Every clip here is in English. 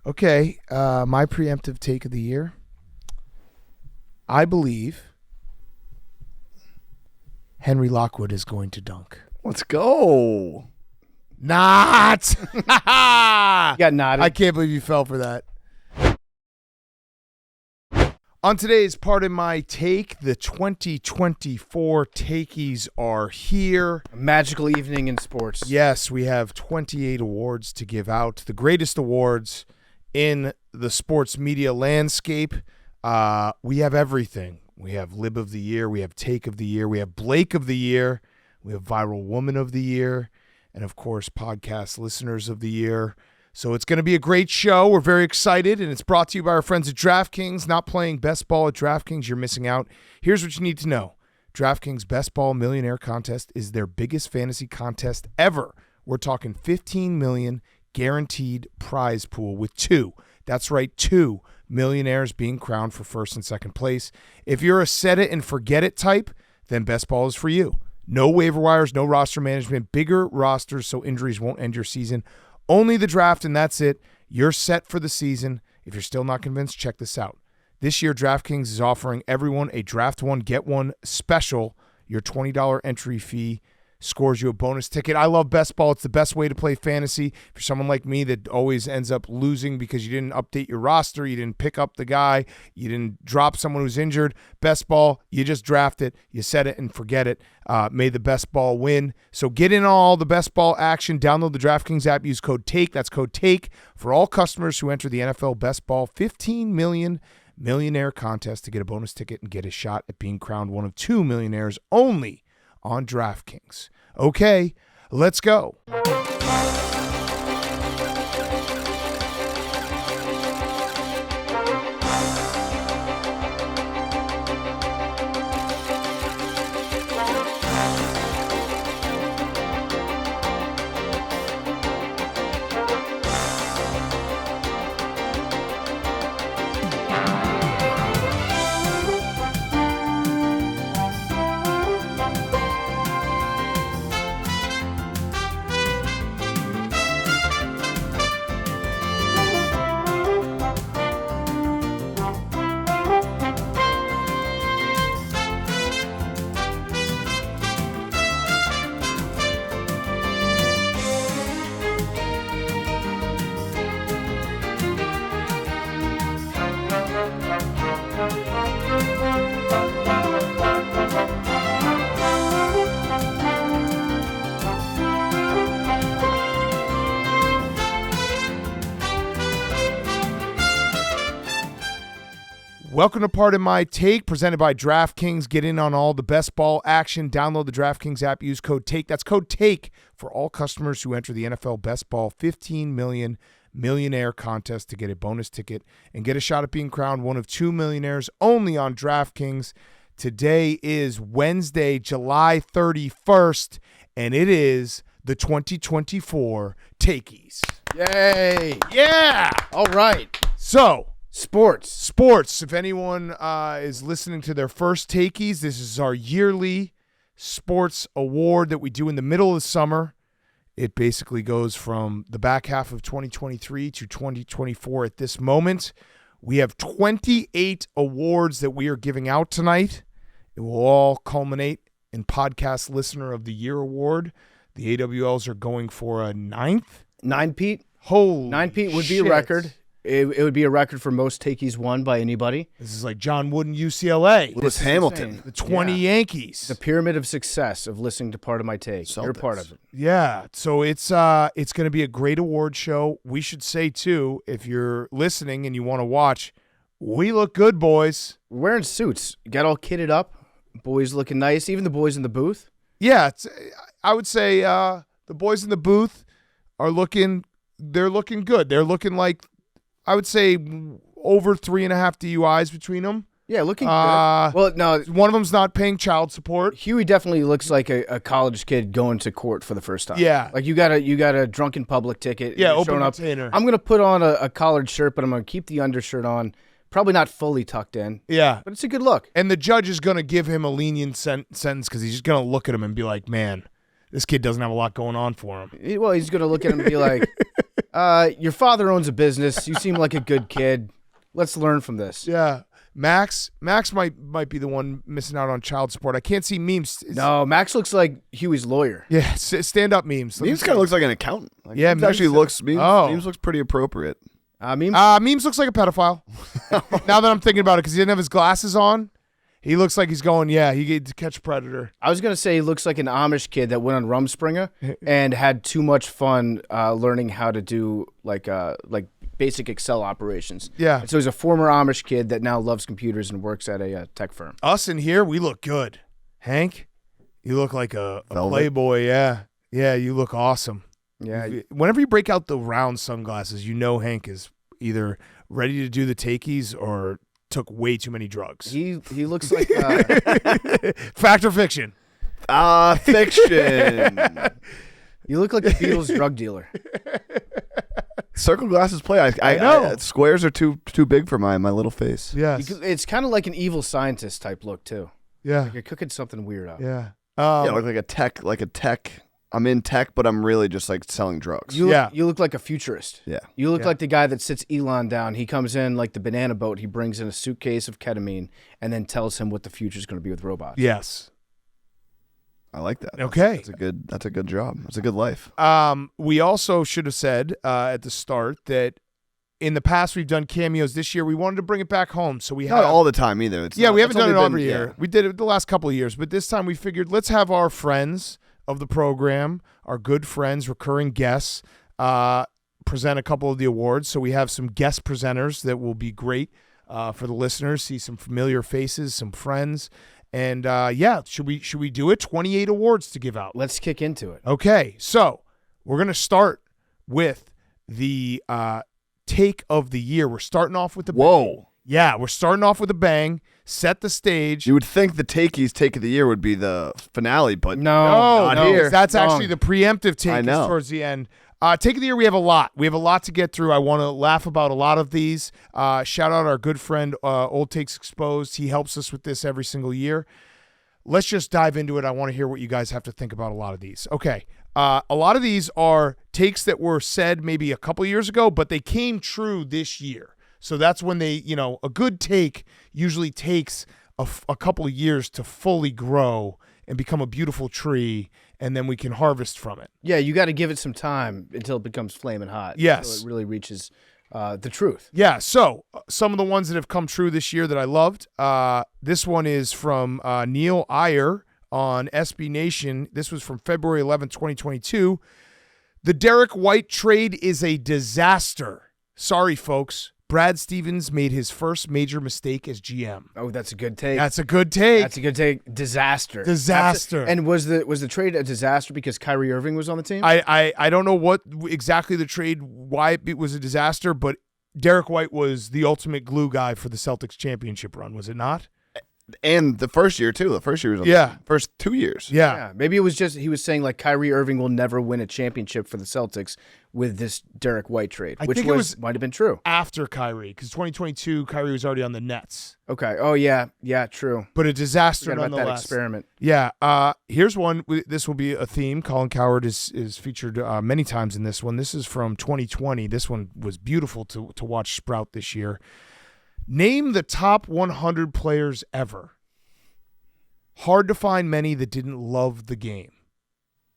Okay, my preemptive take of the year. I believe Henry Lockwood is going to dunk. Let's go. Not. You got nodded. I can't believe you fell for that. On today's part of my take, the 2024 Takies are here. A magical evening in sports. Yes, we have 28 awards to give out. The greatest awards in the sports media landscape. We have everything. We have Lib of the Year. We have Take of the Year. We have Blake of the Year. We have Viral Woman of the Year. And, of course, Podcast Listeners of the Year. So it's going to be a great show. We're very excited, and it's brought to you by our friends at DraftKings. Not playing best ball at DraftKings, you're missing out. Here's what you need to know. DraftKings Best Ball Millionaire Contest is their biggest fantasy contest ever. We're talking $15 million guaranteed prize pool with two. That's right, two millionaires being crowned for first and second place. If you're a set it and forget it type, then best ball is for you. No waiver wires, no roster management, bigger rosters so injuries won't end your season. Only the draft, and that's it. You're set for the season. If you're still not convinced, check this out. This year, DraftKings is offering everyone a draft one, get one special. Your $20 entry fee scores you a bonus ticket. I love best ball. It's the best way to play fantasy. For someone like me that always ends up losing because you didn't update your roster, you didn't pick up the guy, you didn't drop someone who's injured, best ball, you just draft it, you set it and forget it. May the best ball win. So get in all the best ball action. Download the DraftKings app. Use code TAKE. That's code TAKE for all customers who enter the NFL Best Ball 15 million millionaire contest to get a bonus ticket and get a shot at being crowned one of two millionaires only on DraftKings. Okay, let's go. Welcome to Part of My Take, presented by DraftKings. Get in on all the best ball action. Download the DraftKings app. Use code TAKE. That's code TAKE for all customers who enter the NFL Best Ball 15 million millionaire contest to get a bonus ticket and get a shot at being crowned one of two millionaires only on DraftKings. Today is Wednesday, July 31st, and it is the 2024 Takies. Yay. Yeah. All right. So, Sports. If anyone is listening to their first Takies, this is our yearly sports award that we do in the middle of the summer. It basically goes from the back half of 2023 to 2024 at this moment. We have 28 awards that we are giving out tonight. It will all culminate in Podcast Listener of the Year award. The AWLs are going for a ninth. Nine-peat? Holy Nine-peat would be shit. a record. It would be a record for most Takies won by anybody. This is like John Wooden, UCLA. Lewis Hamilton. insane. The 20 Yankees. The pyramid of success of listening to Part of My Take. Celtics. You're part of it. Yeah, so it's going to be a great award show. We should say, too, if you're listening and you want to watch, we look good, boys. We're wearing suits. Got all kitted up. Boys looking nice. Even the boys in the booth. Yeah, I would say the boys in the booth are looking good. They're looking like, I would say, over 3.5 DUIs between them. Yeah, looking good. Well, no, One of them's not paying child support. Huey definitely looks like a college kid going to court for the first time. Yeah. Like you got a drunken public ticket. Yeah, You're open showing up. container. I'm going to put on a collared shirt, but I'm going to keep the undershirt on. Probably not fully tucked in. Yeah. But it's a good look. And the judge is going to give him a lenient sentence because he's just going to look at him and be like, man, this kid doesn't have a lot going on for him. Well, he's going to look at him and be like, Your father owns a business. You seem like a good kid. Let's learn from this. Yeah. Max might be the one missing out on child support. I can't see memes. No, Max looks like Huey's lawyer. Yeah, stand-up memes. Memes kind of looks like an accountant. Like, Yeah, memes actually memes- memes looks pretty appropriate. Memes? Memes looks like a pedophile. Now that I'm thinking about it, because he didn't have his glasses on, he looks like he's going, he get to catch a predator. I was going to say he looks like an Amish kid that went on Rumspringa and had too much fun learning how to do like basic Excel operations. Yeah. And so he's a former Amish kid that now loves computers and works at a tech firm. Us in here, we look good. Hank, you look like a Velvet. playboy. Yeah. Yeah, you look awesome. Yeah. Whenever you break out the round sunglasses, you know Hank is either ready to do the takies or took way too many drugs. He looks like Fact or fiction? Fiction. you look like the Beatles drug dealer. Circle glasses play. I know. Squares are too big for my little face. Yes. It's kind of like an evil scientist type look too. Yeah. You're cooking something weird up. Yeah. Yeah, I look like a tech. I'm in tech, but I'm really just like selling drugs. You look like a futurist. Yeah. You look like the guy that sits Elon down. He comes in like the banana boat. He brings in a suitcase of ketamine and then tells him what the future is going to be with robots. Yes. I like that. Okay. That's a good job. That's a good life. We also should have said at the start that in the past we've done cameos. This year we wanted to bring it back home, so we Not all the time either. we haven't done it every year. Yeah. We did it the last couple of years, but this time we figured let's have our friends of the program, our good friends, recurring guests, present a couple of the awards. So we have some guest presenters that will be great for the listeners. See some familiar faces, some friends, and should we do it? 28 awards to give out. Let's kick into it. Okay, so we're gonna start with the take of the year. We're starting off with the Whoa. Yeah, we're starting off with a bang. Set the stage. You would think the take of the year would be the finale, but No, not here. That's Wrong. actually the preemptive take. I know. Is towards the end. Take of the year, we have a lot. We have a lot to get through. I want to laugh about a lot of these. Shout out our good friend, Old Takes Exposed. He helps us with this every single year. Let's just dive into it. I want to hear what you guys have to think about a lot of these. Okay. A lot of these are takes that were said maybe a couple years ago, but they came true this year. So that's when they, a good take usually takes a couple of years to fully grow and become a beautiful tree, and then we can harvest from it. Yeah, you got to give it some time until it becomes flaming hot. Yes. Until it really reaches the truth. Yeah, so some of the ones that have come true this year that I loved. This one is from Neil Iyer on SB Nation. This was from February 11th, 2022. The Derek White trade is a disaster. Sorry, folks. Brad Stevens made his first major mistake as GM. Oh, that's a good take. That's a good take. That's a good take. Disaster. Disaster. And was the trade a disaster because Kyrie Irving was on the team? I don't know what exactly the trade, why it was a disaster, but Derek White was the ultimate glue guy for the Celtics championship run, was it not? And the first year too. The first year was first 2 years. Yeah. Maybe it was just he was saying like Kyrie Irving will never win a championship for the Celtics with this Derek White trade, I which think it might have been true. After Kyrie, because 2022, Kyrie was already on the Nets. Okay. Oh yeah, true. But a disaster Forgot about that nonetheless. experiment. Yeah. Here's one. This will be a theme. Colin Cowherd is featured many times in this one. This is from 2020. This one was beautiful to watch sprout this year. Name the top 100 players ever. Hard to find many that didn't love the game.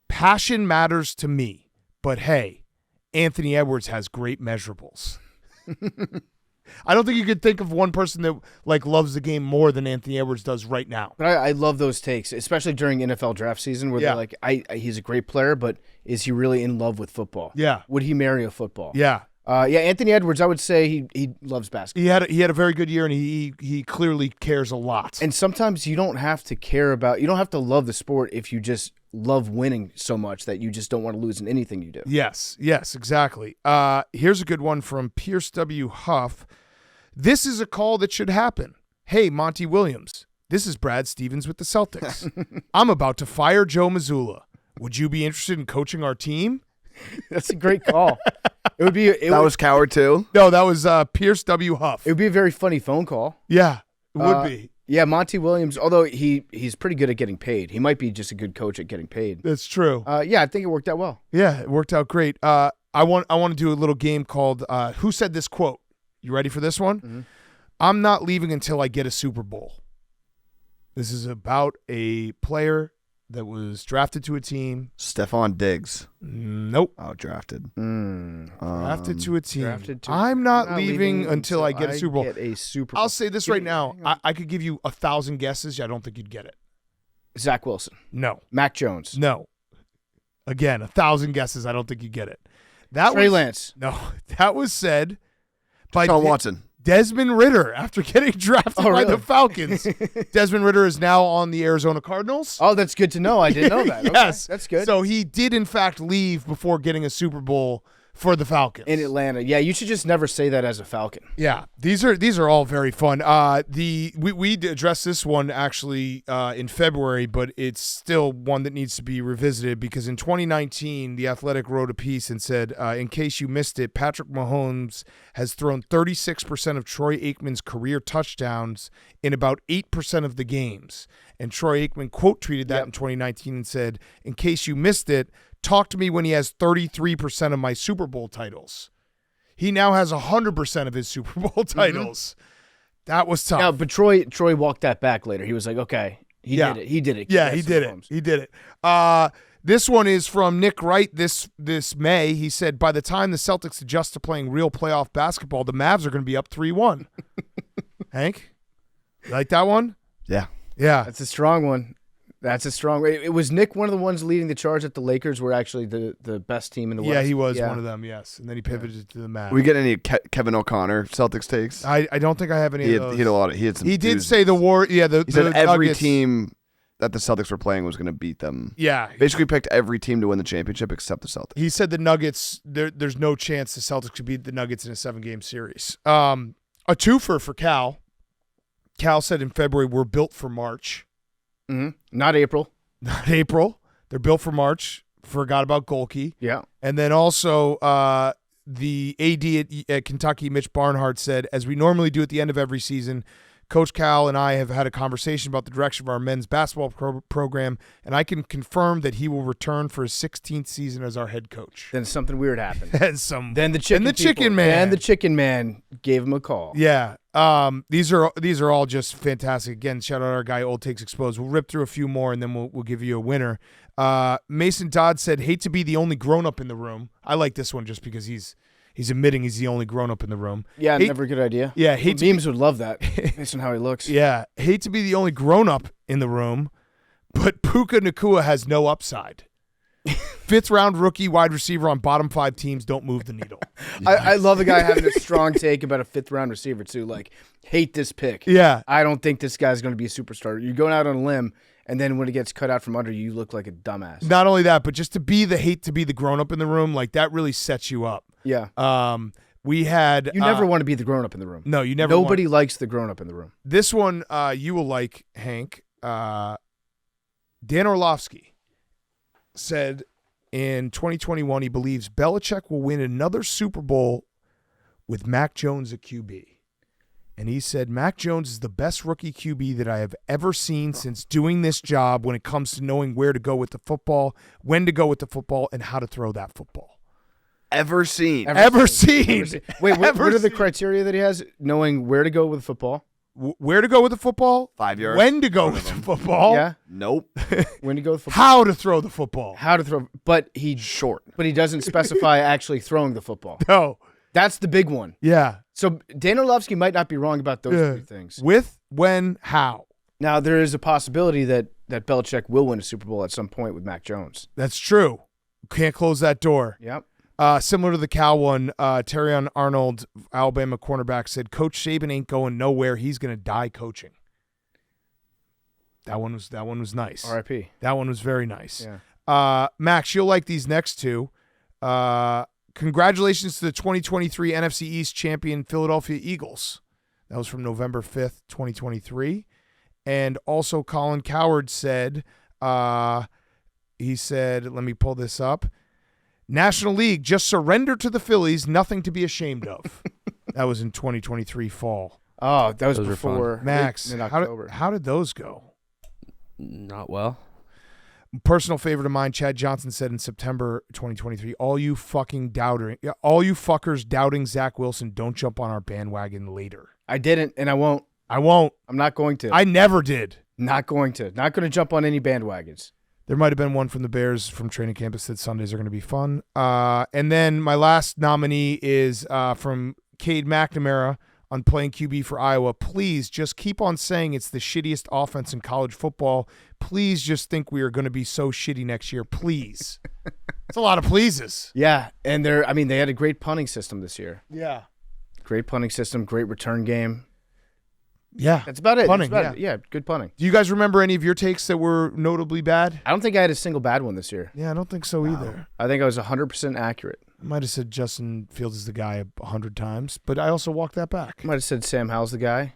Passion matters to me, but hey, Anthony Edwards has great measurables. I don't think you could think of one person that loves the game more than Anthony Edwards does right now. But I love those takes, especially during NFL draft season where they're like, he's a great player, but is he really in love with football? Yeah. Would he marry a football? Yeah. Anthony Edwards, I would say he loves basketball. He had a very good year, and he clearly cares a lot. And sometimes you don't have to you don't have to love the sport if you just love winning so much that you just don't want to lose in anything you do. Yes, exactly. Here's a good one from Pierce W. Huff. This is a call that should happen. Hey, Monty Williams, this is Brad Stevens with the Celtics. I'm about to fire Joe Mazzulla. Would you be interested in coaching our team? That's a great call. That was Coward too? No, that was Pierce W. Huff. It would be a very funny phone call. Yeah, it would be. Yeah, Monty Williams, although he's pretty good at getting paid. He might be just a good coach at getting paid. That's true. I think it worked out well. Yeah, it worked out great. I want to do a little game called Who Said This Quote? You ready for this one? Mm-hmm. I'm not leaving until I get a Super Bowl. This is about a player that was drafted to a team. Stephon Diggs. Nope. Oh, drafted. Drafted to a team. I'm not leaving until I get a Super Bowl. Get a Super Bowl. I'll say this right now. I could give you 1,000 guesses. I don't think you'd get it. Zach Wilson. No. Mac Jones. No. Again, 1,000 guesses. I don't think you'd get it. Trey Lance. No. That was said by Deshaun Watson. Desmond Ritter after getting drafted by really? the Falcons. Desmond Ritter is now on the Arizona Cardinals. Oh, that's good to know. I didn't know that. Yes. Okay, that's good. So he did, in fact, leave before getting a Super Bowl for the Falcons. In Atlanta. Yeah, you should just never say that as a Falcon. Yeah, these are all very fun. We addressed this one actually in February, but it's still one that needs to be revisited because in 2019, The Athletic wrote a piece and said, in case you missed it, Patrick Mahomes has thrown 36% of Troy Aikman's career touchdowns in about 8% of the games. And Troy Aikman quote tweeted that in 2019 and said, in case you missed it, talk to me when he has 33% of my Super Bowl titles. He now has 100% of his Super Bowl titles. That was tough. Yeah, but Troy walked that back later. He was like, okay, he did it. He did it. Yeah, he did it. He did it. This one is from Nick Wright this May. He said, by the time the Celtics adjust to playing real playoff basketball, the Mavs are going to be up 3-1. Hank, you like that one? Yeah. Yeah. That's a strong one. That's a strong. It was Nick one of the ones leading the charge that the Lakers were actually the best team in the West. Yeah, he was one of them, yes. And then he pivoted to the Mavs. We get any Kevin O'Connor Celtics takes? I don't think I have any of those. He had a lot of. He had some. He did dudes. say the war. Yeah, He said every Nuggets, team that the Celtics were playing was going to beat them. Yeah, Basically picked every team to win the championship except the Celtics. he said the Nuggets. There's no chance the Celtics could beat the Nuggets in a 7-game series. A twofer for Cal. Cal said in February, we're built for March. Mm-hmm. Not April. Not April. They're built for March. Forgot about Golke. Yeah. And then also the AD at Kentucky, Mitch Barnhart, said, as we normally do at the end of every season, Coach Cal and I have had a conversation about the direction of our men's basketball program, and I can confirm that he will return for his 16th season as our head coach. Then something weird happened. Then the chicken man. And the chicken man gave him a call. Yeah. These are all just fantastic. Again, shout out our guy Old Takes Exposed. We'll rip through a few more and then we'll give you a winner. Mason Dodd said, hate to be the only grown up in the room. I like this one just because he's admitting he's the only grown up in the room. Yeah, never a good idea. Yeah, memes would love that based on how he looks. Yeah, hate to be the only grown up in the room, but Puka Nacua has no upside. 5th round rookie wide receiver on bottom 5 teams, don't move the needle. I love the guy having a strong take about a 5th round receiver too. Like, hate this pick. Yeah. I don't think this guy's going to be a superstar. You're going out on a limb, and then when it gets cut out from under you, look like a dumbass. Not only that, but just to be the grown up in the room, like that really sets you up. Yeah. We had you never want to be the grown up in the room. No, you never. Nobody likes the grown up in the room. This one you will like, Hank. Dan Orlovsky said in 2021 he believes Belichick will win another Super Bowl with Mac Jones at QB. And he said, Mac Jones is the best rookie QB that I have ever seen since doing this job when it comes to knowing where to go with the football, when to go with the football, and how to throw that football. Ever seen. Ever seen. Wait, what are the criteria that he has? Knowing where to go with football? Where to go with the football? 5 yards. When to go with the football? Yeah. Nope. When to go with football? How to throw the football? How to throw. But he Short. But he doesn't specify actually throwing the football. No. That's the big one. Yeah. So Dan Orlovsky might not be wrong about those 3 things. With, when, how. Now, there is a possibility that Belichick will win a Super Bowl at some point with Mac Jones. That's true. Can't close that door. Yep. Similar to the Cal one, Terrion Arnold, Alabama cornerback, said, Coach Saban ain't going nowhere. He's going to die coaching. That one was nice. R.I.P. That one was very nice. Yeah. Max, you'll like these next two. Congratulations to the 2023 NFC East champion Philadelphia Eagles. That was from November 5th, 2023. And also Colin Coward said, let me pull this up. National League, just surrender to the Phillies, nothing to be ashamed of. That was in 2023 fall. Oh, that was Those were before Max, in October. how did those go? Not well. Personal favorite of mine, Chad Johnson said in September 2023, all you fuckers doubting Zach Wilson, don't jump on our bandwagon later. I didn't, and I won't. I won't. I'm not going to. I never did. Not going to. Not going to jump on any bandwagons. There might have been one from the Bears from training camp that said Sundays are going to be fun. And then my last nominee is from Cade McNamara on playing QB for Iowa. Please just keep on saying it's the shittiest offense in college football. Please just think we are going to be so shitty next year. Please. It's a lot of pleases. Yeah, and they had a great punting system this year. Yeah. Great punting system, great return game. Yeah. That's about it. Punting, That's about it. Yeah, good punting. Do you guys remember any of your takes that were notably bad? I don't think I had a single bad one this year. Yeah, I don't think so either. I think I was 100% accurate. I might have said Justin Fields is the guy 100 times, but I also walked that back. I might have said Sam Howell's the guy.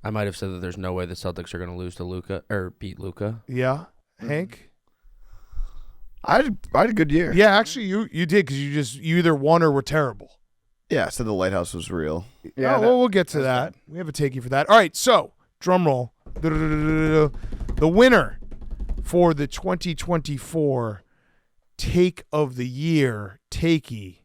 I might have said that there's no way the Celtics are going to lose to Luka or beat Luka. Yeah. Hank? I had a good year. Yeah, actually, you did because you either won or were terrible. Yeah, I said the Lighthouse was real. Yeah, we'll get to that. We have a takey for that. All right, so drum roll. The winner for the 2024 Take of the Year takey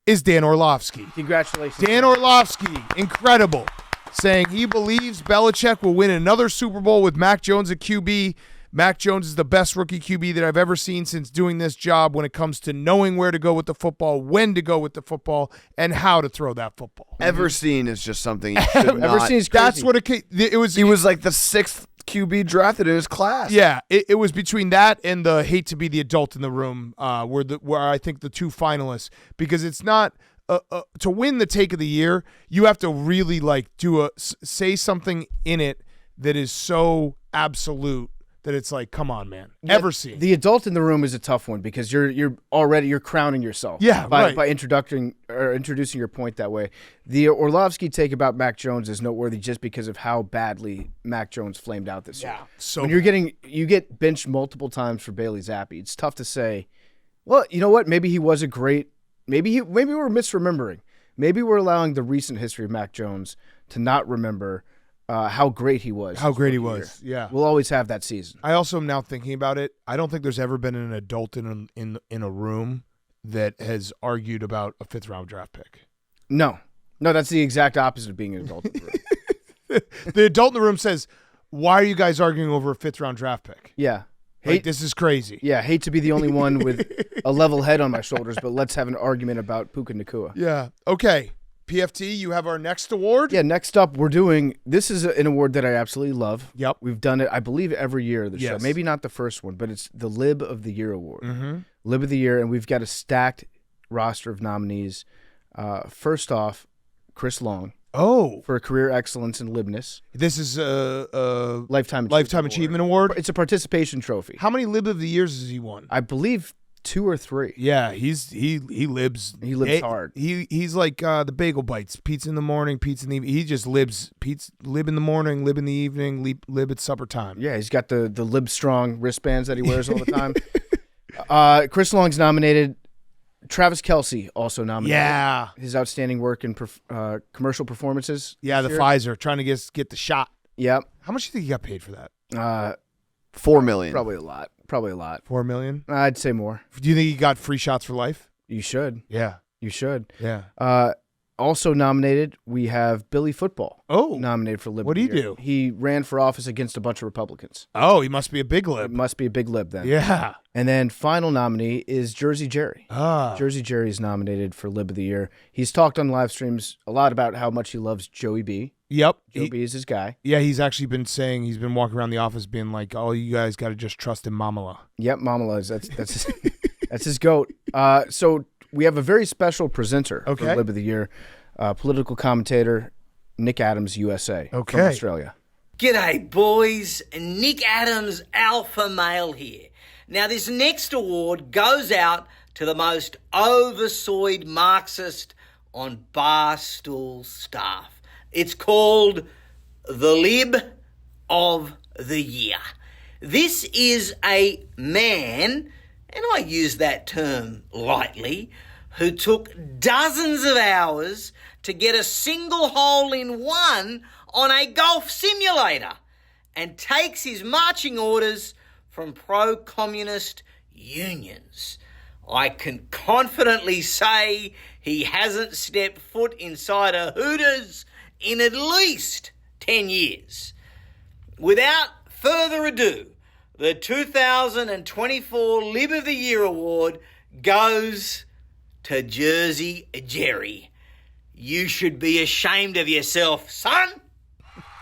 is Dan Orlovsky. Congratulations. Dan Orlovsky, incredible, saying he believes Belichick will win another Super Bowl with Mac Jones at QB. Mac Jones is the best rookie QB that I've ever seen since doing this job when it comes to knowing where to go with the football, when to go with the football, and how to throw that football. Ever seen is just something you should not. Ever seen is crazy. That's what it was. He was like the 6th QB drafted in his class. Yeah, it was between that and the hate to be the adult in the room, where I think the two finalists, because it's not to win the Take of the Year, you have to really say something in it that is so absolute that it's like, come on, man. Ever seen? The adult in the room is a tough one because you're crowning yourself. Yeah, by right. introducing your point that way. The Orlovsky take about Mac Jones is noteworthy just because of how badly Mac Jones flamed out this year. So when you get benched multiple times for Bailey Zappi, it's tough to say, well, you know what? Maybe he was a great. Maybe we're misremembering. Maybe we're allowing the recent history of Mac Jones to not remember how great he was. How great he was. Yeah. We'll always have that season. I also am now thinking about it. I don't think there's ever been an adult in a room that has argued about a 5th-round draft pick. No, that's the exact opposite of being an adult in the room. The adult in the room says, why are you guys arguing over a 5th-round draft pick? Yeah. This is crazy. Yeah, hate to be the only one with a level head on my shoulders, but let's have an argument about Puka Nacua. Yeah. Okay. PFT, you have our next award? Yeah, next up this is an award that I absolutely love. Yep. We've done it, I believe, every year of the show. Yes. Maybe not the first one, but it's the Lib of the Year award. Mm-hmm. Lib of the Year, and we've got a stacked roster of nominees. First off, Chris Long. Oh. For career excellence in libness. This is a Lifetime Achievement Award. It's a participation trophy. How many Lib of the Years has he won? I believe 2 or 3. Yeah, he libs. He lives hard. He's like the bagel bites. Pizza in the morning, pizza in the evening. He just libs. Lib in the morning, lib in the evening, lib at supper time. Yeah, he's got the Lib Strong wristbands that he wears all the time. Chris Long's nominated. Travis Kelce also nominated. Yeah. His outstanding work in commercial performances. Yeah, the Pfizer, trying to get the shot. Yep. How much do you think he got paid for that? $4 million. Probably a lot. $4 million? I'd say more. Do you think he got free shots for life? You should. Yeah. You should. Yeah. Also nominated, we have Billy Football. Oh. Nominated for Lib. What did he do? He ran for office against a bunch of Republicans. Oh, he must be a big lib. Must be a big lib then. Yeah. And then final nominee is Jersey Jerry. Ah. Jersey Jerry is nominated for Lib of the Year. He's talked on live streams a lot about how much he loves Joey B. Yep. Joey B is his guy. Yeah, he's actually been saying, he's been walking around the office being like, oh, you guys got to just trust in Mamala. Yep, Mamala that's that's his goat. So we have a very special presenter for Lib of the Year, political commentator Nick Adams, USA, from Australia. G'day, boys. Nick Adams, alpha male here. Now, this next award goes out to the most oversoyed Marxist on Barstool staff. It's called the Lib of the Year. This is a man, and I use that term lightly, who took dozens of hours to get a single hole in one on a golf simulator and takes his marching orders from pro-communist unions. I can confidently say he hasn't stepped foot inside a Hooters in at least 10 years. Without further ado, the 2024 Lib of the Year award goes to Jersey Jerry. You should be ashamed of yourself, son.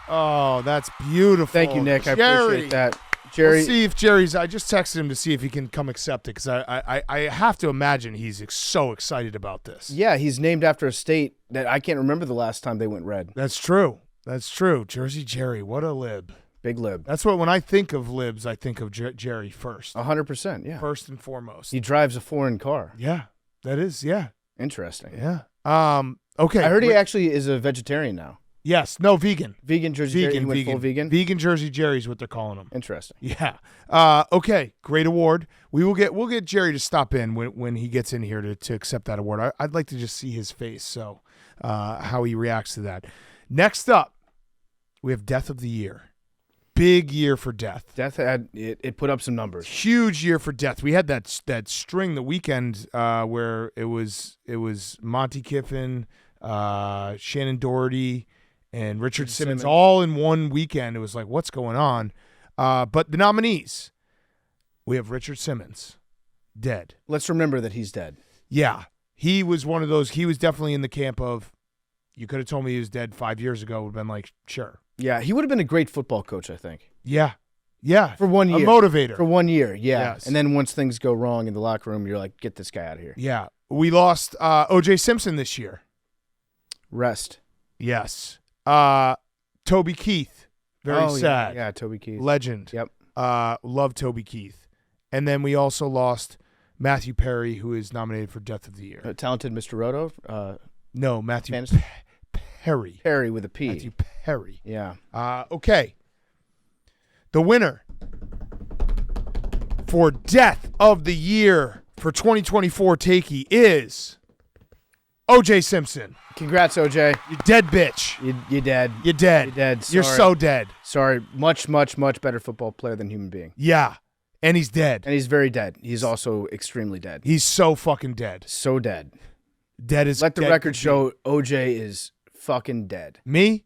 Oh, that's beautiful. Thank you, Nick. I Jerry. appreciate that. Jerry, Let's see if Jerry's. I just texted him to see if he can come accept it because I have to imagine he's so excited about this. yeah, he's named after a state that I can't remember the last time they went red. That's true. That's true. Jersey Jerry, what a lib. Big Lib. That's what when I think of libs, I think of Jerry first. 100%, yeah. First and foremost. He drives a foreign car. Yeah, that is. Yeah, Interesting. yeah. Okay. I heard he actually is a vegetarian now. Yes. No, vegan. Vegan Jersey Jerry. He went full vegan. Vegan Jersey Jerry is what they're calling him. Interesting. Yeah. Okay. Great award. We'll get Jerry to stop in when he gets in here to accept that award. I'd like to just see his face. So how he reacts to that. Next up, we have Death of the Year. Big year for Death. Death had it put up some numbers. Huge year for Death. We had that string the weekend where it was Monty Kiffin, Shannon Doherty, and Richard Simmons all in one weekend. It was like, what's going on? But the nominees, we have Richard Simmons, dead. Let's remember that he's dead. Yeah, he was one of those. He was definitely in the camp of, you could have told me he was dead 5 years ago. Would have been like, sure. Yeah, he would have been a great football coach, I think. Yeah. Yeah. For 1 year. A motivator. For 1 year, yeah. Yes. And then once things go wrong in the locker room, you're like, get this guy out of here. Yeah. We lost O.J. Simpson this year. Rest. Yes. Toby Keith. Very sad. Yeah, Toby Keith. Legend. Yep. Love Toby Keith. And then we also lost Matthew Perry, who is nominated for Death of the Year. Talented Mr. Roto. No, Matthew Fantasy? Perry. Perry with a P. Matthew Perry. Yeah. Okay. The winner for Death of the Year for 2024 Takey is O.J. Simpson. Congrats, OJ. You dead bitch. You dead. You're dead. You're dead. You're Sorry. so dead. Sorry. Much, much, much better football player than human being. Yeah. And he's dead. And he's very dead. He's also extremely dead. He's so fucking dead. So dead. Dead as Let the dead record could show OJ is fucking dead. be. Me?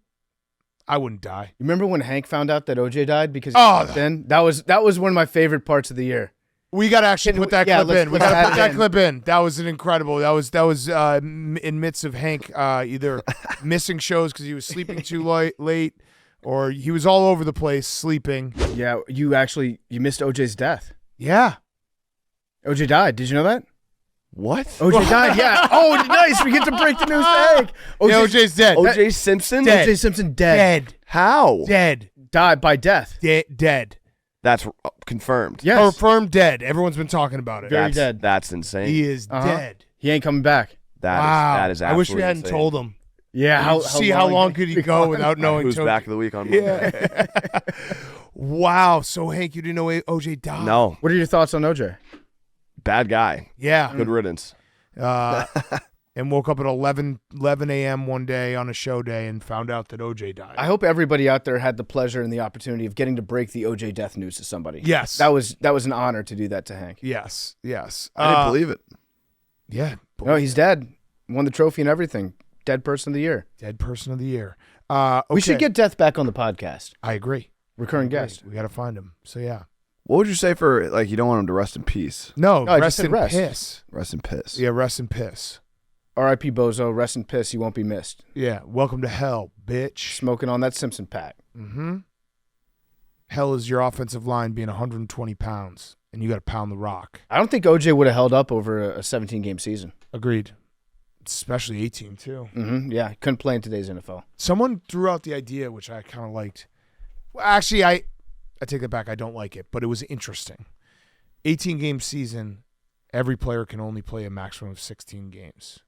I wouldn't die. You remember when Hank found out that OJ died? Because then that was one of my favorite parts of the year. We got to actually put that clip in. We let's got to add put it that in. clip in. That was an incredible. That was in midst of Hank either missing shows because he was sleeping too late, or he was all over the place sleeping. Yeah, you missed OJ's death. Yeah. OJ died. Did you know that? What? OJ died. Yeah. Oh, nice. We get to break the news to Hank. Yeah, OJ's dead. O.J. Simpson? Dead. OJ Simpson dead. Dead. How? Dead. Died by death. Dead. That's confirmed. Yes. Confirmed dead. Everyone's been talking about it. Very dead. That's insane. He is dead. He ain't coming back. Wow. That is I wish we absolutely hadn't insane. told him. Yeah. How long could he go without knowing? Who's Toby? back of the week on Monday? Yeah. Wow. So Hank, you didn't know OJ died? No. What are your thoughts on OJ? Bad guy. Yeah. Good riddance. And woke up at 11 a.m. one day on a show day and found out that OJ died. I hope everybody out there had the pleasure and the opportunity of getting to break the OJ death news to somebody. Yes. That was an honor to do that to Hank. Yes. I didn't believe it. Yeah. No, he's dead. Won the trophy and everything. Dead person of the year. Dead person of the year. Okay. We should get Death back on the podcast. I agree. Recurring guest. We got to find him. So, yeah. What would you say for, like, you don't want him to rest in peace? No, I just rest said in rest. piss. Rest in piss. Yeah, rest in piss. R.I.P. Bozo. Rest in piss. He won't be missed. Yeah. Welcome to hell, bitch. Smoking on that Simpson pack. Mm-hmm. Hell is your offensive line being 120 pounds, and you got to pound the rock. I don't think OJ would have held up over a 17-game season. Agreed. Especially 18, too. Mm-hmm. Yeah, couldn't play in today's NFL. Someone threw out the idea, which I kind of liked. Well, actually, I take that back. I don't like it, but it was interesting. 18-game season, every player can only play a maximum of 16 games.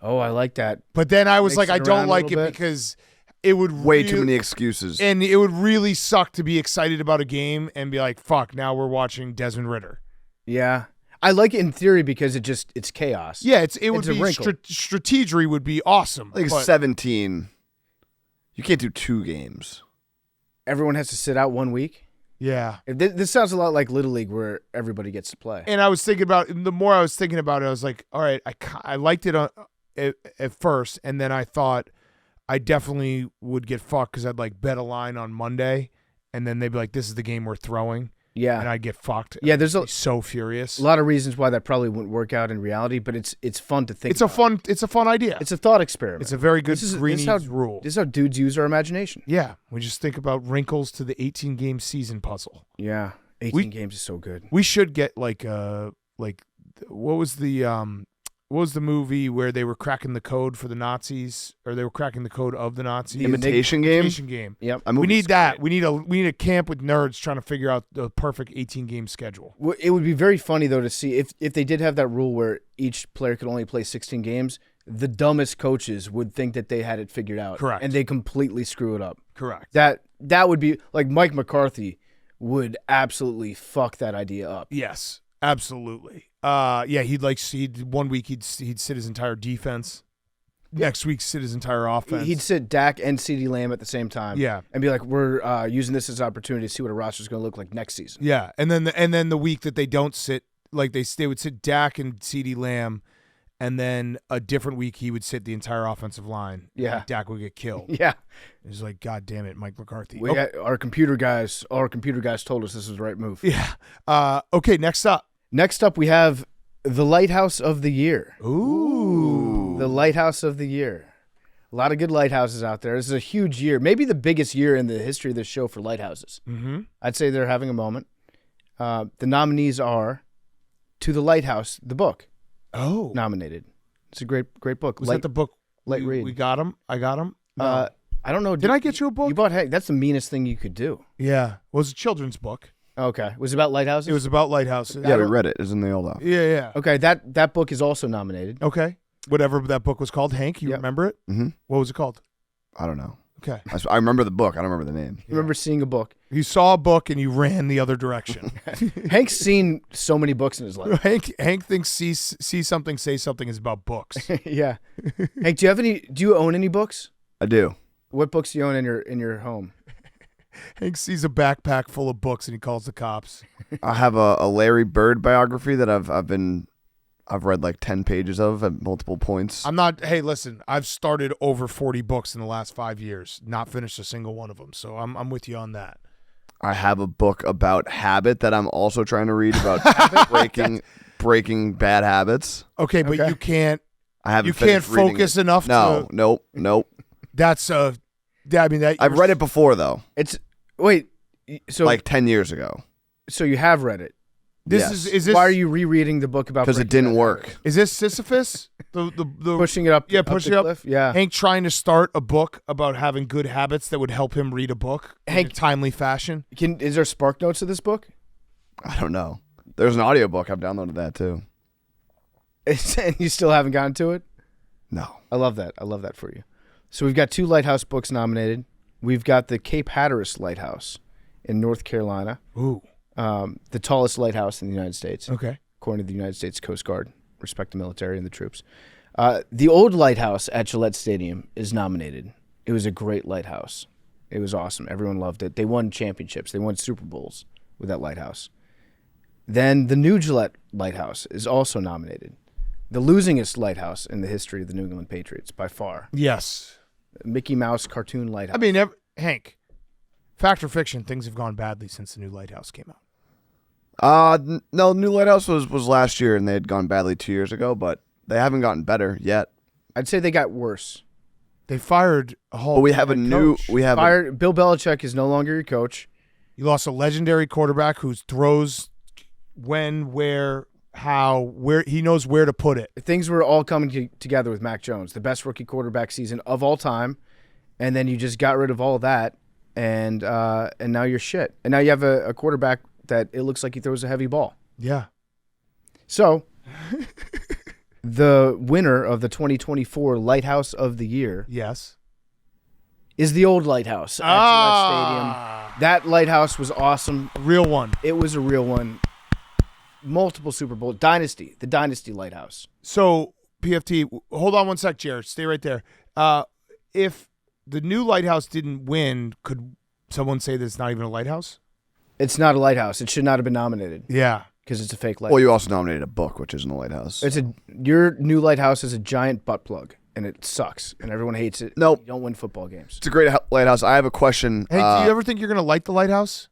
Oh, I like that. But then I was Makes like, it I don't around a like it little bit. because it would Way too many excuses. and it would really suck to be excited about a game and be like, fuck, now we're watching Desmond Ridder. Yeah. I like it in theory because it's chaos. Yeah, it would It's a be wrinkle. strategery would be awesome. Like but 17. You can't do 2 games. Everyone has to sit out 1 week. Yeah. This sounds a lot like Little League, where everybody gets to play. And I was thinking about the more I was thinking about it, I was like, all right, I liked it at first, and then I thought I definitely would get fucked because I'd like bet a line on Monday, and then they'd be like, "This is the game we're throwing," Yeah. and I'd get fucked. Yeah, there's I'd be so furious. a lot of reasons why that probably wouldn't work out in reality, but it's fun to think. It's a fun idea. It's a thought experiment. It's a very good This is Greenies how- rule. This is how dudes use our imagination. Yeah, we just think about wrinkles to the 18-game season puzzle. Yeah, 18 games is so good. We should get like what was the movie where they were cracking the code for the Nazis, or they were cracking the code of the Nazis? The Imitation Game? Imitation Game. Yep. That We movie's need that. great. We need a camp with nerds trying to figure out the perfect 18-game schedule. It would be very funny though to see if they did have that rule where each player could only play 16 games. The dumbest coaches would think that they had it figured out. Correct. And they completely screw it up. Correct. That would be like Mike McCarthy would absolutely fuck that idea up. Yes, absolutely. Yeah, he'd 1 week he'd sit his entire defense. Next week sit his entire offense. He'd sit Dak and CeeDee Lamb at the same time. Yeah. And be like, we're using this as an opportunity to see what a roster's going to look like next season. Yeah, and then the week that they don't sit, like they would sit Dak and CeeDee Lamb, and then a different week he would sit the entire offensive line. Yeah. And Dak would get killed. Yeah. It's like, God damn it, Mike McCarthy. We got our computer guys told us this was the right move. Yeah. Okay, next up. Next up, we have the Lighthouse of the Year. Ooh. The Lighthouse of the Year. A lot of good lighthouses out there. This is a huge year, maybe the biggest year in the history of this show for lighthouses. Mm-hmm. I'd say they're having a moment. The nominees are To the Lighthouse, the book, Oh. nominated. It's a great book. Was that the book? light read. We got him? I got him? No. I don't know. Did I get you a book? You bought Hank. That's the meanest thing you could do. Yeah. It was a children's book. Okay. Was it about lighthouses? It was about lighthouses. Yeah, we read it. It was in the old office. Yeah. Okay, that book is also nominated. Okay. Whatever that book was called. Hank, you Yep. remember it? Mm-hmm. What was it called? I don't know. Okay. I remember the book. I don't remember the name. You remember seeing a book. You saw a book and you ran the other direction. Hank's seen so many books in his life. Hank thinks see something, say something is about books. Yeah. Hank, do you own any books? I do. What books do you own in your home? Hank sees a backpack full of books and he calls the cops. I have a Larry Bird biography that I've read like 10 pages of at multiple points. Hey, listen, I've started over 40 books in the last 5 years, not finished a single one of them. So I'm with you on that. I have a book about habit that I'm also trying to read about breaking bad habits. Okay, but Okay. you can't I haven't you finished can't reading focus it. enough No, to nope. that's I mean that I've read it before though, Wait, so like 10 years ago, so you have read it. This yes. is this Why are you rereading the book about because it breaking didn't bad work. habits? Is this Sisyphus? The Pushing it up. Yeah, up pushing the up. cliff? Yeah. Hank trying to start a book about having good habits that would help him read a book in a Hank- timely fashion. Is there spark notes to this book? I don't know. There's an audiobook. I've downloaded that too. And you still haven't gotten to it? No. I love that. I love that for you. So we've got 2 Lighthouse books nominated. We've got the Cape Hatteras Lighthouse in North Carolina, Ooh. the tallest lighthouse in the United States, Okay. according to the United States Coast Guard. Respect the military and the troops. The old lighthouse at Gillette Stadium is nominated. It was a great lighthouse. It was awesome. Everyone loved it. They won championships. They won Super Bowls with that lighthouse. Then the new Gillette Lighthouse is also nominated. The losingest lighthouse in the history of the New England Patriots, by far. Yes. Mickey Mouse cartoon lighthouse. I mean, Hank, fact or fiction, things have gone badly since the new Lighthouse came out. No, New Lighthouse was last year, and they had gone badly 2 years ago, but they haven't gotten better yet. I'd say they got worse. They fired a whole But we have a head new. coach. We have. Bill Belichick is no longer your coach. You lost a legendary quarterback who throws when, where, how, where he knows where to put it. Things were all coming together with Mac Jones, the best rookie quarterback season of all time, and then you just got rid of all that, and now you're shit. And now you have a quarterback that it looks like he throws a heavy ball. Yeah. So, the winner of the 2024 Lighthouse of the Year Yes. is the old Lighthouse at Gillette Stadium. That lighthouse was awesome. Real one. It was a real one. Multiple Super Bowl dynasty, the dynasty lighthouse. So, PFT, hold on one sec, Jared. Stay right there. If the new Lighthouse didn't win, could someone say that it's not even a lighthouse? It's not a Lighthouse. It should not have been nominated Yeah. because it's a fake lighthouse. Well, you also nominated a book, which isn't a Lighthouse. Your new Lighthouse is a giant butt plug, and it sucks, and everyone hates it. Nope. You don't win football games. It's a great Lighthouse. I have a question. Hey, do you ever think you're going to light the Lighthouse?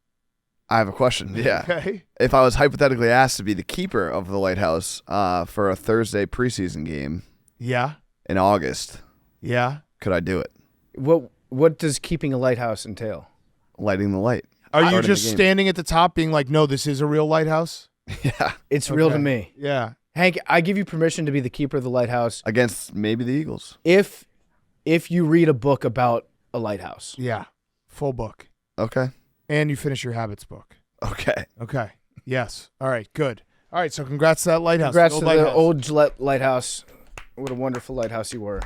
I have a question. Yeah. Okay. If I was hypothetically asked to be the keeper of the Lighthouse for a Thursday preseason game Yeah. in August, Yeah. could I do it? What does keeping a lighthouse entail? Lighting the light. Are you Starting just the game. standing at the top being like, no, this is a real lighthouse? Yeah. It's real to Okay. me. Yeah. Hank, I give you permission to be the keeper of the lighthouse Against maybe the Eagles. if you read a book about a lighthouse. Yeah. Full book. Okay. And you finish your habits book. Okay. Okay. Yes. All right. Good. All right. So congrats to that lighthouse. Congrats to lighthouse. the old Gillette lighthouse. What a wonderful lighthouse you were.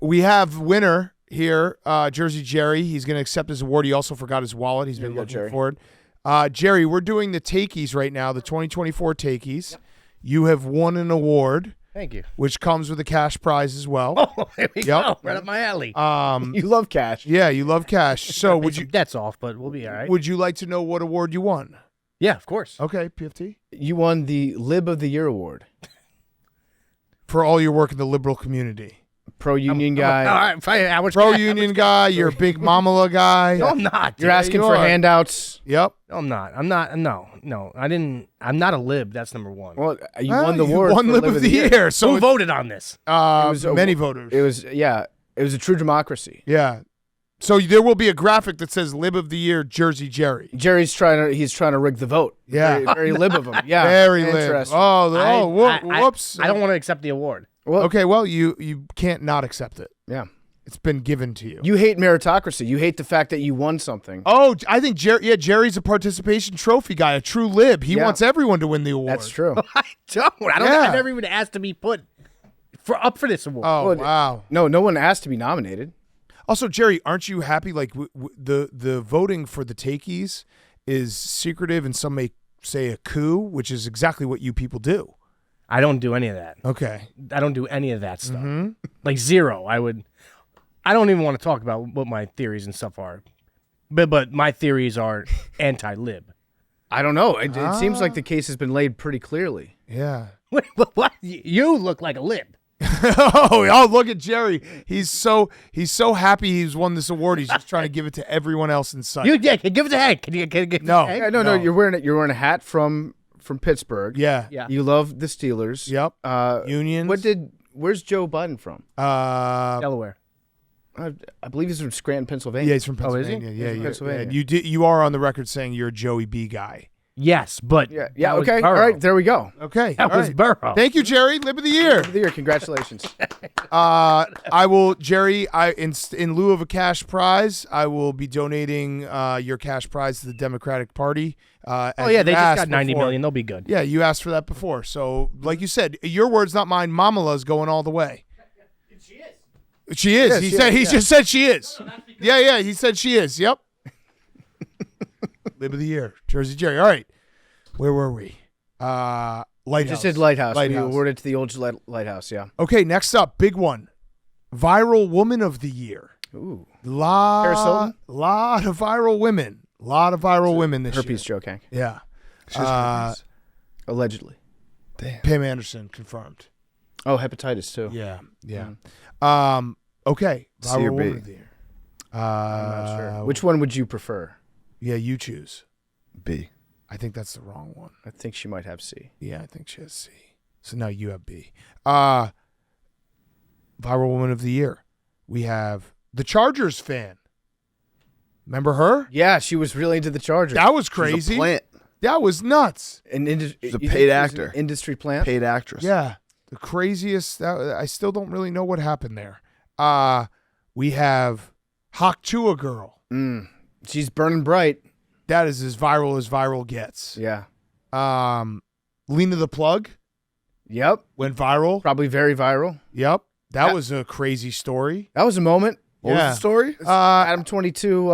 We have winner here, Jersey Jerry. He's going to accept his award. He also forgot his wallet. He's been you go, looking Jerry. for it. Jerry, we're doing the Takies right now, the 2024 Takies. Yep. You have won an award, Thank you. which comes with a cash prize as well. Oh, there we go. Right up my alley. You love cash. Yeah, you love cash. So Would you? That's off, but we'll be all right. would you like to know what award you won? Yeah, of course. Okay, PFT. You won the Lib of the Year award. For all your work in the liberal community. Pro-union guy. All right, fine. How much? Pro-union guy, you're a big mamala guy. No, I'm not. You're dude. asking you for are. handouts. Yep. No, I'm not. I'm not. No. I didn't. I'm not a lib. That's number one. Well, you won the You award. won for Lib of the Year. So Who it's, voted on this? was a- many voters. It was a true democracy. Yeah. So there will be a graphic that says Lib of the Year, Jersey Jerry. He's trying to rig the vote. Yeah. Very, very Lib of him. Yeah. Very Lib. Interesting. Whoops. I don't want to accept the award. Well, Okay, well, you can't not accept it. yeah. It's been given to you. You hate meritocracy. You hate the fact that you won something. Oh, I think Jerry's a participation trophy guy, a true Lib. He Yeah. wants everyone to win the award. That's true. I don't. Yeah. I never even asked to be put up for this award. Oh, Well, wow. No one asked to be nominated. Also, Jerry, aren't you happy? Like the voting for the Takies is secretive, and some may say a coup, which is exactly what you people do. I don't do any of that. Okay. I don't do any of that stuff. Mm-hmm. Like zero. I don't even want to talk about what my theories and stuff are. But my theories are anti-lib. I don't know. It seems like the case has been laid pretty clearly. Yeah. What? You look like a lib. Oh, look at Jerry. He's so happy he's won this award. He's just trying to give it to everyone else in sight. Yeah, give it to Hank. Can you give it No. to Hank? Yeah, no. You're wearing a hat from Pittsburgh. Yeah. Yeah. You love the Steelers. Yep. Unions. Where's Joe Biden from? Delaware. I believe he's from Scranton, Pennsylvania. Yeah, he's from Oh, is he? Pennsylvania. He's Yeah, from Pennsylvania. yeah. You are on the record saying you're a Joey B guy. Yes, but Yeah. that was Okay. All Burrow. right. There we go. Okay. That all was right. Burrow. Thank you, Jerry. Lib of the Year. Of the year. Congratulations. I will, Jerry. In lieu of a cash prize, I will be donating your cash prize to the Democratic Party. Oh yeah, they just got 90 before. million. They'll be good. Yeah, you asked for that before. So, like you said, your words, not mine. Mamala's going all the way. She is. He just said she is. Yeah. He said she is. Yep. Lib of the Year, Jersey Jerry. All right. Where were we? Lighthouse. Just did Lighthouse. We Lighthouse. awarded to the old Gillette Lighthouse. Yeah. Okay, next up, big one. Viral Woman of the Year. Ooh. Lot Paris Hilton? of viral women. Lot of viral women this Herpes year. joke, Hank. Yeah. She has herpes. Allegedly. Pam Anderson confirmed. Oh, hepatitis too. Yeah. Mm. Okay. C or Viral B? Woman of the Year. I'm not sure. Which one would you prefer? Yeah, you choose. B. I think that's the wrong one. I think she might have C. Yeah, I think she has C. So now you have B. Viral Woman of the Year. We have the Chargers fan. Remember her? Yeah, she was really into the Chargers. That was She's crazy. a plant. That was nuts. She's a paid actor. Industry plant. Paid actress. Yeah. The craziest. I still don't really know what happened there. We have Hawk Chua Girl. She's burning bright. That is as viral gets. Yeah. Lena the Plug Yep. went viral. Probably very viral. Yep. That was a crazy story. That was a moment. What Yeah. was the story? Adam 22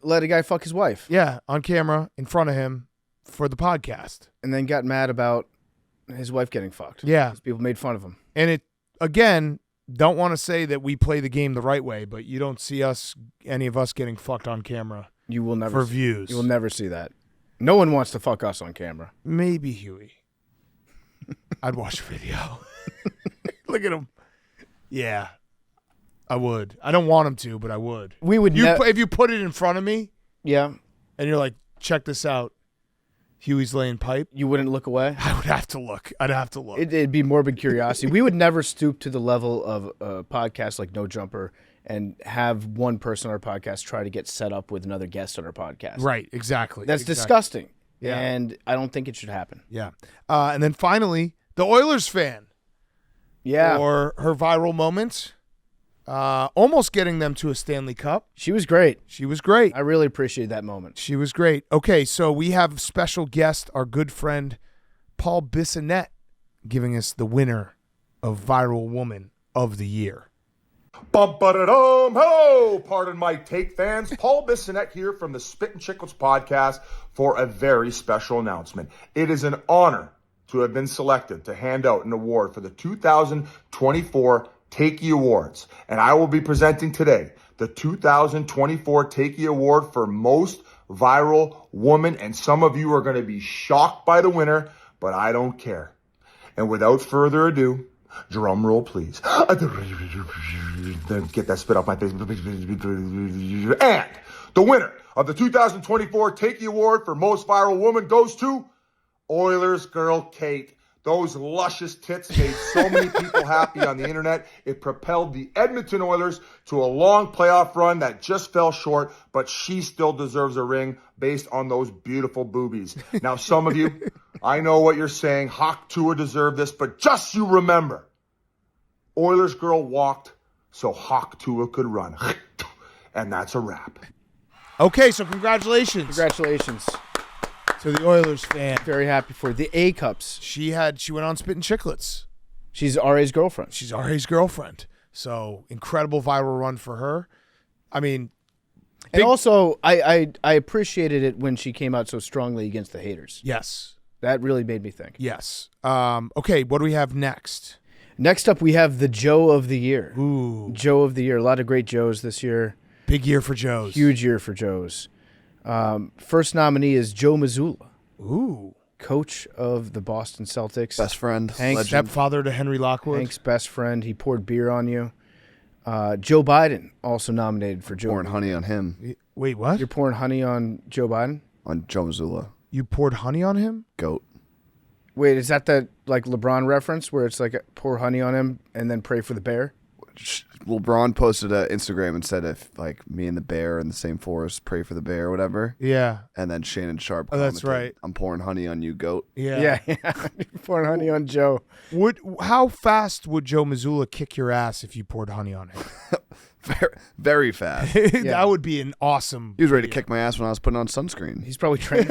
let a guy fuck his wife Yeah, on camera in front of him for the podcast. and then got mad about his wife getting fucked. Yeah. 'Cause people made fun of him. And it, again, don't want to say that we play the game the right way, but you don't see any of us getting fucked on camera You will never for views. You will never see that. No one wants to fuck us on camera. Maybe Huey. I'd watch a video. Look at him. Yeah, I would. I don't want him to, but I would. We would if you put it in front of me. Yeah. And you're like, check this out. Huey's laying pipe. You wouldn't look away? I would have to look. I'd have to look. It'd be morbid curiosity. We would never stoop to the level of a podcast like No Jumper and have one person on our podcast try to get set up with another guest on our podcast. Right, exactly. That's disgusting. Yeah. And I don't think it should happen. Yeah. And then finally, the Oilers fan. Yeah. Or her viral moments. Almost getting them to a Stanley Cup. She was great. She was great. I really appreciated that moment. She was great. Okay, so we have special guest, our good friend Paul Bissonnette, giving us the winner of Viral Woman of the Year. Bum-ba-da-dum. Hello, pardon my take fans. Paul Bissonnette here from the Spittin' Chicklets podcast for a very special announcement. It is an honor to have been selected to hand out an award for the 2024 Takie Awards. And I will be presenting today the 2024 Takie Award for Most Viral Woman. And some of you are going to be shocked by the winner, but I don't care. And without further ado, drum roll, please. Then get that spit off my face. And the winner of the 2024 Take Award for Most Viral Woman goes to Oilers girl Kate. Those luscious tits made so many people happy on the internet. It propelled the Edmonton Oilers to a long playoff run that just fell short, but she still deserves a ring based on those beautiful boobies. Now, some of you, I know what you're saying. Hawk Tua deserved this, but just you remember, Oilers girl walked so Hawk Tua could run. And that's a wrap. Okay, so congratulations. Congratulations. To the Oilers fan. Very happy for the A Cups. She went on Spittin' Chicklets. She's RA's girlfriend. She's RA's girlfriend. So incredible viral run for her. I mean, and also I appreciated it when she came out so strongly against the haters. Yes. That really made me think. Yes. Okay, what do we have next? Next up, we have the Joe of the Year. Ooh. Joe of the Year. A lot of great Joes this year. Big year for Joes. Huge year for Joes. First nominee is Joe Mazzulla. Ooh. Coach of the Boston Celtics. Best friend. Hank's stepfather to Henry Lockwood. Hank's best friend. He poured beer on you. Joe Biden also nominated for Joe. Pouring honey on him. Wait, what? You're pouring honey on Joe Biden? On Joe Mazzulla. You poured honey on him? Goat. Wait, is that like LeBron reference where it's like pour honey on him and then pray for the bear? LeBron posted an Instagram and said if like me and the bear are in the same forest, pray for the bear or whatever. Yeah. And then Shannon Sharp. Oh, that's commented, right. I'm pouring honey on you, goat. Yeah. Yeah. Pouring honey on Joe. How fast would Joe Mazzulla kick your ass if you poured honey on him? Very, very fast. That would be an awesome. He was ready to kick my ass when I was putting on sunscreen. He's probably trained.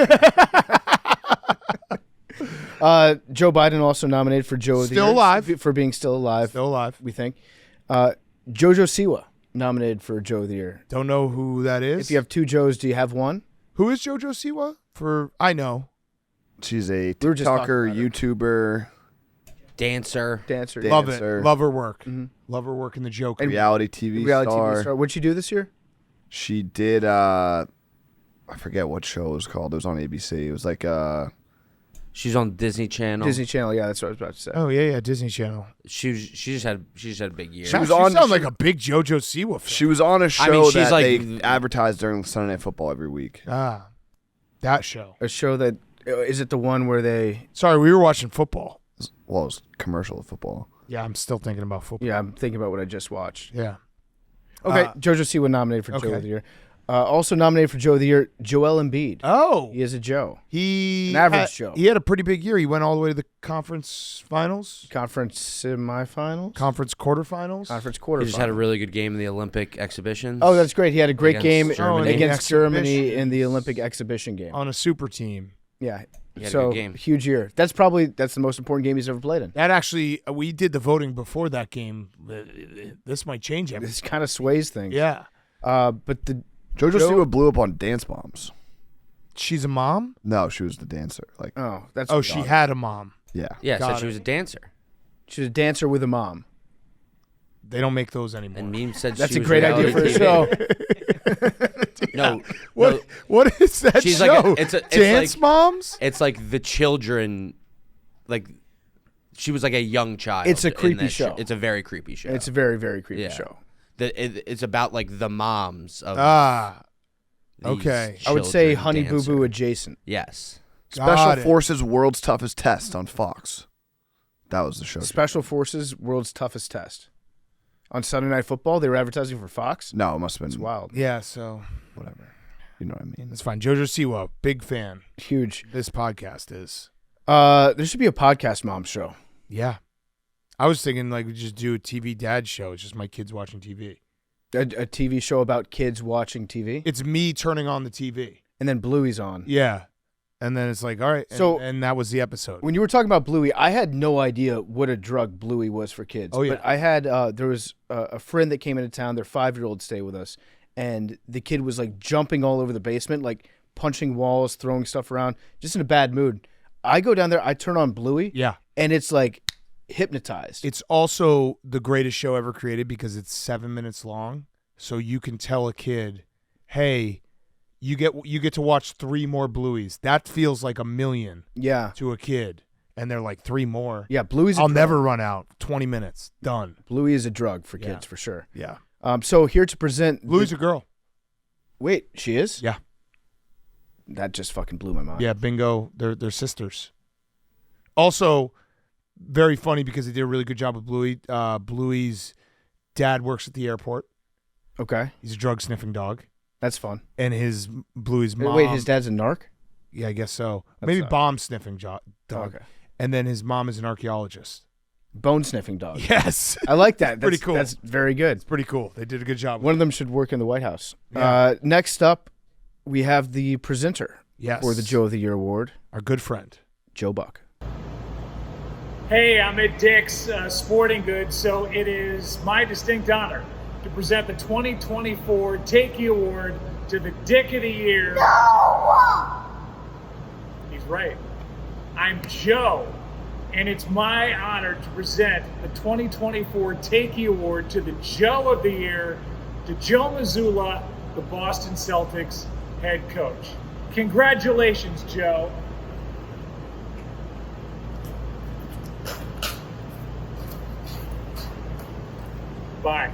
Joe Biden also nominated for Joe of the Year. Still alive. For being still alive. Still alive. We think. Jojo Siwa nominated for Joe of the Year. Don't know who that is. If you have two Joes, do you have one? Who is JoJo Siwa? I know. She's a We were just talking TikToker, about her. YouTuber, Dancer. Dancer. Love it. Dancer. Love her work. Love her work in the Joker. reality TV Reality star. TV star. What'd she do this year? She did, I forget what show it was called. It was on ABC. It was like, She's on Disney Channel. Disney Channel. Yeah, that's what I was about to say. Oh yeah, Disney Channel. She just had a big year. She was She on- sounds like a big JoJo Siwa film. she was on a show mean, she's that like- they advertised during Sunday Night Football every week. That show. A show that is it the one where they? Sorry, we were watching football. Well, it was commercial of football. Yeah, I'm still thinking about football. Yeah, I'm thinking about what I just watched. Yeah. Okay, Jojo Siwa nominated for Joe okay. of the Year. Also nominated for Joe of the Year, Joel Embiid. Oh, He is a Joe. he An average had, Joe. He had a pretty big year. He went all the way to the conference finals, Conference semifinals, conference quarterfinals. conference He quarterfinals. just had a really good game in the Olympic exhibitions. Oh, that's great. He had a great Against game Germany. against Germany Exhibition. in the Olympic exhibition game. on a super team. Yeah. He had a So good game. huge year. That's the most important game he's ever played in. That actually, we did the voting before that game. This might change everything. This kind of sways things. Yeah. But the JoJo Joe- Siwa blew up on Dance Moms. She's a mom? No, she was the dancer. Like, that's Oh, she had a mom. yeah. Yeah, Got so she it. was a dancer. she's a dancer with a mom. They don't make those anymore. And Meme said That's she a was great idea for a reality show. TV. No, What no, what is that she's show? like it's Dance like, Moms? It's like the children, like she was like a young child. It's a in creepy that show. It's a very creepy show. It's a very, very creepy Yeah. show. It's about like the moms of. these okay. I would say children Honey Boo dancers. Boo adjacent. Yes. Got Special it. Forces World's Toughest Test on Fox. That was the show. Special Forces World's Toughest Test. On Sunday Night Football, they were advertising for Fox. No, it must have It's been wild. Yeah, so whatever. You know what I mean? that's fine. Jojo Siwa, big fan. Huge. This podcast is. There should be a podcast mom show. Yeah. I was thinking like we just do a TV dad show. It's just my kids watching TV. A TV show about kids watching TV. It's me turning on the TV. And then Bluey's on. Yeah. And then it's like, all right. So- and that was the episode. When you were talking about Bluey, I had no idea what a drug Bluey was for kids. Oh, yeah. But I had, there was a friend that came into town, their 5-year-old stayed with us, and the kid was like jumping all over the basement, like punching walls, throwing stuff around, just in a bad mood. I go down there, I turn on Bluey, Yeah. and it's like hypnotized. It's also the greatest show ever created because it's 7 minutes long. So you can tell a kid, hey, you get to watch 3 more Blueys. That feels like 1,000,000 Yeah. to a kid. And they're like 3 more. Yeah, Bluey's a I'll drug. never run out. 20 minutes. Done. Bluey is a drug for Yeah. kids, for sure. Yeah. So here to present... Bluey's a girl. Wait, she is? Yeah. That just fucking blew my mind. Yeah, bingo. They're sisters. Also, very funny because they did a really good job with Bluey. Bluey's dad works at the airport. Okay, He's a drug sniffing dog. that's fun. And Bluey's mom. Wait, his dad's a narc? Yeah, I guess so. That's Maybe not- bomb sniffing dog. Okay. And then his mom is an archaeologist. Bone sniffing dog. Yes. I like that. Pretty That's, cool. That's very good. Pretty cool. They did a good job. One of them should work in the White House. Yeah. Next up, we have the presenter Yes. for the Joe of the Year award, Our good friend. Joe Buck. Hey, I'm at Dick's Sporting Goods, so it is my distinct honor to present the 2024 Take Award to the Dick of the Year. No! He's right. I'm Joe, and it's my honor to present the 2024 Take Award to the Joe of the Year to Joe Mazzulla, the Boston Celtics head coach. Congratulations, Joe. Bye.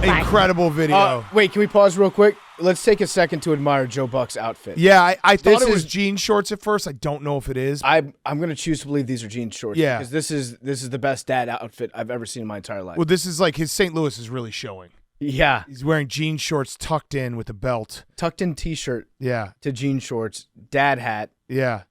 Incredible video. Wait, can we pause real quick? Let's take a second to admire Joe Buck's outfit. Yeah, I thought This it was is- jean shorts at first. I don't know if it is. I'm going to choose to believe these are jean shorts. Yeah. Because this is the best dad outfit I've ever seen in my entire life. Well, this is like his St. Louis is really showing. Yeah. He's wearing jean shorts tucked in with a belt. Tucked in t-shirt Yeah. to jean shorts, dad hat. Yeah.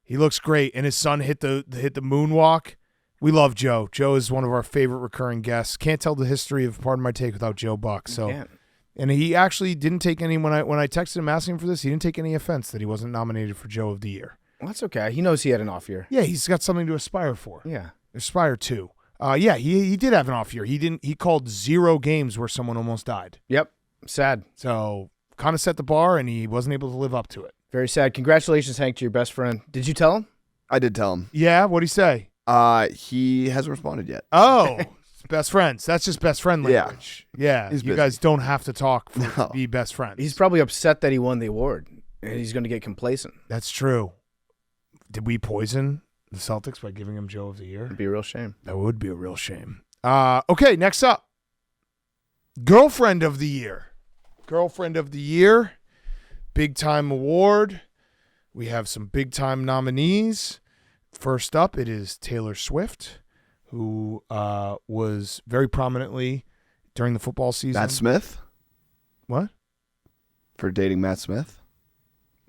He looks great. And his son hit the moonwalk. We love Joe. Joe is one of our favorite recurring guests. Can't tell the history of Pardon My Take without Joe Buck. So, Can't. and he actually didn't take any when I texted him asking him for this. He didn't take any offense that he wasn't nominated for Joe of the Year. Well, that's okay. He knows he had an off year. Yeah, he's got something to aspire for. Yeah. Aspire to. Yeah, he did have an off year. He called 0 games where someone almost died. Yep. Sad. So kind of set the bar, and he wasn't able to live up to it. Very sad. Congratulations, Hank, to your best friend. Did you tell him? I did tell him. Yeah, what'd he say? He hasn't responded yet. Oh, best friends. That's just best friend Yeah. language. Yeah, He's you busy. guys don't have to talk to No. be best friends. He's probably upset that he won the award, and he's going to get complacent. That's true. Did we poison the Celtics by giving him Joe of the Year? It'd be a real shame. That would be a real shame. Okay, next up. Girlfriend of the Year. Girlfriend of the Year. Big time award. We have some big time nominees. First up, it is Taylor Swift, who was very prominently during the football season. Matt Smith What? for dating Matt Smith.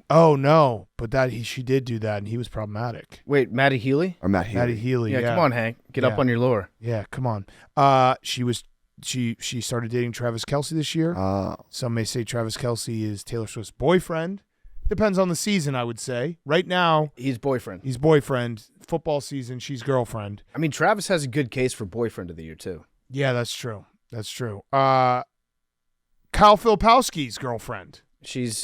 Oh, no. But she did do that, and he was problematic. Wait, Maddie Healy? Or Matt Healy. Matty Healy. Yeah, come on, Hank. Get up Yeah. on your lure. Yeah, come on. She started dating Travis Kelce this year. Some may say Travis Kelce is Taylor Swift's boyfriend. Depends on the season, I would say. Right now, He's boyfriend. he's boyfriend. Football season, she's girlfriend. I mean, Travis has a good case for boyfriend of the year, too. Yeah, that's true. That's true. Kyle Filipowski's girlfriend. She's,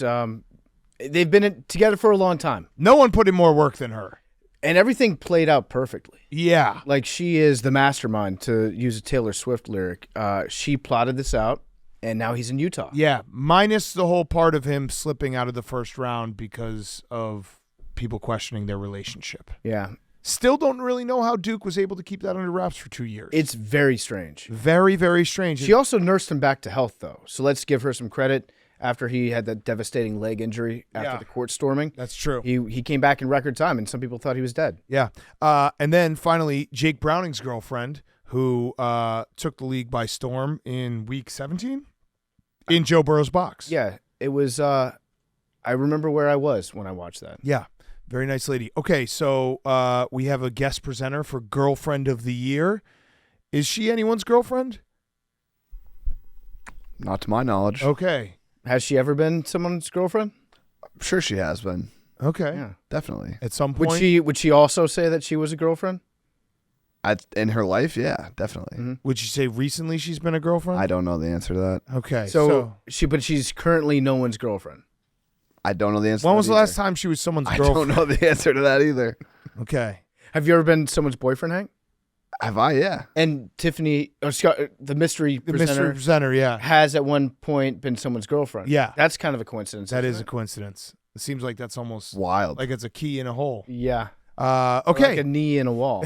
they've been together for a long time, No one put in more work than her. and everything played out perfectly. Yeah. Like, she is the mastermind, to use a Taylor Swift lyric. She plotted this out. and now he's in Utah. Yeah, minus the whole part of him slipping out of the first round because of people questioning their relationship. Yeah. Still don't really know how Duke was able to keep that under wraps for 2 years. It's very strange. Very, very strange. She also nursed him back to health, though. So let's give her some credit after he had that devastating leg injury after the court storming. That's true. He came back in record time, and some people thought he was dead. Yeah. And then finally, Jake Browning's girlfriend, who took the league by storm in week 17 in Joe Burrow's box. Yeah, it was. I remember where I was when I watched that. Yeah. Very nice lady. Okay, so we have a guest presenter for Girlfriend of the Year. Is she anyone's girlfriend? Not to my knowledge. Okay. Has she ever been someone's girlfriend? I'm sure she has been. Okay. Yeah. Definitely. At some point. Would she also say that she was a girlfriend? In her life, yeah, definitely. Mm-hmm. Would you say recently she's been a girlfriend? I don't know the answer to that. Okay. So she's currently no one's girlfriend. I don't know the answer. When to was that the last either. time she was someone's I girlfriend? don't know the answer to that either. Okay. Have you ever been someone's boyfriend, Hank? Have I? Yeah. And Tiffany, or Scott, the mystery The presenter, mystery presenter, yeah. has at one point been someone's girlfriend. Yeah. That's kind of a coincidence. That isn't is a it? coincidence. It seems like that's almost Wild. like it's a key in a hole. Yeah. Okay. Like a knee in a wall.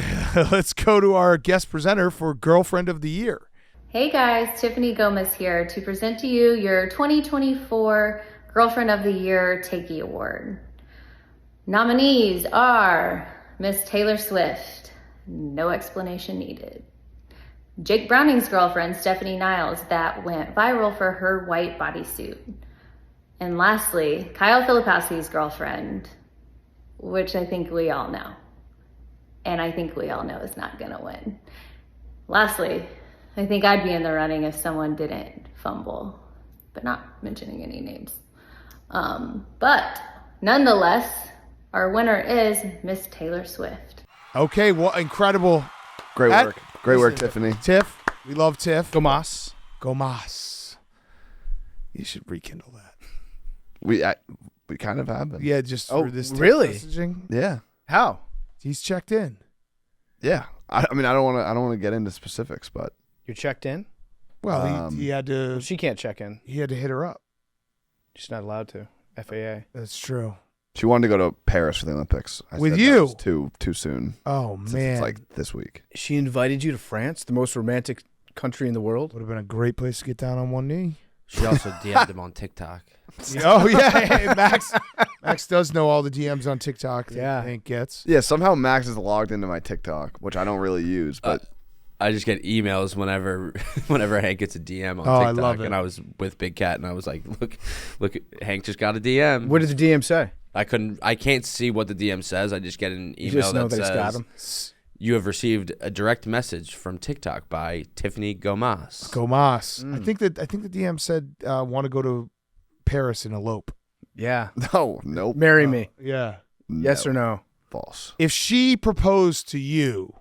Let's go to our guest presenter for Girlfriend of the Year. Hey guys, Tiffany Gomez here to present to you your 2024 Girlfriend of the Year Takey Award. Nominees are Miss Taylor Swift, no explanation needed. Jake Browning's girlfriend, Stephanie Niles, that went viral for her white bodysuit. And lastly, Kyle Filipowski's girlfriend, which I think we all know. And I think we all know is not gonna win. Lastly, I think I'd be in the running if someone didn't fumble, but not mentioning any names. But nonetheless, our winner is Miss Taylor Swift. Okay, well, incredible. Great That- work. Great work, Tiffany. Tiff, we love Tiff. Gomas. Gomas. You should rekindle that. We kind of have been. Yeah, just Oh, for this text really? messaging. Yeah. How? He's checked in. Yeah. I mean, I don't want to get into specifics, but You're checked in? Well, he had to. She can't check in. He had to hit her up. She's not allowed to. FAA. That's true. she wanted to go to Paris for the Olympics. I With said that you? was too soon. Oh Since man, it's like this week. She invited you to France, the most romantic country in the world? would have been a great place to get down on one knee. She also DM'd him on TikTok. Oh yeah, hey, Max does know all the DMs on TikTok. That Yeah. Hank gets. Yeah, somehow Max is logged into my TikTok, which I don't really use, but I just get emails whenever Hank gets a DM on Oh, I TikTok. love it. And I was with Big Cat and I was like, look, Hank just got a DM. What did the DM say? I can't see what the DM says. I just get an You email just know that that it's got says, him. you have received a direct message from TikTok by Tiffany Gomez. Gomas. I think the DM said want to go to Paris and elope. Yeah. no, nope. Marry me. Yeah. Yes or no? False. If she proposed to you,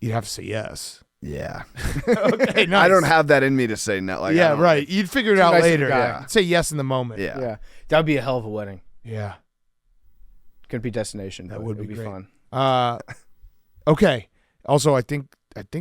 you'd have to say yes. Yeah. Okay, nice. I don't have that in me to say no. Like, I yeah, don't- right. You'd figure it Too out nice of a later. guy. Yeah. You'd say yes in the moment. Yeah. Yeah. That would be a hell of a wedding. Yeah. Couldn't be destination. That but would it be be great. fun. Okay. Also, I think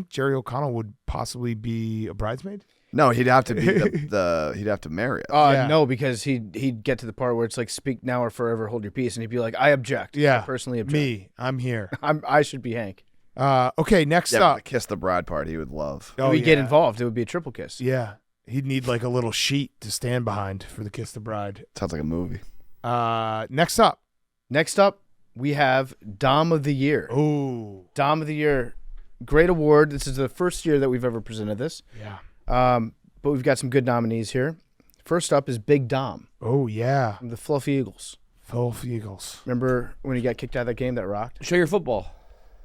Jerry O'Connell would possibly be a bridesmaid. No, he'd have to be he'd have to marry it. Yeah. No, because he'd get to the part where it's like, speak now or forever hold your peace, and he'd be like, I object. Yeah. I personally object. Me, I'm here. I should be Hank. Okay, next Yeah, but up. the kiss the bride part he would love. Oh, We'd get yeah. involved. It would be a triple kiss. Yeah. He'd need like a little sheet to stand behind for the kiss the bride. Sounds like a movie. Next up. Next up, we have Dom of the Year. Oh. Dom of the Year, great award. This is the first year that we've ever presented this. Yeah. But we've got some good nominees here. First up is Big Dom Oh, yeah. from the Fluffy Eagles. Phil Eagles. Remember when he got kicked out of that game that rocked? Show your football.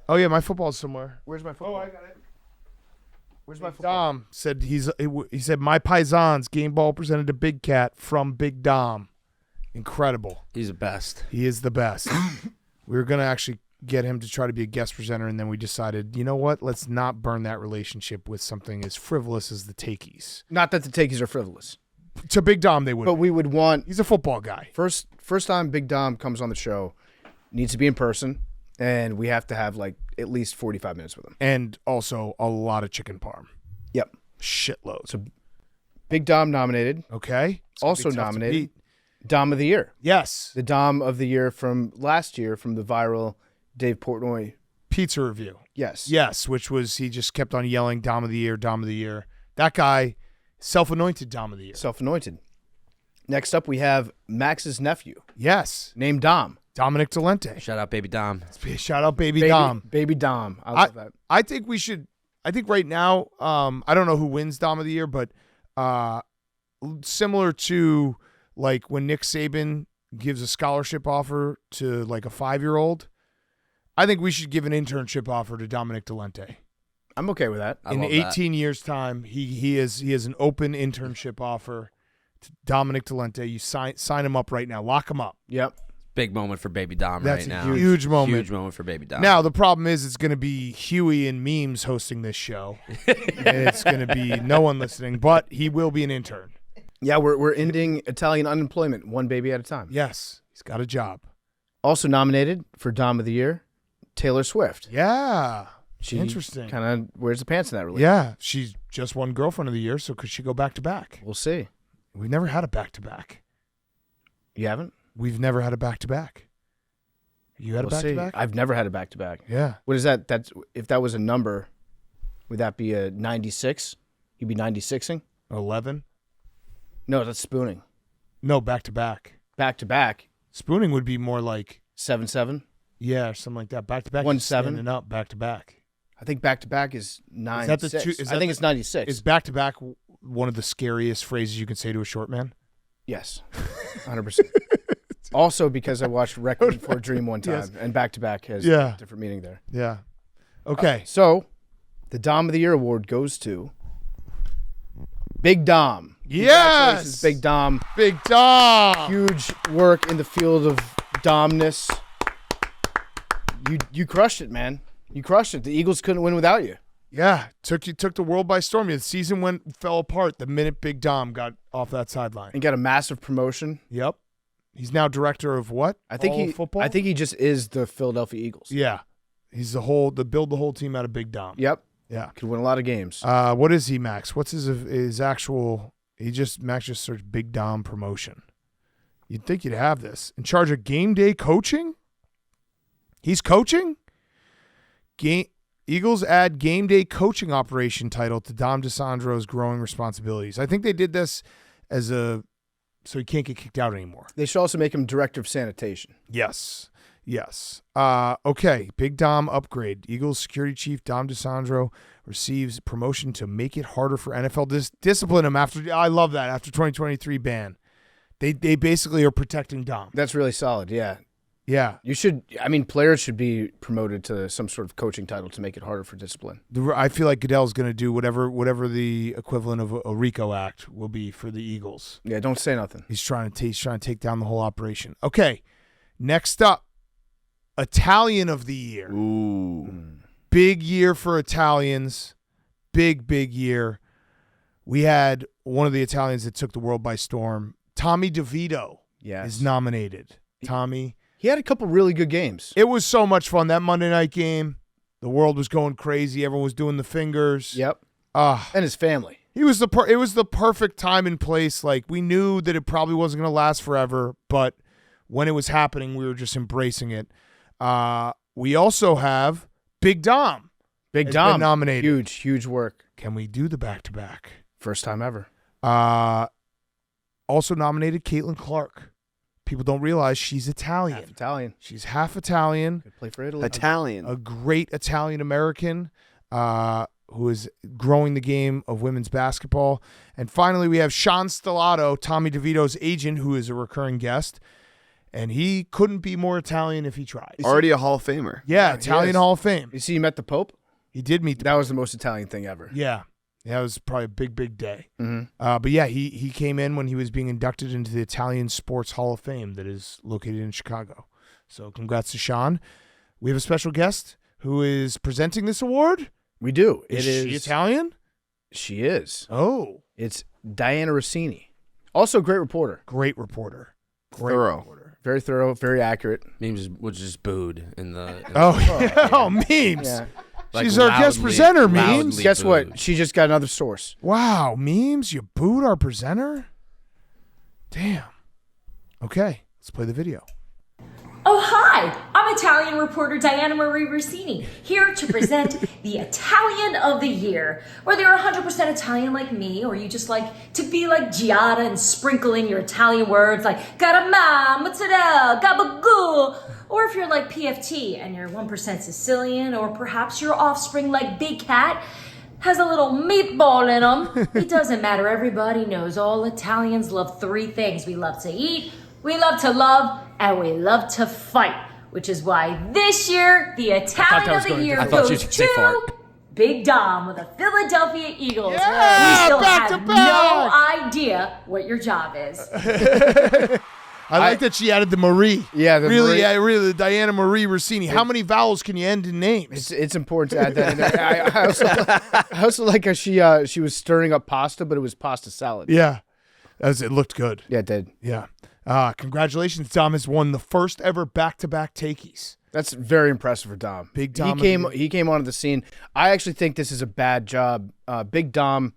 Oh, yeah, my football's somewhere. Where's my football? Oh, I got it. Where's my football? Dom said he said my paisans game ball presented to Big Cat from Big Dom. Incredible. He's the best. He is the best. We were going to actually get him to try to be a guest presenter, and then we decided, you know what? Let's not burn that relationship with something as frivolous as the Takeys. Not that the Takeys are frivolous, To Big Dom, they would. but we would want He's a football guy. first time Big Dom comes on the show, needs to be in person, and we have to have like at least 45 minutes with him. And also a lot of chicken parm. Yep. Shitloads. Big Dom nominated. Okay. It's gonna be Also tough to nominated. beat. Dom of the Year. Yes. The Dom of the Year from last year from the viral Dave Portnoy. Pizza review. Yes. Yes, which was he just kept on yelling Dom of the Year, Dom of the Year. That guy, self-anointed Dom of the Year. Self-anointed. Next up, we have Max's nephew, Yes. named Dom. Dominic Delente. Shout out, baby Dom. Shout out baby Dom. Baby Dom. I love that. I think we should. I think right now, I don't know who wins Dom of the Year, but similar to like when Nick Saban gives a scholarship offer to like a 5-year-old, I think we should give an internship offer to Dominic Delente. I'm okay with that. In 18 years' time, he has an open internship offer to Dominic Delente. You sign him up right now. Lock him up. Yep. Big moment for baby Dom That's right a now. huge moment. Huge moment for baby Dom. Now, the problem is it's going to be Huey and Memes hosting this show. And it's going to be no one listening, but he will be an intern. Yeah, we're ending Italian unemployment one baby at a time. Yes, he's got a job. Also nominated for Dom of the Year, Taylor Swift. Yeah. She Interesting. kind of wears the pants in that relationship. Yeah, she's just won Girlfriend of the Year, so could she go back-to-back? We'll see. We've never had a back-to-back. You haven't? We've never had a back-to-back. You had a We'll see. back-to-back? I've never had a back-to-back. Yeah. What is that? That's if that was a number, would that be a 96? You'd be 96ing? 11? No, that's spooning. No, back-to-back. Back-to-back, Spooning would be more like, 7-7. yeah, or something like that. Back-to-back 1-7. is standing up, back-to-back. I think back-to-back is 9-6. Is that the two- is I that think the- it's 96. Is back-to-back one of the scariest phrases you can say to a short man? Yes, 100%. Also because I watched Requiem for a Dream one time, Yes. and back-to-back has Yeah. a different meaning there. Yeah. Okay. So, the Dom of the Year award goes to Big Dom. Yes! Congratulations, Big Dom. Big Dom. Huge work in the field of domness. You crushed it, man. You crushed it. The Eagles couldn't win without you. Yeah, took the world by storm. The season fell apart the minute Big Dom got off that sideline. And got a massive promotion. Yep, he's now director of what? I think All football. I think he just is the Philadelphia Eagles. Yeah, he's the build the whole team out of Big Dom. Yep. Yeah. Could win a lot of games. What is he, Max? What's his actual? Max just searched Big Dom promotion. You'd think you'd have this in charge of game day coaching. He's coaching. Eagles add game day coaching operation title to Dom DeSandro's growing responsibilities. I think they did this so he can't get kicked out anymore. They should also make him director of sanitation. Yes. Okay. Big Dom upgrade. Eagles security chief Dom DeSandro receives promotion to make it harder for NFL discipline him after. I love that. After 2023 ban, they basically are protecting Dom. That's really solid. Yeah. Yeah. Players should be promoted to some sort of coaching title to make it harder for discipline. I feel like Goodell's going to do whatever the equivalent of a RICO Act will be for the Eagles. Yeah, don't say nothing. He's trying to take down the whole operation. Okay, next up, Italian of the Year. Ooh. Big year for Italians. Big year. We had one of the Italians that took the world by storm. Tommy DeVito is nominated. Tommy. He had a couple really good games. It was so much fun. That Monday night game, the world was going crazy. Everyone was doing the fingers. Yep. And his family. It was the perfect time and place. Like, we knew that it probably wasn't going to last forever, but when it was happening, we were just embracing it. We also have Big Dom. Big Dom been nominated. Huge work. Can we do the back-to-back? First time ever. Also nominated Caitlin Clark. People don't realize she's Italian. Half Italian. She's half Italian. Could play for Italy. Italian. A great Italian-American who is growing the game of women's basketball. And finally, we have Sean Stellato, Tommy DeVito's agent, who is a recurring guest. And he couldn't be more Italian if he tried. Already a Hall of Famer. Yeah, Italian Hall of Fame. You see, he met the Pope? He did meet the That was the most Italian thing ever. Yeah. That was probably a big day. Mm-hmm. But yeah, he came in when he was being inducted into the Italian Sports Hall of Fame that is located in Chicago. So congrats to Sean. We have a special guest who is presenting this award. We do. Is she Italian? She is. Oh. It's Diana Rossini. Also a great reporter. Great reporter. Thorough. Very thorough, very accurate. Memes was just booed in the. Oh, memes. Yeah. She's our guest presenter, Memes. Guess what? She just got another source. Wow, Memes, you booed our presenter? Damn. Okay, let's play the video. Oh, hi! I'm Italian reporter Diana Marie Rossini, here to present the Italian of the Year. Whether you're 100% Italian like me, or you just like to be like Giada and sprinkle in your Italian words like garamà, mozzarella, gabagool, or if you're like PFT and you're 1% Sicilian, or perhaps your offspring like Big Cat has a little meatball in them. It doesn't matter. Everybody knows all Italians love three things. We love to eat, we love to love, and we love to fight. Which is why this year, the Italian of the Year goes to Big Dom with the Philadelphia Eagles. Yeah, we still back have to back. no idea what your job is. I like that she added the Marie. Yeah, the really, Marie. yeah, really, the Diana Marie Rossini. How many vowels can you end in names? It's important to add that in there. I also like how she was stirring up pasta, but it was pasta salad. Yeah, it looked good. Yeah, it did. Yeah. Congratulations, Dom has won the first ever back-to-back takies. That's very impressive for Dom. Big Dom. He came onto the scene. I actually think this is a bad job. Big Dom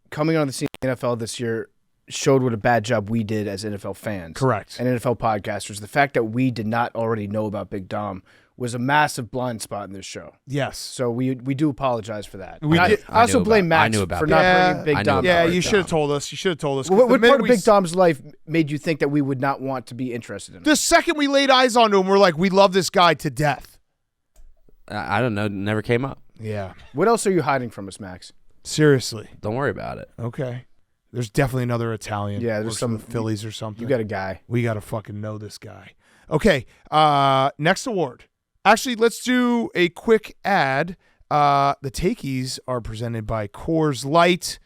coming on the scene in the NFL this year showed what a bad job we did as NFL fans. Correct. And NFL podcasters. The fact that we did not already know about Big Dom was a massive blind spot in this show. Yes. So we do apologize for that. I also blame Max for not bringing Big Dom. Yeah, you should have told us. You should have told us. What part of Big Dom's life made you think that we would not want to be interested in him? The second we laid eyes on him, we're like, we love this guy to death. I don't know. Never came up. Yeah. What else are you hiding from us, Max? Seriously. Don't worry about it. Okay. There's definitely another Italian. Yeah, there's some Phillies or something. You got a guy. We got to fucking know this guy. Okay. Next award. Actually, let's do a quick ad. The Takies are presented by Coors Light,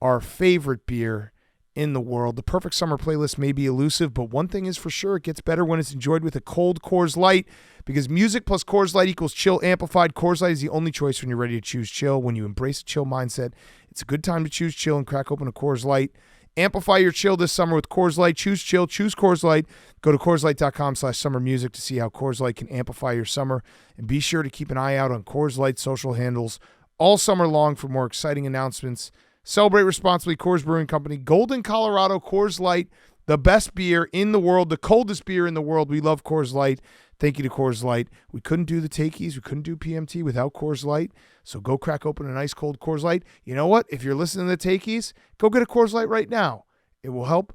our favorite beer in the world. The perfect summer playlist may be elusive, but one thing is for sure, it gets better when it's enjoyed with a cold Coors Light, because music plus Coors Light equals chill amplified. Coors Light is the only choice when you're ready to choose chill. When you embrace a chill mindset, it's a good time to choose chill and crack open a Coors Light. Amplify your chill this summer with Coors Light. Choose chill, choose Coors Light. Go to CoorsLight.com/summermusic to see how Coors Light can amplify your summer. And be sure to keep an eye out on Coors Light's social handles all summer long for more exciting announcements. Celebrate responsibly. Coors Brewing Company, Golden, Colorado. Coors Light, the best beer in the world, the coldest beer in the world. We love Coors Light. Thank you to Coors Light. We couldn't do the Takies. We couldn't do PMT without Coors Light. So go crack open an ice cold Coors Light. You know what? If you're listening to the Takies, go get a Coors Light right now. It will help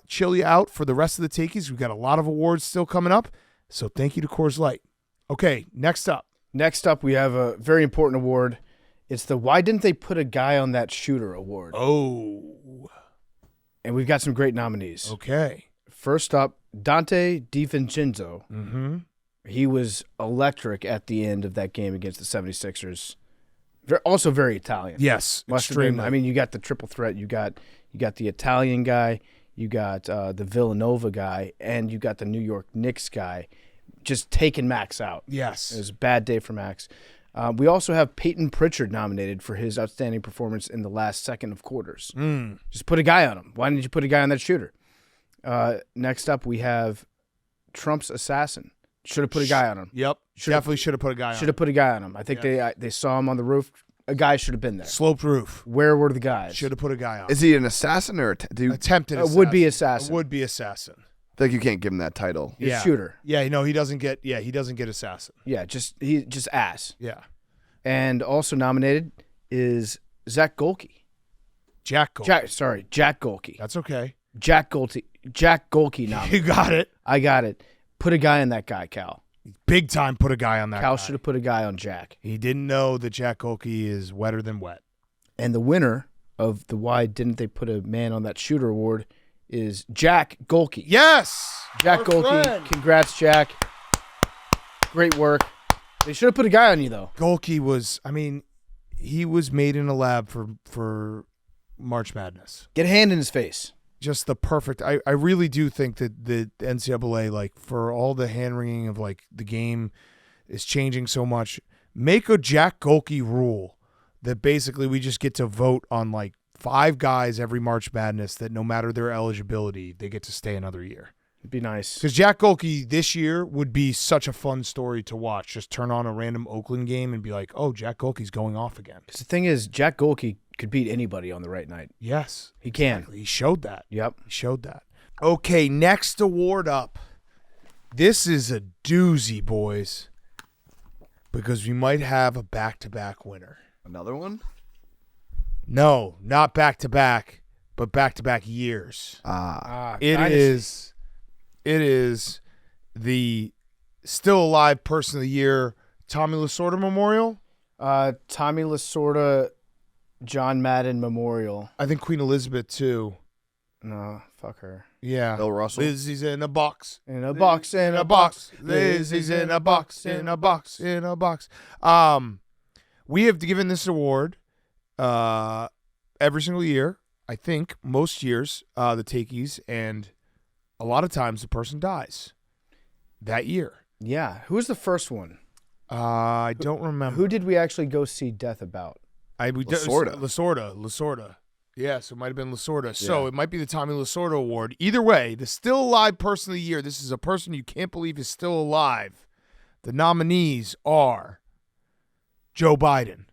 chill you out for the rest of the Takies. We've got a lot of awards still coming up. So thank you to Coors Light. Okay, next up. Next up, we have a very important award. It's the Why Didn't They Put a Guy on That Shooter award. Oh. And we've got some great nominees. Okay. First up, Dante DiVincenzo. Mm-hmm. He was electric at the end of that game against the 76ers. Also very Italian. Yes, extremely. I mean, you got the triple threat. You got the Italian guy, you got the Villanova guy, and you got the New York Knicks guy just taking Max out. Yes. It was a bad day for Max. We also have Peyton Pritchard nominated for his outstanding performance in the last second of quarters. Just put a guy on him. Why didn't you put a guy on that shooter? Next up, we have Trump's assassin. Should have put a guy on him. Yep. Definitely should have put a guy on him. Should have put a guy on him. I think they saw him on the roof. A guy should have been there. Sloped roof. Where were the guys? Should have put a guy on. Is he an assassin or attempted assassin? Would-be assassin. A would-be assassin. I think you can't give him that title. He's shooter. Yeah, no, he doesn't get assassin. Yeah, just ass. Yeah. And also nominated is Zach Golke. Jack Golke. Jack Golke. That's okay. Jack Golke nominated. You got it. I got it. Put a guy on that guy, Cal. Big time put a guy on that Cal guy. should have put a guy on Jack. He didn't know that Jack Golke is wetter than wet. And the winner of the Why Didn't They Put a Man on That Shooter award is Jack Golke. Yes! Jack Golke. Friend. Congrats, Jack. Great work. They should have put a guy on you, though. Golke was, he was made in a lab for March Madness. Get a hand in his face. Just the perfect. I really do think that the NCAA, like, for all the hand wringing of, like, the game is changing so much, make a Jack Golke rule that basically we just get to vote on, like, 5 guys every March Madness that no matter their eligibility, they get to stay another year. It'd be nice. Because Jack Golke this year would be such a fun story to watch. Just turn on a random Oakland game and be like, oh, Jack Golke's going off again. Because the thing is, Jack Golke could beat anybody on the right night. Yes. He can. Exactly. He showed that. Yep. He showed that. Okay, next award up. This is a doozy, boys. Because we might have a back-to-back winner. Another one? No, not back-to-back, but back-to-back years. It is the still alive person of the year, Tommy Lasorda Memorial. Tommy Lasorda, John Madden Memorial. I think Queen Elizabeth too. No, fuck her. Yeah. Bill Russell. Lizzie's in a box. In a box, in a box. box. Lizzie's in a box, in a box, in a box. We have given this award every single year. I think most years, the takeys, and a lot of times the person dies that year. Yeah. Who was the first one? I don't remember. Who did we actually go see Death about? Lasorda. Yeah, so it might have been Lasorda. Yeah. So it might be the Tommy Lasorda Award. Either way, the still alive person of the year. This is a person you can't believe is still alive. The nominees are Joe Biden.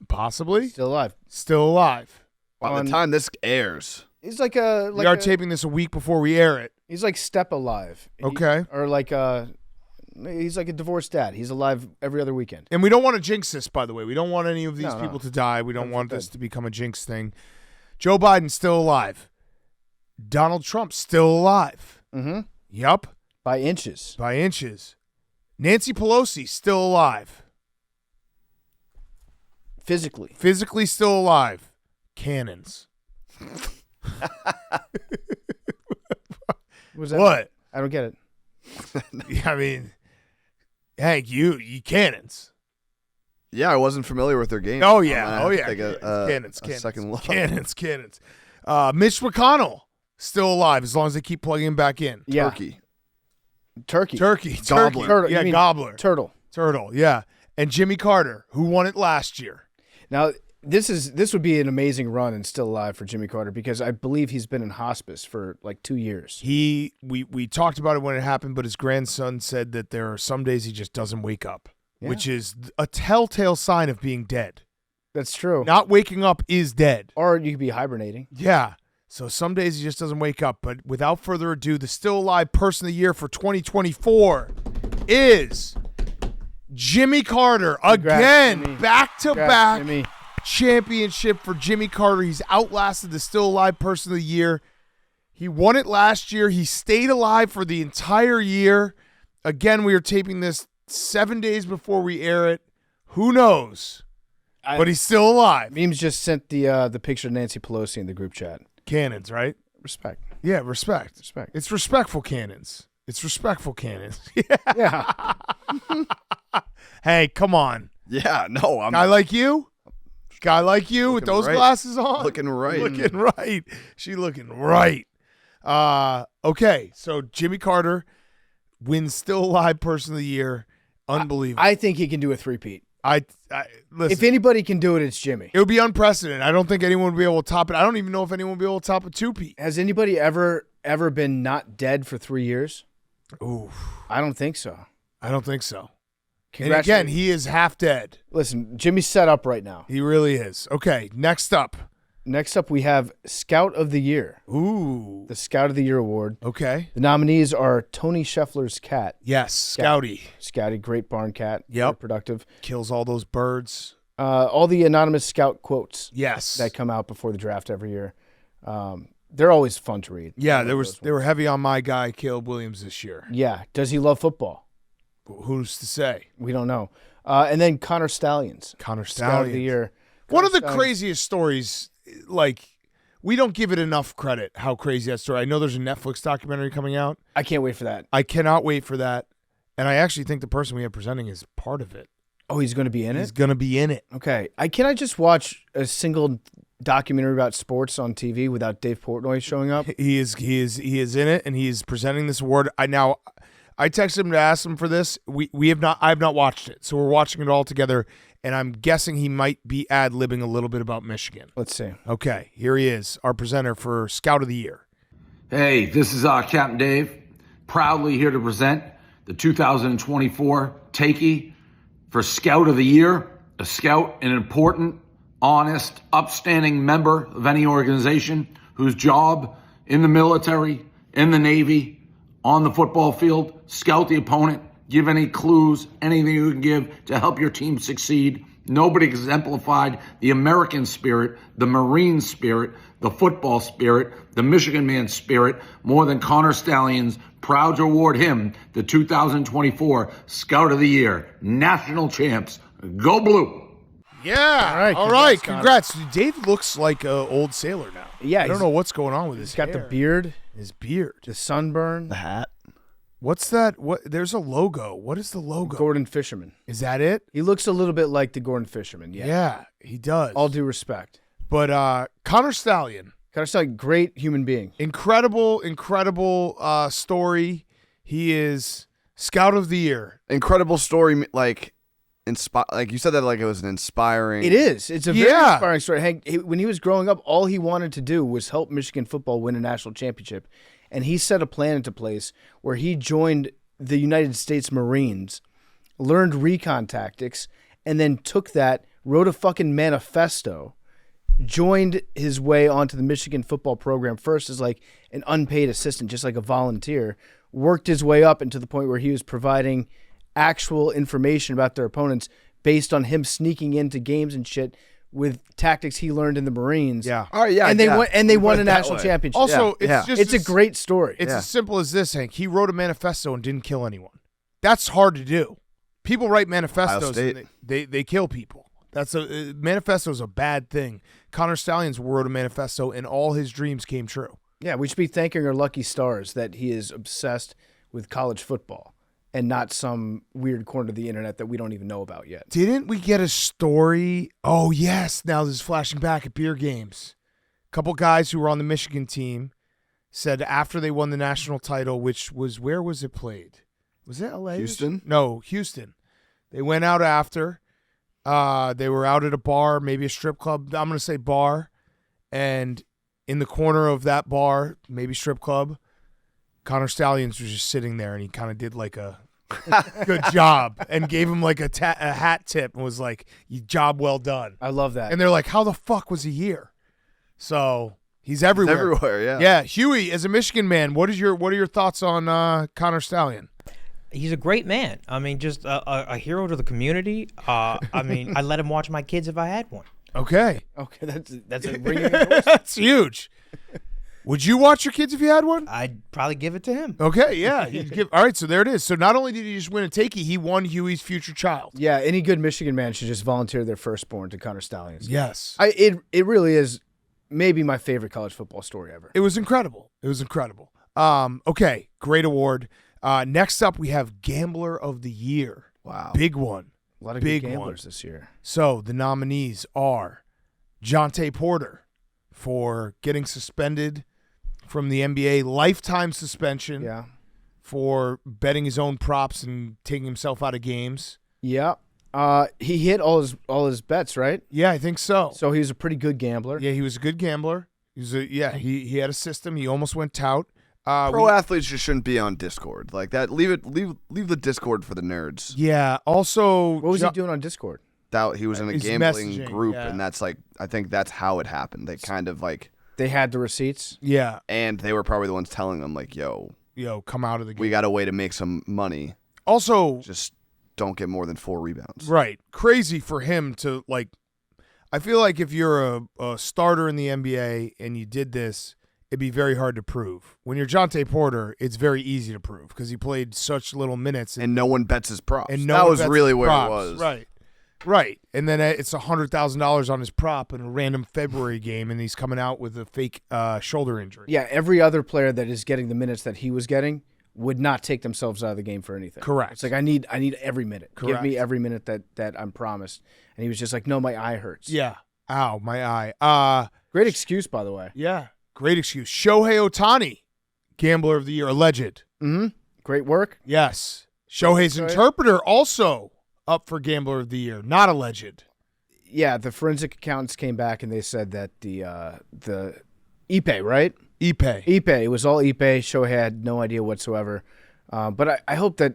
Possibly. Still alive. Still alive. By the time this airs. He's like a... we are taping this a week before we air it. He's like step alive. Okay. He's like a divorced dad. He's alive every other weekend. And we don't want to jinx this, by the way. We don't want any of these people to die. We don't want this to become a jinx thing. Joe Biden still alive. Donald Trump still alive. Mm-hmm. Yup. By inches. By inches. Nancy Pelosi still alive. Physically. Physically still alive. Cannons. What? I don't get it. I mean, Hank, you cannons. Yeah, I wasn't familiar with their game. Oh yeah, Cannons. Second look. Cannons. Mitch McConnell still alive as long as they keep plugging him back in. Yeah. Turkey. Gobbler. Turtle. Yeah, gobbler. Turtle. Yeah, and Jimmy Carter, who won it last year. Now this would be an amazing run and still alive for Jimmy Carter because I believe he's been in hospice for like 2 years. We talked about it when it happened, but his grandson said that there are some days he just doesn't wake up, which is a telltale sign of being dead. That's true. Not waking up is dead. Or you could be hibernating. Yeah. So some days he just doesn't wake up. But without further ado, the still alive person of the year for 2024 is Jimmy Carter. Again, back-to-back championship for Jimmy Carter. He's outlasted the still alive person of the year. He won it last year. He stayed alive for the entire year. Again, we are taping this 7 days before we air it. Who knows? But he's still alive. Memes just sent the picture of Nancy Pelosi in the group chat. Cannons, right? Respect. Yeah, respect. It's respectful cannons. Yeah. Hey, come on. Yeah, no. Guy like you with those glasses on? Looking right. She looking right. Okay, so Jimmy Carter wins still alive person of the year. Unbelievable. I think he can do a three-peat. Listen, if anybody can do it, it's Jimmy. It would be unprecedented. I don't think anyone would be able to top it. I don't even know if anyone would be able to top a two-peat. Has anybody ever been not dead for 3 years? Ooh. I don't think so. And again, he is half dead. Listen, Jimmy's set up right now. He really is. Okay, next up. We have Scout of the Year. Ooh. The Scout of the Year award. Okay. The nominees are Tony Scheffler's cat. Yes, Scouty, great barn cat. Yep. Very productive. Kills all those birds. All the anonymous Scout quotes. Yes. That come out before the draft every year. They're always fun to read. Yeah, they were heavy on my guy, Caleb Williams, this year. Yeah. Does he love football? Who's to say? We don't know. And then Connor Stallions. Scout of the Year. One of the craziest stories, we don't give it enough credit how crazy that story. I know there's a Netflix documentary coming out. I can't wait for that. I cannot wait for that. And I actually think the person we have presenting is part of it. Oh, he's going to be in it? He's going to be in it. Okay. Can I just watch a single documentary about sports on TV without Dave Portnoy showing up? He is in it, and he is presenting this award. I texted him to ask him for this. I have not watched it, so we're watching it all together, and I'm guessing he might be ad-libbing a little bit about Michigan. Let's see. Okay, here he is, our presenter for Scout of the Year. Hey, this is Captain Dave. proudly here to present the 2024 Takey for Scout of the Year. A scout, an important, honest, upstanding member of any organization whose job in the military, in the Navy, on the football field, scout the opponent, give any clues, anything you can give to help your team succeed. Nobody exemplified the American spirit, the Marine spirit, the football spirit, the Michigan man spirit more than Connor Stalions. Proud to award him the 2024 Scout of the Year. National champs. Go Blue. Yeah. All right. Congrats. Dave looks like an old sailor now. Yeah. I don't know what's going on with his He's got hair. the beard, His beard. the sunburn. The hat. What's that? What? There's a logo. What is the logo? Gordon Fisherman. Is that it? He looks a little bit like the Gordon Fisherman. Yeah. Yeah, he does. All due respect. But Connor Stallion, Great human being. incredible story. He is Scout of the Year. Incredible story. Like you said that like it was an inspiring. It is. It's a very inspiring story. Hank, when he was growing up, all he wanted to do was help Michigan football win a national championship. And he set a plan into place where he joined the United States Marines, learned recon tactics, and then took that, wrote a fucking manifesto, joined his way onto the Michigan football program first as like an unpaid assistant, just like a volunteer, worked his way up into the point where he was providing actual information about their opponents based on him sneaking into games and shit with tactics he learned in the Marines. Yeah. Oh yeah. And they won a that national way. championship. Also, Yeah. it's It's a great story. It's as simple as this, Hank. He wrote a manifesto and didn't kill anyone. That's hard to do. People write manifestos and they kill people. Manifesto is a bad thing. Connor Stallions wrote a manifesto and all his dreams came true. Yeah, we should be thanking our lucky stars that he is obsessed with college football and not some weird corner of the internet that we don't even know about yet. Didn't we get a story? Oh, yes. Now this is flashing back at beer games. A couple guys who were on the Michigan team said after they won the national title, which was, where was it played? Was it LA? Houston? No, Houston. They went out after. They were out at a bar, maybe a strip club. I'm going to say bar. And in the corner of that bar, maybe strip club, Connor Stallions was just sitting there and he kind of did like a good job and gave him like a hat tip and was like, job well done. I love that. And they're like, how the fuck was he here? So he's everywhere. Everywhere, yeah. Yeah. Huey, as a Michigan man, what are your thoughts on Connor Stallion? He's a great man. I mean, just a hero to the community. I mean, I let him watch my kids if I had one. Okay. Okay, that's a ringing endorsement. That's huge. Would you watch your kids if you had one? I'd probably give it to him. Okay, yeah. All right, so there it is. So not only did he just win a takey, he won Huey's future child. Yeah, any good Michigan man should just volunteer their firstborn to Connor Stallions. Yes. It really is maybe my favorite college football story ever. It was incredible. Okay, great award. Next up, we have Gambler of the Year. Wow. Big one. A lot of Big good gamblers one. this year. So the nominees are Jonte Porter for getting suspended from the NBA, lifetime suspension. Yeah. For betting his own props and taking himself out of games. Yeah. He hit all his bets, right? Yeah, I think so. So he was a pretty good gambler. Yeah, he was a good gambler. He had a system. He almost went tout. Pro athletes just shouldn't be on Discord like that. Leave the Discord for the nerds. Yeah. Also, what was he doing on Discord? That he was in a He's gambling messaging, group, yeah. and that's like I think that's how it happened. They kind of like they had the receipts. Yeah, and they were probably the ones telling them like, "Yo, come out of the game. We got a way to make some money. Also, just don't get more than 4 rebounds." Right. Crazy for him to like. I feel like if you're a starter in the NBA and you did this, it'd be very hard to prove. When you're Jonte Porter, it's very easy to prove because he played such little minutes. And no one bets his props. And that was really where it was. Right. And then it's $100,000 on his prop in a random February game, and he's coming out with a fake shoulder injury. Yeah, every other player that is getting the minutes that he was getting would not take themselves out of the game for anything. Correct. It's like I need every minute. Correct. Give me every minute that I'm promised. And he was just like, no, my eye hurts. Yeah. Ow, my eye. Great excuse, by the way. Yeah. Great excuse. Shohei Ohtani, Gambler of the Year, alleged. Mm-hmm. Great work. Yes. Shohei's interpreter also up for Gambler of the Year, not alleged. Yeah, the forensic accountants came back and they said that the Ipe, right? Ipe. It was all Ipe. Shohei had no idea whatsoever. But I hope that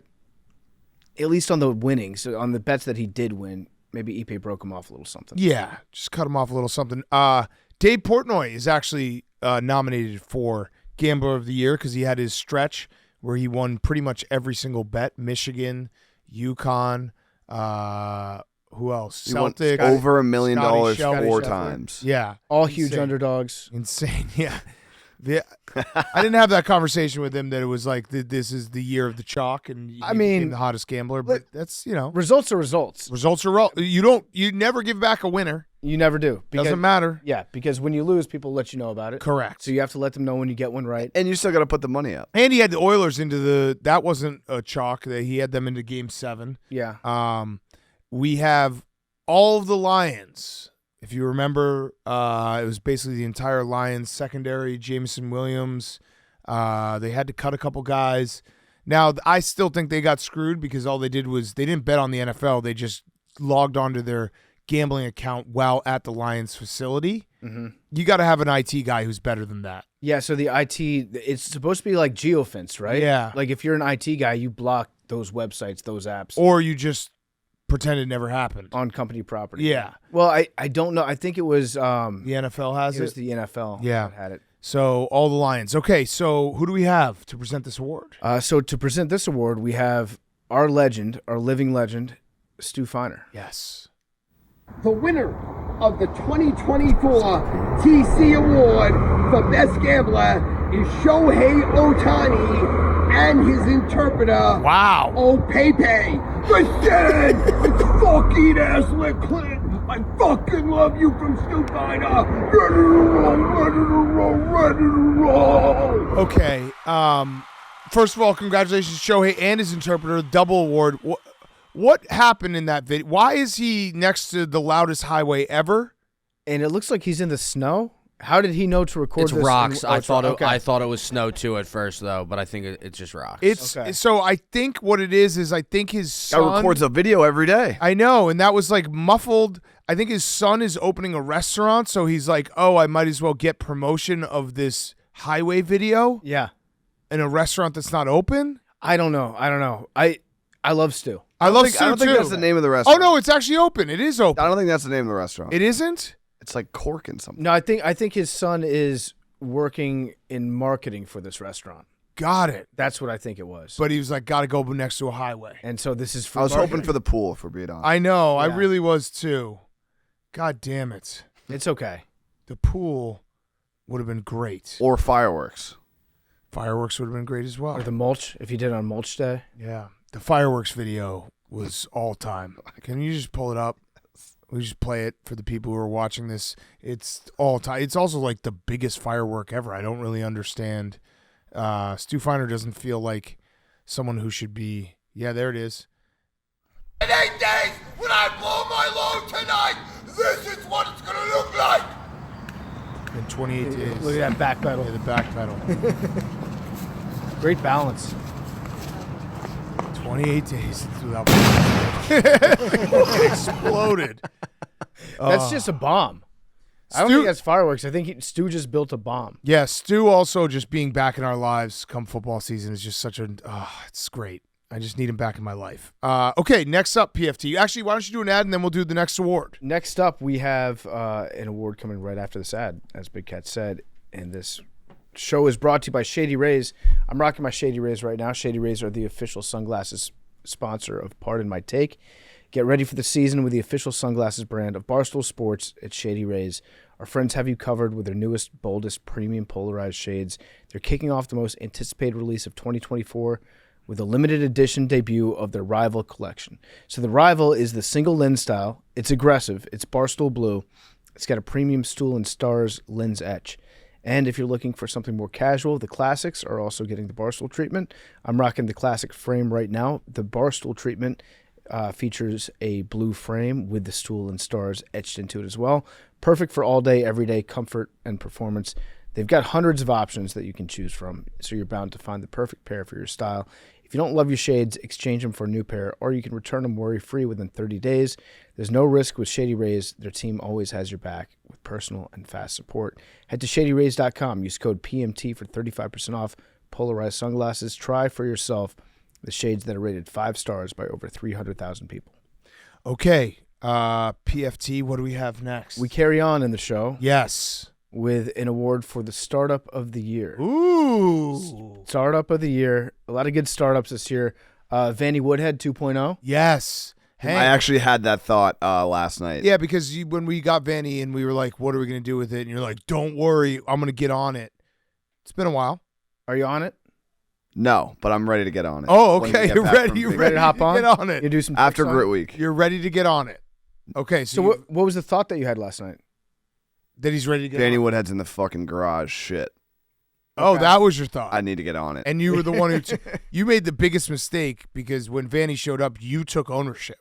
at least on the winnings, on the bets that he did win, maybe Ipe broke him off a little something. Yeah, just cut him off a little something. Dave Portnoy is actually nominated for Gambler of the Year because he had his stretch where he won pretty much every single bet. Michigan, UConn, who else? He won Celtics. over $1 million Scotty 4 Scheffler. times. Yeah. All huge Insane. underdogs. Insane, yeah. I didn't have that conversation with him that it was like this is the year of the chalk and he became the hottest gambler, but that's, results are results. Results are you never give back a winner. You never do. Doesn't matter. Yeah, because when you lose, people let you know about it. Correct. So you have to let them know when you get one right. And you still got to put the money up. And he had the Oilers into that wasn't a chalk. He had them into Game 7. Yeah. We have all of the Lions. If you remember, it was basically the entire Lions secondary, Jameson Williams. They had to cut a couple guys. Now, I still think they got screwed because all they did was they didn't bet on the NFL. They just logged onto their gambling account while at the Lions facility. Mm-hmm. You got to have an IT guy who's better than that. Yeah, so the IT, it's supposed to be like geofence, right? Yeah. Like if you're an IT guy, you block those websites, those apps. Or you just pretend it never happened. On company property. Yeah. Well, I don't know. I think it was... the NFL has it? It was the NFL that had it. So all the Lions. Okay, so who do we have to present this award? So to present this award, we have our legend, our living legend, Stu Feiner. Yes. The winner of the 2024 TC Award for Best Gambler is Shohei Ohtani and his interpreter. Wow. Oh, Pepe. Listen, it's fucking Ashley Clinton. I fucking love you from Stu Feiner. Ready to roll, ready to roll, ready to roll. Okay. First of all, congratulations, Shohei and his interpreter, double award. What happened in that video? Why is he next to the loudest highway ever? And it looks like he's in the snow. How did he know to record It's this? rocks. I thought okay. it was snow too at first though, but I think it's just rocks. It's so I think what it is I think his son records a video every day. I know, and that was like muffled. I think his son is opening a restaurant, so he's like, "Oh, I might as well get promotion of this highway video." Yeah. In a restaurant that's not open? I don't know. I love Stu. I love Stu I don't think too. that's the name of the Oh restaurant. no, it's actually open. It is open. I don't think that's the name of the restaurant. It isn't? It's like Cork and something. No, I think his son is working in marketing for this restaurant. Got it. That's what I think it was. But he was like, got to go next to a highway. And so this is for I was marketing. hoping for the pool, for being honest. I know. I Yeah. really was too. God damn it. It's okay. The pool would have been great. Or fireworks. Fireworks would have been great as well. Or the mulch, if you did it on mulch day. Yeah. The fireworks video was all time. Can you just pull it up? We just play it for the people who are watching this. It's all time. It's also like the biggest firework ever. I don't really understand. Stu Feiner doesn't feel like someone who should be. Yeah, there it is. In 8 days, when I blow my load tonight, this is what it's going to look like. In 28 days. Look at that back pedal. Yeah, the back pedal. Great balance. 28 days without exploded. That's just a bomb. I don't think that's fireworks. I think Stu just built a bomb. Yeah, Stu also just being back in our lives come football season is just such a. It's great. I just need him back in my life. Okay, next up, PFT. Actually, why don't you do an ad and then we'll do the next award. Next up, we have an award coming right after this ad, as Big Cat said. And this show is brought to you by Shady Rays. I'm rocking my Shady Rays right now. Shady Rays are the official sunglasses sponsor of Pardon My Take. Get ready for the season with the official sunglasses brand of Barstool Sports at Shady Rays. Our friends have you covered with their newest, boldest, premium polarized shades. They're kicking off the most anticipated release of 2024 with a limited edition debut of their Rival collection. So the Rival is the single lens style. It's aggressive. It's Barstool Blue. It's got a premium stool and stars lens etch. And if you're looking for something more casual, the Classics are also getting the Barstool treatment. I'm rocking the Classic frame right now. The Barstool treatment features a blue frame with the stool and stars etched into it as well. Perfect for all day, everyday comfort and performance. They've got hundreds of options that you can choose from, so you're bound to find the perfect pair for your style. If you don't love your shades, exchange them for a new pair, or you can return them worry-free within 30 days. There's no risk with Shady Rays. Their team always has your back with personal and fast support. Head to shadyrays.com. Use code PMT for 35% off polarized sunglasses. Try for yourself the shades that are rated 5 stars by over 300,000 people. Okay, PFT, what do we have next? We carry on in the show. Yes. With an award for the Startup of the Year. Ooh. Startup of the Year. A lot of good startups this year. Vanny Woodhead 2.0. Yes. I actually had that thought last night. Yeah, because when we got Vanny and we were like, what are we going to do with it? And you're like, don't worry, I'm going to get on it. It's been a while. Are you on it? No, but I'm ready to get on it. Oh, okay. You're ready to hop on? Get on it. You do some after tricks on Grit it? Week. You're ready to get on it. Okay. So what was the thought that you had last night? That he's ready to get Vanny on it. Woodhead's in the fucking garage. Shit. Oh, that was your thought. I need to get on it. And you were the one who you made the biggest mistake because when Vanny showed up, you took ownership.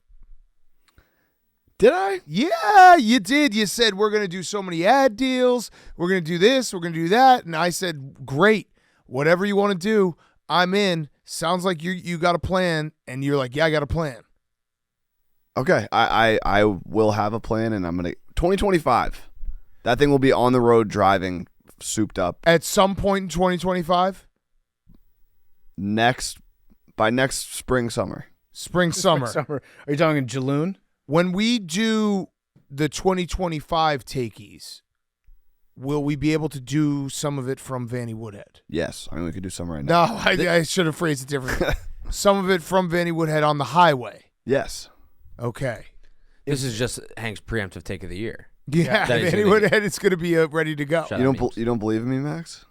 Did I? Yeah, you did. You said, we're going to do so many ad deals. We're going to do this. We're going to do that. And I said, great. Whatever you want to do, I'm in. Sounds like you got a plan. And you're like, yeah, I got a plan. Okay. I will have a plan, and I'm going to 2025. That thing will be on the road driving, souped up. At some point in 2025? By next spring, summer. Spring, summer. Are you talking Jaloon? When we do the 2025 takeys, will we be able to do some of it from Vanny Woodhead? Yes. I mean, we could do some right now. No, I should have phrased it differently. Some of it from Vanny Woodhead on the highway. Yes. Okay. This is just Hank's preemptive take of the year. Yeah, Vanny Woodhead, it's going to be ready to go. You don't believe in me, Max?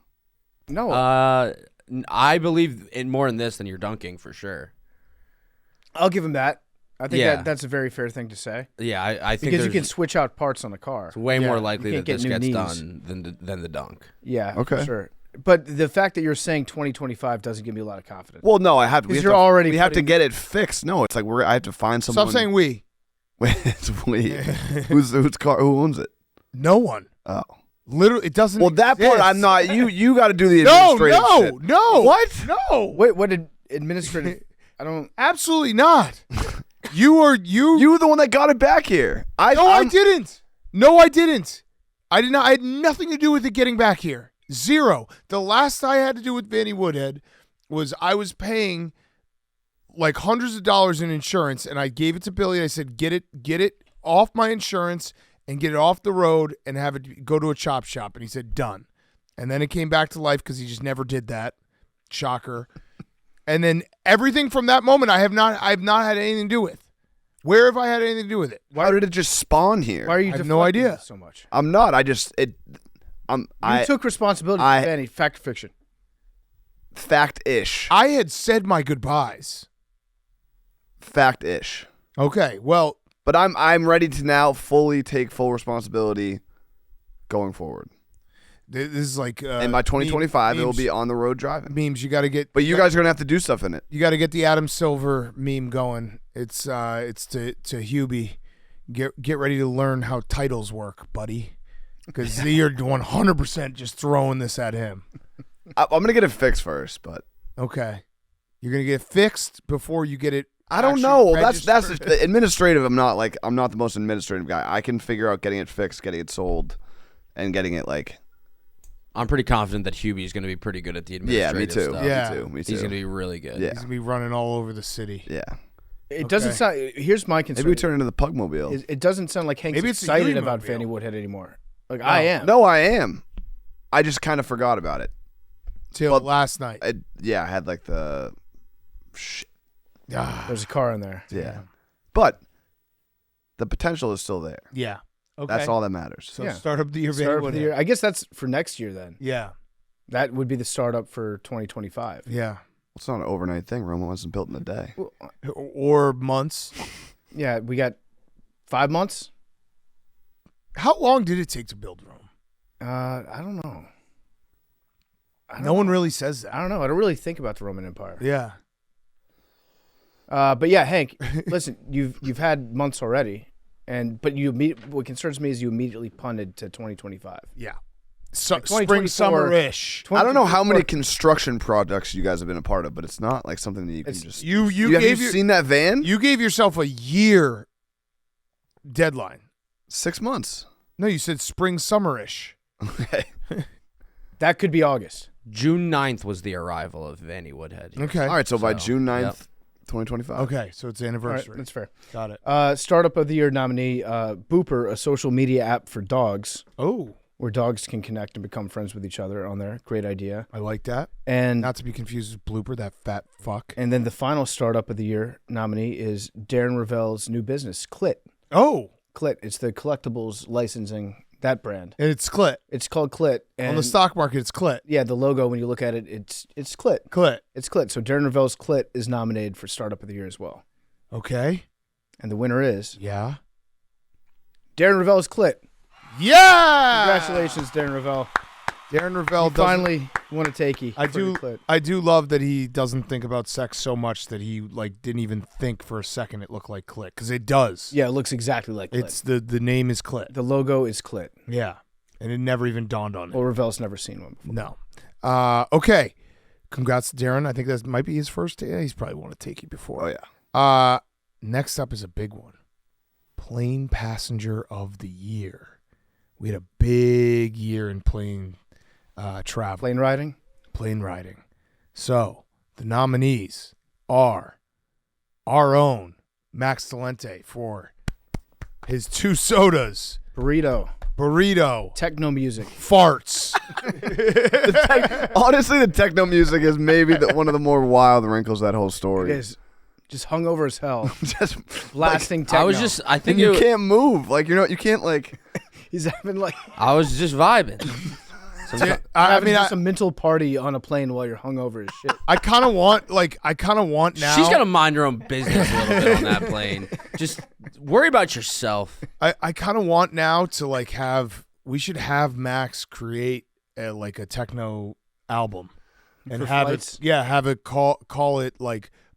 No. I believe more in this than your dunking for sure. I'll give him that. I think that's a very fair thing to say. Yeah, I think because you can switch out parts on a car. It's way more likely You that can't this get new gets knees. done than the dunk. Yeah, Okay. for sure. But the fact that you're saying 2025 doesn't give me a lot of confidence. Well, no, I have. Because you're already We have to putting- get it fixed. No, it's like I have to find someone. Stop saying we. It's we. Whose car? Who owns it? No one. Oh. Literally, it doesn't. Well, that part exist. I'm not. You got to do the No, administrative shit. no. What? No. Wait, what did administrative? I don't. Absolutely not. You were the one that got it back here. I didn't. No, I didn't. I did not. I had nothing to do with it getting back here. Zero. The last I had to do with Vanny Woodhead was I was paying like hundreds of dollars in insurance, and I gave it to Billy. And I said, get it off my insurance and get it off the road and have it go to a chop shop. And he said, done. And then it came back to life because he just never did that. Shocker. And then everything from that moment, I have not had anything to do with. Where have I had anything to do with it? Why did it just spawn here? Why are you? I have no deflecting idea. this so much. I'm not. I just You took responsibility for Vanny. Fact or fiction? Fact-ish. I had said my goodbyes. Fact-ish. Okay, well, but I'm ready to now fully take full responsibility going forward. This is like and by 2025 it will be on the road driving. Memes you got to get. But you guys are gonna have to do stuff in it. You got to get the Adam Silver meme going. It's to Hubie. Get ready to learn how titles work, buddy, because you're 100% just throwing this at him. I'm gonna get it fixed first, but okay, you're gonna get it fixed before you get it. I don't know. That's the administrative. I'm not the most administrative guy. I can figure out getting it fixed, getting it sold, and getting it like. I'm pretty confident that Hubie is going to be pretty good at the administrative stuff. Yeah, me too. He's going to be really good. Yeah. He's going to be running all over the city. Yeah. It doesn't sound. Here's my concern. Maybe we turn into the Pugmobile. It doesn't sound like Hank's Maybe it's excited a about Unimobile. Vanny Woodhead anymore. Like I am. No, I am. I just kind of forgot about it. Till last night. I had like the. Shit. There's a car in there. Yeah. But the potential is still there. Yeah. Okay. That's all that matters. So start up the year. Start of the year. I guess that's for next year then. Yeah. That would be the startup for 2025. Yeah. It's not an overnight thing. Rome wasn't built in a day. Or months. Yeah, we got 5 months. How long did it take to build Rome? I don't know. No one really says that. I don't know. I don't really think about the Roman Empire. Yeah. But yeah, Hank, listen, you've had months already, but what concerns me is you immediately punted to 2025. Yeah. spring, summer-ish. I don't know how many construction projects you guys have been a part of, but it's not like something that you can just. You seen that van? You gave yourself a year deadline. 6 months. No, you said spring, summer-ish. Okay. That could be August. June 9th was the arrival of Vanny Woodhead. Okay. All right, so by June 9th, 2025. Okay, so it's anniversary. Right, that's fair. Got it. Startup of the Year nominee, Booper, a social media app for dogs. Oh. Where dogs can connect and become friends with each other on there. Great idea. I like that. And not to be confused with Blooper, that fat fuck. And then the final Startup of the Year nominee is Darren Ravel's new business, Clit. Oh. Clit. It's the collectibles licensing, that brand. It's Clit. It's called Clit. And on the stock market, it's Clit. Yeah, the logo, when you look at it, it's Clit. Clit. It's Clit. So Darren Ravel's Clit is nominated for Startup of the Year as well. Okay. And the winner is... Yeah. Darren Ravel's Clit. Yeah! Congratulations, Darren Ravel. Darren Ravel finally won a takey. I do love that he doesn't think about sex so much that he didn't even think for a second it looked like Clit, because it does. Yeah, it looks exactly like Clit. It's the name is Clit. The logo is Clit. Yeah, and it never even dawned on him. Well, Ravel's never seen one before. No. Okay. Congrats to Darren. I think that might be his first. Yeah, he's probably won a takey before. Oh yeah. Next up is a big one. Plane Passenger of the Year. We had a big year in plane travel. Plane riding? Plane riding. So, the nominees are our own Max Talente for his 2 sodas. Burrito. Techno music. Farts. Honestly, the techno music is maybe one of the more wild wrinkles of that whole story. It is. Just hungover as hell. Just blasting techno. I think you can't move. You can't He's having I was just vibing. Just a mental party on a plane while you're hungover as shit. I kind of want now. She's got to mind her own business a little bit on that plane. Just worry about yourself. I kind of want now to we should have Max create a techno album and For have flights? have it call it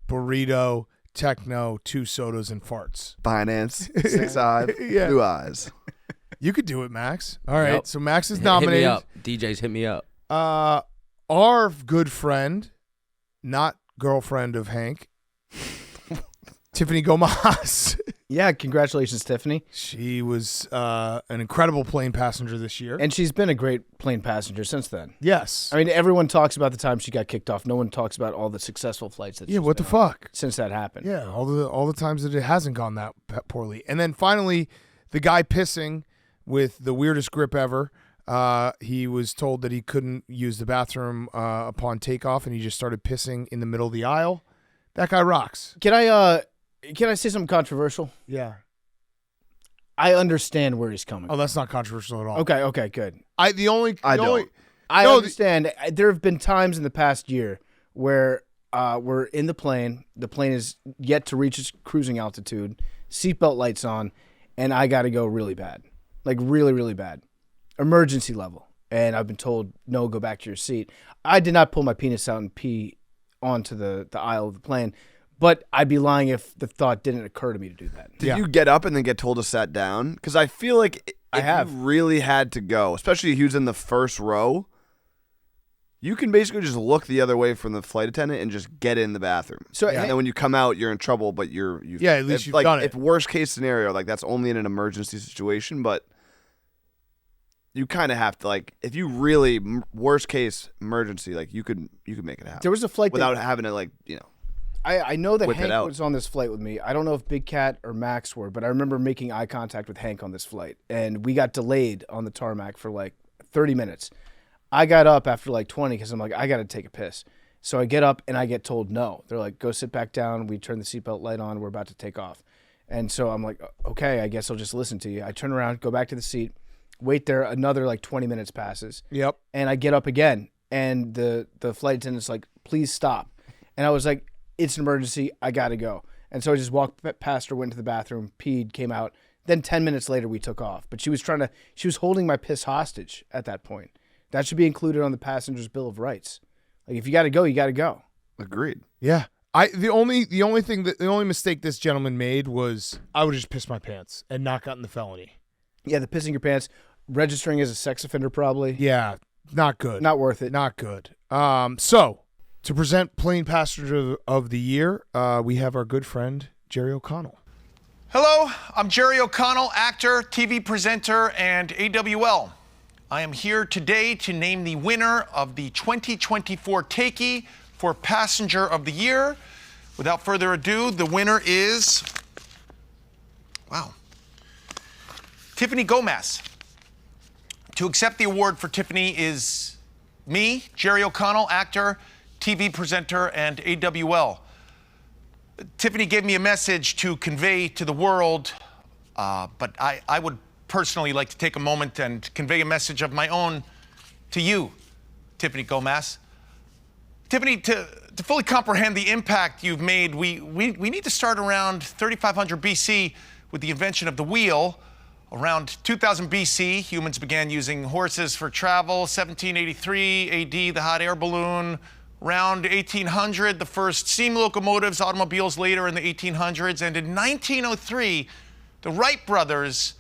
Burrito, Techno, 2 sodas and farts. Binance, 6 eyes, Yeah. blue eyes. You could do it, Max. All right, Yep. so Max is Hit nominated. me up. DJs, hit me up. Our good friend, not girlfriend of Hank, Tiffany Gomez. Yeah, congratulations, Tiffany. She was an incredible plane passenger this year. And she's been a great plane passenger since then. Yes. I mean, everyone talks about the time she got kicked off. No one talks about all the successful flights that she's what the been on fuck? since that happened. Yeah, all the times that it hasn't gone that poorly. And then finally, the guy pissing with the weirdest grip ever. He was told that he couldn't use the bathroom upon takeoff, and he just started pissing in the middle of the aisle. That guy rocks. Can I say something controversial? Yeah. I understand where he's coming Oh, that's not controversial at all. Okay, good. I don't. I understand. There have been times in the past year where we're in the plane. The plane is yet to reach its cruising altitude. Seatbelt lights on, and I got to go really bad, really, really bad, emergency level. And I've been told, no, go back to your seat. I did not pull my penis out and pee onto the aisle of the plane, but I'd be lying if the thought didn't occur to me to do that. Did you get up and then get told to sit down? Because I feel like if you really had to go, especially if he was in the first row, you can basically just look the other way from the flight attendant and just get in the bathroom. So and then when you come out, you're in trouble, but at least you've done it. If worst case scenario, that's only in an emergency situation, but you kind of have to if you really worst case emergency, you could make it happen. There was a flight without having to I know that whip it Hank out. was on this flight with me. I don't know if Big Cat or Max were, but I remember making eye contact with Hank on this flight, and we got delayed on the tarmac for 30 minutes. I got up after 20 because I'm like, I got to take a piss. So I get up and I get told no. They're like, go sit back down. We turn the seatbelt light on. We're about to take off. And so I'm like, okay, I guess I'll just listen to you. I turn around, go back to the seat, wait there. Another 20 minutes passes. Yep. And I get up again, and the flight attendant's like, please stop. And I was like, it's an emergency. I got to go. And so I just walked past her, went to the bathroom, peed, came out. Then 10 minutes later, we took off. But she was holding my piss hostage at that point. That should be included on the passenger's Bill of Rights. If you got to go, you got to go. Agreed. Yeah. The only mistake this gentleman made was I would have just pissed my pants and not gotten the felony. Yeah, the pissing your pants. registering as a sex offender, probably. Yeah, not good. Not worth it. Not good. So, to present Plane Passenger of the Year, we have our good friend, Jerry O'Connell. Hello, I'm Jerry O'Connell, actor, TV presenter, and AWL. I am here today to name the winner of the 2024 Takey for Passenger of the Year. Without further ado, the winner is, Tiffany Gomez. To accept the award for Tiffany is me, Jerry O'Connell, actor, TV presenter, and AWL. Tiffany gave me a message to convey to the world, but I would personally like to take a moment and convey a message of my own to you, Tiffany Gomez. Tiffany, to fully comprehend the impact you've made, we need to start around 3500 BC with the invention of the wheel. Around 2000 BC, humans began using horses for travel. 1783 AD, the hot air balloon. Around 1800, the first steam locomotives, automobiles later in the 1800s. And in 1903, the Wright brothers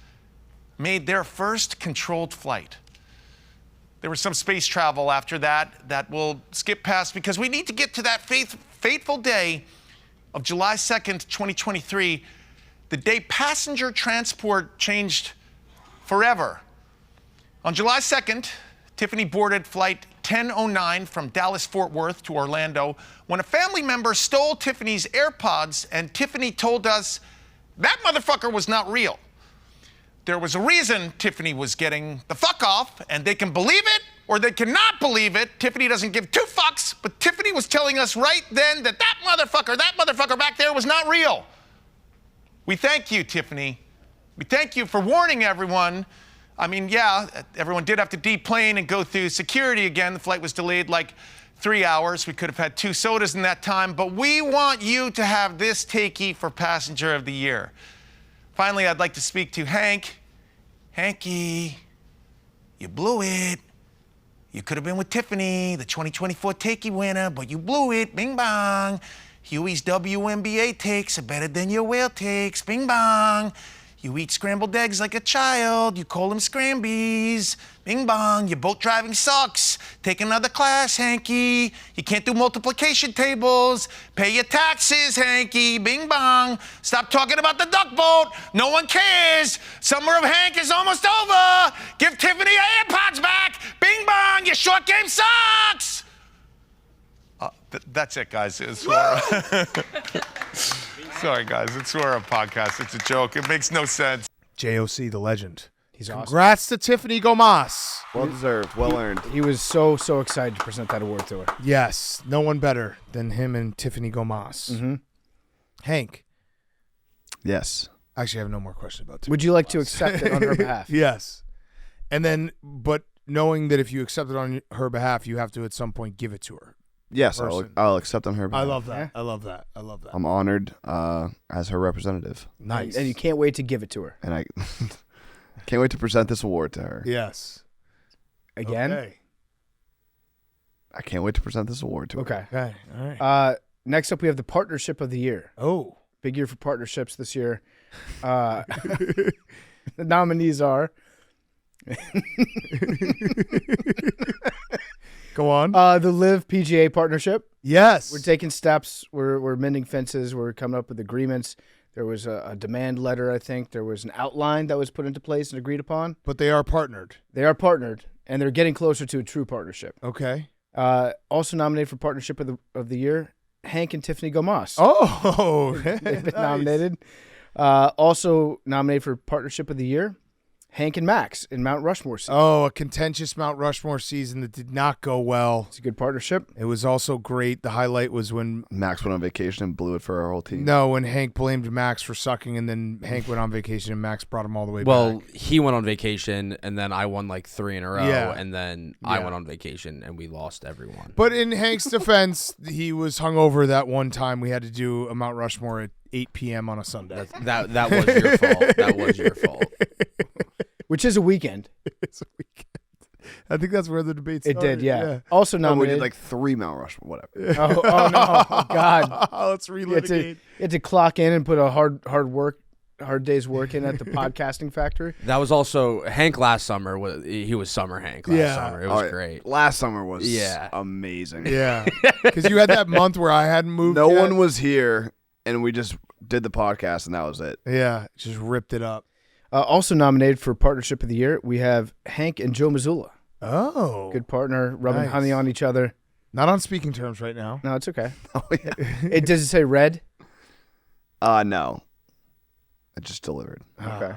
made their first controlled flight. There was some space travel after that we'll skip past because we need to get to that fateful day of July 2nd, 2023, the day passenger transport changed forever. On July 2nd, Tiffany boarded flight 1009 from Dallas-Fort Worth to Orlando when a family member stole Tiffany's AirPods, and Tiffany told us that motherfucker was not real. There was a reason Tiffany was getting the fuck off, and they can believe it or they cannot believe it. Tiffany doesn't give two fucks, but Tiffany was telling us right then that that motherfucker back there was not real. We thank you, Tiffany. We thank you for warning everyone. I mean, yeah, everyone did have to deplane and go through security again. The flight was delayed like 3 hours. We could have had 2 sodas in that time, but we want you to have this Takey for Passenger of the Year. Finally, I'd like to speak to Hank. Hanky, you blew it. You could have been with Tiffany, the 2024 Takey winner, but you blew it. Bing bong. Huey's WNBA takes are better than your whale takes. Bing bong. You eat scrambled eggs like a child. You call them Scrambies. Bing bong. Your boat driving sucks. Take another class, Hanky. You can't do multiplication tables. Pay your taxes, Hanky. Bing bong. Stop talking about the duck boat. No one cares. Summer of Hank is almost over. Give Tiffany her AirPods back. Bing bong. Your short game sucks. That's it, guys. Sorry, guys. It's for a podcast. It's a joke. It makes no sense. JOC, the legend. He's awesome. Congrats to Tiffany Gomez. Well deserved. Well earned. He was so excited to present that award to her. Yes. No one better than him and Tiffany Gomez. Mm-hmm. Hank. Yes. Actually, I have no more questions about Tiffany. Would you like to accept it on her behalf? Yes. And then, but knowing that if you accept it on her behalf, you have to at some point give it to her. Yes, I'll accept on her behalf. I love that. I love that. I love that. I'm honored as her representative. Nice. And you can't wait to give it to her. And I can't wait to present this award to her. Yes. Again? Okay. I can't wait to present this award to her. Okay. Okay. All right. Next up, we have the Partnership of the Year. Oh. Big year for partnerships this year. The nominees are... Go on. The Live PGA partnership. Yes. We're taking steps. We're mending fences. We're coming up with agreements. There was a demand letter, I think. There was an outline that was put into place and agreed upon. But they are partnered. They are partnered, and they're getting closer to a true partnership. Okay. Also nominated for Partnership of the Year, Hank and Tiffany Gomez. Oh, they've been nice. nominated. Also nominated for Partnership of the Year, Hank and Max in Mount Rushmore season. Oh, a contentious Mount Rushmore season that did not go well. It's a good partnership. It was also great. The highlight was when Max went on vacation and blew it for our whole team. No, when Hank blamed Max for sucking, and then Hank went on vacation and Max brought him all the way back. Well, he went on vacation, and then I won like 3 in a row, Yeah. and then I went on vacation, and we lost everyone. But in Hank's defense, he was hungover that one time. We had to do a Mount Rushmore at 8 p.m. on a Sunday. That was your fault. That was your fault. Which is a weekend. It's a weekend. I think that's where the debate started. It did, yeah. Also No, we nominated. did like 3 Mount Rushmore, whatever. Oh no, God. Let's relitigate. You had to clock in and put a hard work hard days working at the podcasting factory. That was also Hank last summer. He was Summer Hank last summer. It was great. Last summer was amazing. Yeah, because you had that month where I hadn't moved. No yet. one was here, and we just did the podcast, and that was it. Yeah, just ripped it up. Also nominated for Partnership of the Year, we have Hank and Joe Mazzulla. Oh. Good partner, rubbing honey on each other. Not on speaking terms right now. No, it's okay. Oh, yeah. Does it say red? No. It just delivered. Okay.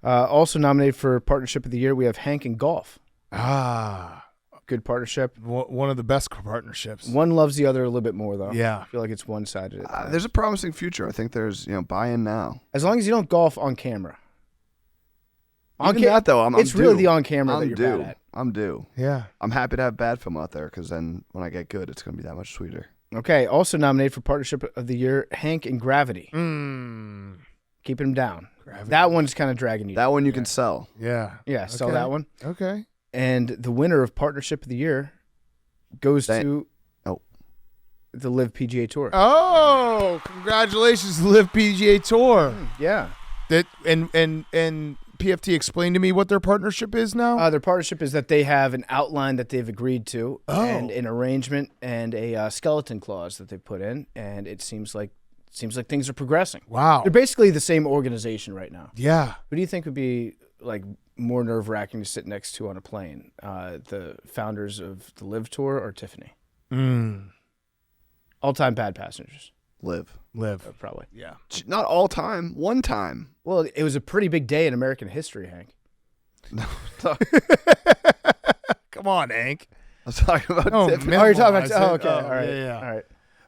Also nominated for Partnership of the Year, we have Hank and Golf. Good partnership. One of the best partnerships. One loves the other a little bit more, though. Yeah. I feel like it's one-sided. There's a promising future. I think there's, buy-in now. As long as you don't golf on camera. Even that, though, I'm it's due. really the on-camera I'm that you're due. bad at. I'm due. Yeah. I'm happy to have bad film out there because then when I get good, it's going to be that much sweeter. Okay. Also nominated for Partnership of the Year, Hank and Gravity. Keeping him down. Gravity. That one's kind of dragging you. That one you can sell. Yeah. Yeah, sell that one. Okay. And the winner of Partnership of the Year goes to the Live PGA Tour. Oh, congratulations, Live PGA Tour. Yeah. That and PFT explained to me what their partnership is now. Their partnership is that they have an outline that they've agreed to, and an arrangement and a skeleton clause that they put in, and it seems like things are progressing. Wow. They're basically the same organization right now. Yeah. Who do you think would be like more nerve-wracking to sit next to on a plane? The founders of the Live Tour or Tiffany? All-time bad passengers. Live. Probably. Yeah. Not all time. One time. Well, it was a pretty big day in American history, Hank. Come on, Hank. I was talking about Tiffany. Oh, you're talking about... Oh, okay. All right. Yeah.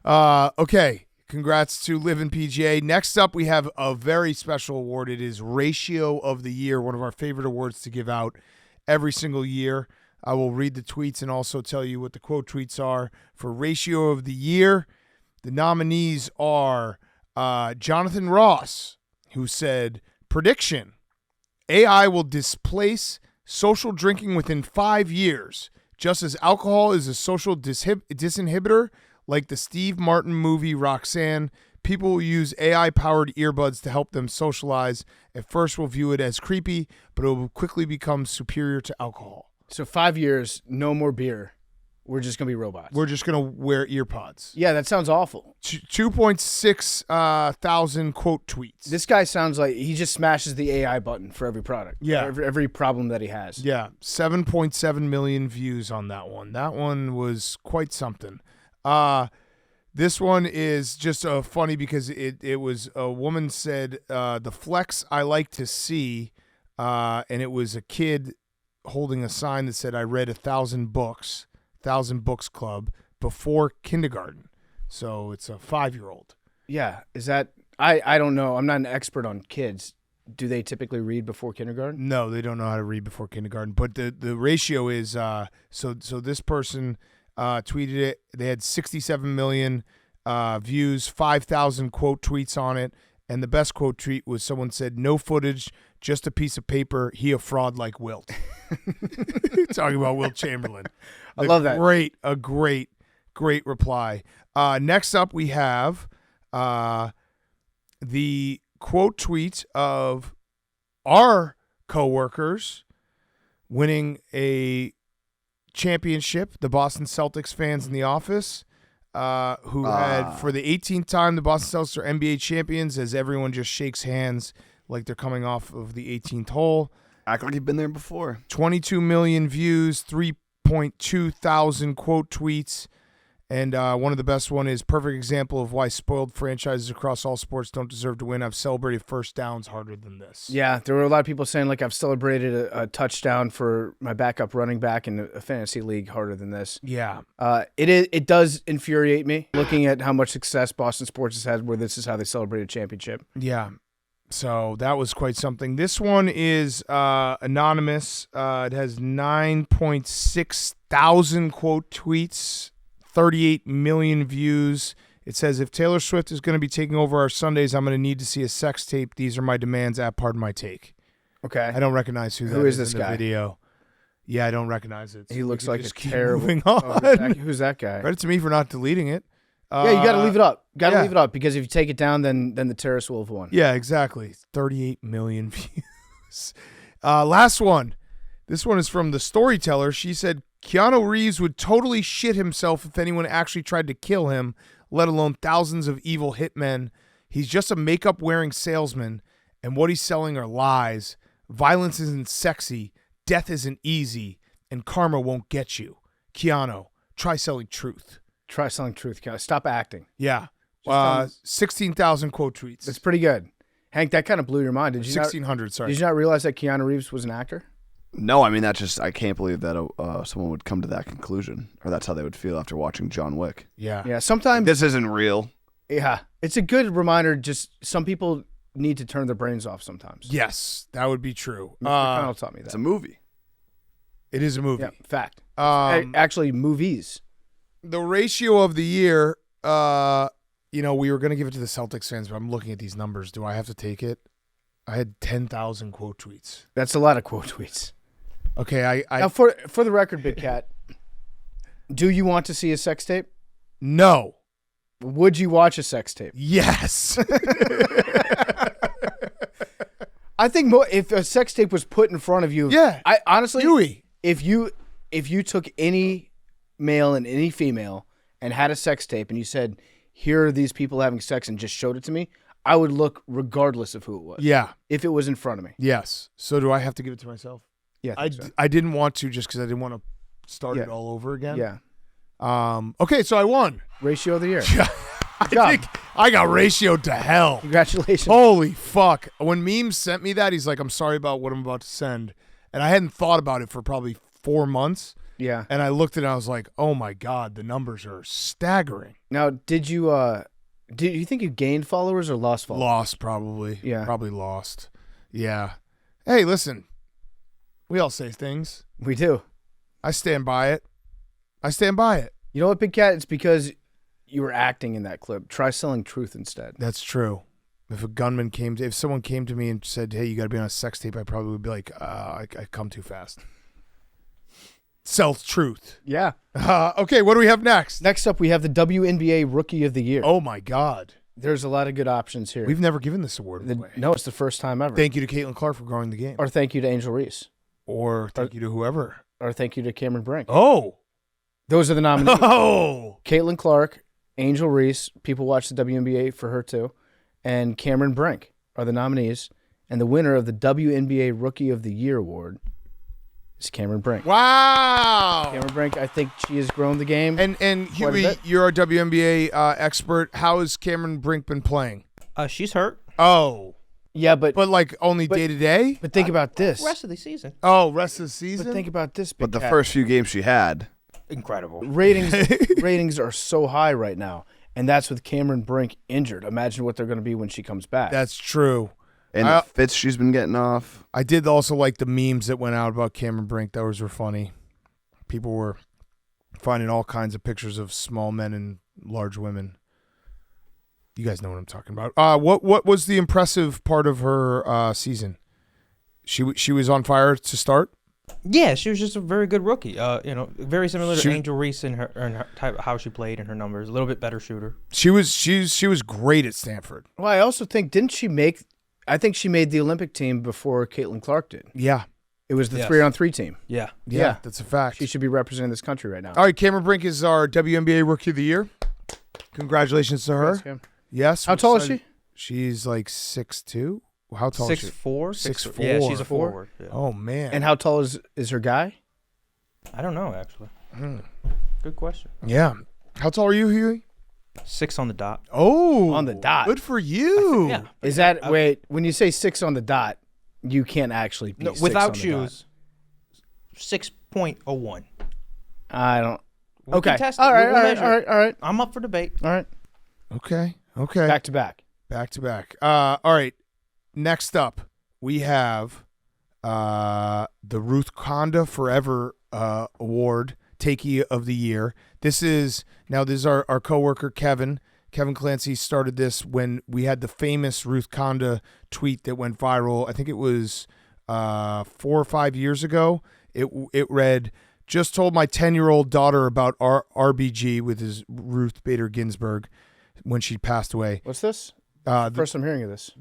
All right. Okay. Congrats to Live in PGA. Next up, we have a very special award. It is Ratio of the Year, one of our favorite awards to give out every single year. I will read the tweets and also tell you what the quote tweets are for Ratio of the Year. The nominees are Jonathan Ross, who said, prediction, AI will displace social drinking within 5 years, just as alcohol is a social disinhibitor. Like the Steve Martin movie Roxanne, people will use AI-powered earbuds to help them socialize. At first, we'll view it as creepy, but it will quickly become superior to alcohol. So 5 years, no more beer. We're just going to be robots. We're just going to wear earpods. Yeah, that sounds awful. 2.6 thousand quote tweets. This guy sounds like he just smashes the AI button for every product. Yeah. Every problem that he has. Yeah, 7.7 million views on that one. That one was quite something. This one is just funny because it was a woman said, the flex I like to see, and it was a kid holding a sign that said, I read 1,000 books, 1,000 Books Club before kindergarten. So it's a 5-year-old. Yeah. Is that, I don't know. I'm not an expert on kids. Do they typically read before kindergarten? No, they don't know how to read before kindergarten. But the ratio is, so this person tweeted it. They had 67 million views, 5,000 quote tweets on it. And the best quote tweet was someone said, no footage, just a piece of paper. He a fraud like Wilt. Talking about Wilt Chamberlain. I love that. A great reply. Next up, we have the quote tweet of our coworkers winning a championship, the Boston Celtics fans in the office, who had, for the 18th time, the Boston Celtics are NBA champions, as everyone just shakes hands like they're coming off of the 18th hole. Act like you've been there before. 22 million views, 3.2 thousand quote tweets, and one of the best one is perfect example of why spoiled franchises across all sports don't deserve to win. I've celebrated first downs harder than this. Yeah, there were a lot of people saying, like, I've celebrated a touchdown for my backup running back in a fantasy league harder than this. Yeah. It does infuriate me looking at how much success Boston sports has had where this is how they celebrate a championship. Yeah. So that was quite something. This one is anonymous. It has 9.6 thousand quote tweets, 38 million views. It says, if Taylor Swift is going to be taking over our Sundays, I'm going to need to see a sex tape. These are my demands at Pardon My Take. Okay. I don't recognize who is is this in the guy? video. Yeah, I don't recognize it. He looks like a just keep terrible. moving on. Who's that guy? Credit to me for not deleting it. Yeah, you got to leave it up. Got to leave it up because if you take it down, then the terrorists will have won. Yeah, exactly. 38 million views. Last one. This one is from the Storyteller. She said, Keanu Reeves would totally shit himself if anyone actually tried to kill him, let alone thousands of evil hitmen. He's just a makeup-wearing salesman, and what he's selling are lies. Violence isn't sexy, death isn't easy, and karma won't get you. Keanu, try selling truth. Try selling truth, Keanu. Stop acting. Yeah. 16,000 quote tweets. That's pretty good. Hank, that kind of blew your mind. Did you 1,600, sorry. Did you not realize that Keanu Reeves was an actor? No, I mean, I can't believe that someone would come to that conclusion, or that's how they would feel after watching John Wick. Yeah. Yeah, sometimes. This isn't real. Yeah. It's a good reminder, just some people need to turn their brains off sometimes. Yes, that would be true. Mr. Connell taught me that. It's a movie. It is a movie. Yeah, fact. Actually, movies. The ratio of the year, we were going to give it to the Celtics fans, but I'm looking at these numbers. Do I have to take it? I had 10,000 quote tweets. That's a lot of quote tweets. Okay, Now, for the record, Big Cat, do you want to see a sex tape? No. Would you watch a sex tape? Yes. I think if a sex tape was put in front of you, I honestly, Huey. if you took any male and any female and had a sex tape and you said, here are these people having sex and just showed it to me, I would look regardless of who it was. Yeah. If it was in front of me. Yes. So do I have to give it to myself? Yeah. I didn't want to just because I didn't want to start Yeah. it all over again. Yeah. Okay, so I won. Ratio of the year. I think I got ratioed to hell. Congratulations. Holy fuck. When Memes sent me that, he's like, I'm sorry about what I'm about to send. And I hadn't thought about it for probably 4 months. Yeah. And I looked at it and I was like, oh my God, the numbers are staggering. Now, did you think you gained followers or lost followers? Lost, probably. Yeah. Probably lost. Yeah. Hey, listen. We all say things. We do. I stand by it. You know what, Big Cat? It's because you were acting in that clip. Try selling truth instead. That's true. If someone came to me and said, hey, you got to be on a sex tape, I probably would be like, I come too fast. Sell truth. Yeah. Okay, what do we have next? Next up, we have the WNBA Rookie of the Year. Oh, my God. There's a lot of good options here. We've never given this award away. No, it's the first time ever. Thank you to Caitlin Clark for growing the game. Or thank you to Angel Reese. Or thank you to whoever. Or thank you to Cameron Brink. Oh. Those are the nominees. Oh. Caitlin Clark, Angel Reese, people watch the WNBA for her too, and Cameron Brink are the nominees. And the winner of the WNBA Rookie of the Year award is Cameron Brink. Wow. Cameron Brink, I think she has grown the game. And Huey, you're a WNBA expert. How has Cameron Brink been playing? She's hurt. Oh. Yeah, but like only day to day? But think about this. Rest of the season. Oh, rest of the season? But think about this. But the Big Cat. first few games she had. Incredible. Ratings are so high right now. And that's with Cameron Brink injured. Imagine what they're going to be when she comes back. That's true. And the fits she's been getting off. I did also like the memes that went out about Cameron Brink. Those were funny. People were finding all kinds of pictures of small men and large women. You guys know what I'm talking about. What was the impressive part of her season? She was on fire to start. Yeah, she was just a very good rookie. Very similar to Angel Reese in her type, how she played and her numbers. A little bit better shooter. She was great at Stanford. Well, I also think I think she made the Olympic team before Caitlin Clark did. Yeah. It was the 3-on-3 team. Yeah. Yeah, that's a fact. She should be representing this country right now. All right, Cameron Brink is our WNBA Rookie of the Year. Congratulations to her. Yes. How tall is she? She's like 6'2". How tall is she? 6'4". 6'4". Yeah, she's a forward. Yeah. Oh, man. And how tall is her guy? I don't know, actually. Good question. Yeah. How tall are you, Huey? 6 on the dot. Oh. On the dot. Good for you. Yeah. Is that, wait, when you say 6 on the dot, you can't actually be 6 without on the shoes, 6.01. I don't. We Okay. can test it. All right, We'll all right, measure all it. right, all right. I'm up for debate. All right. Okay. Back to back. Back to back. All right. Next up, we have the Ruthkwanda Forever Award, Take of the Year. This is our coworker Kevin. Kevin Clancy started this when we had the famous Ruthkwanda tweet that went viral. I think it was 4 or 5 years ago. It read, just told my 10-year-old daughter about RBG with his Ruth Bader Ginsburg when she passed away. What's this? First I'm hearing of this.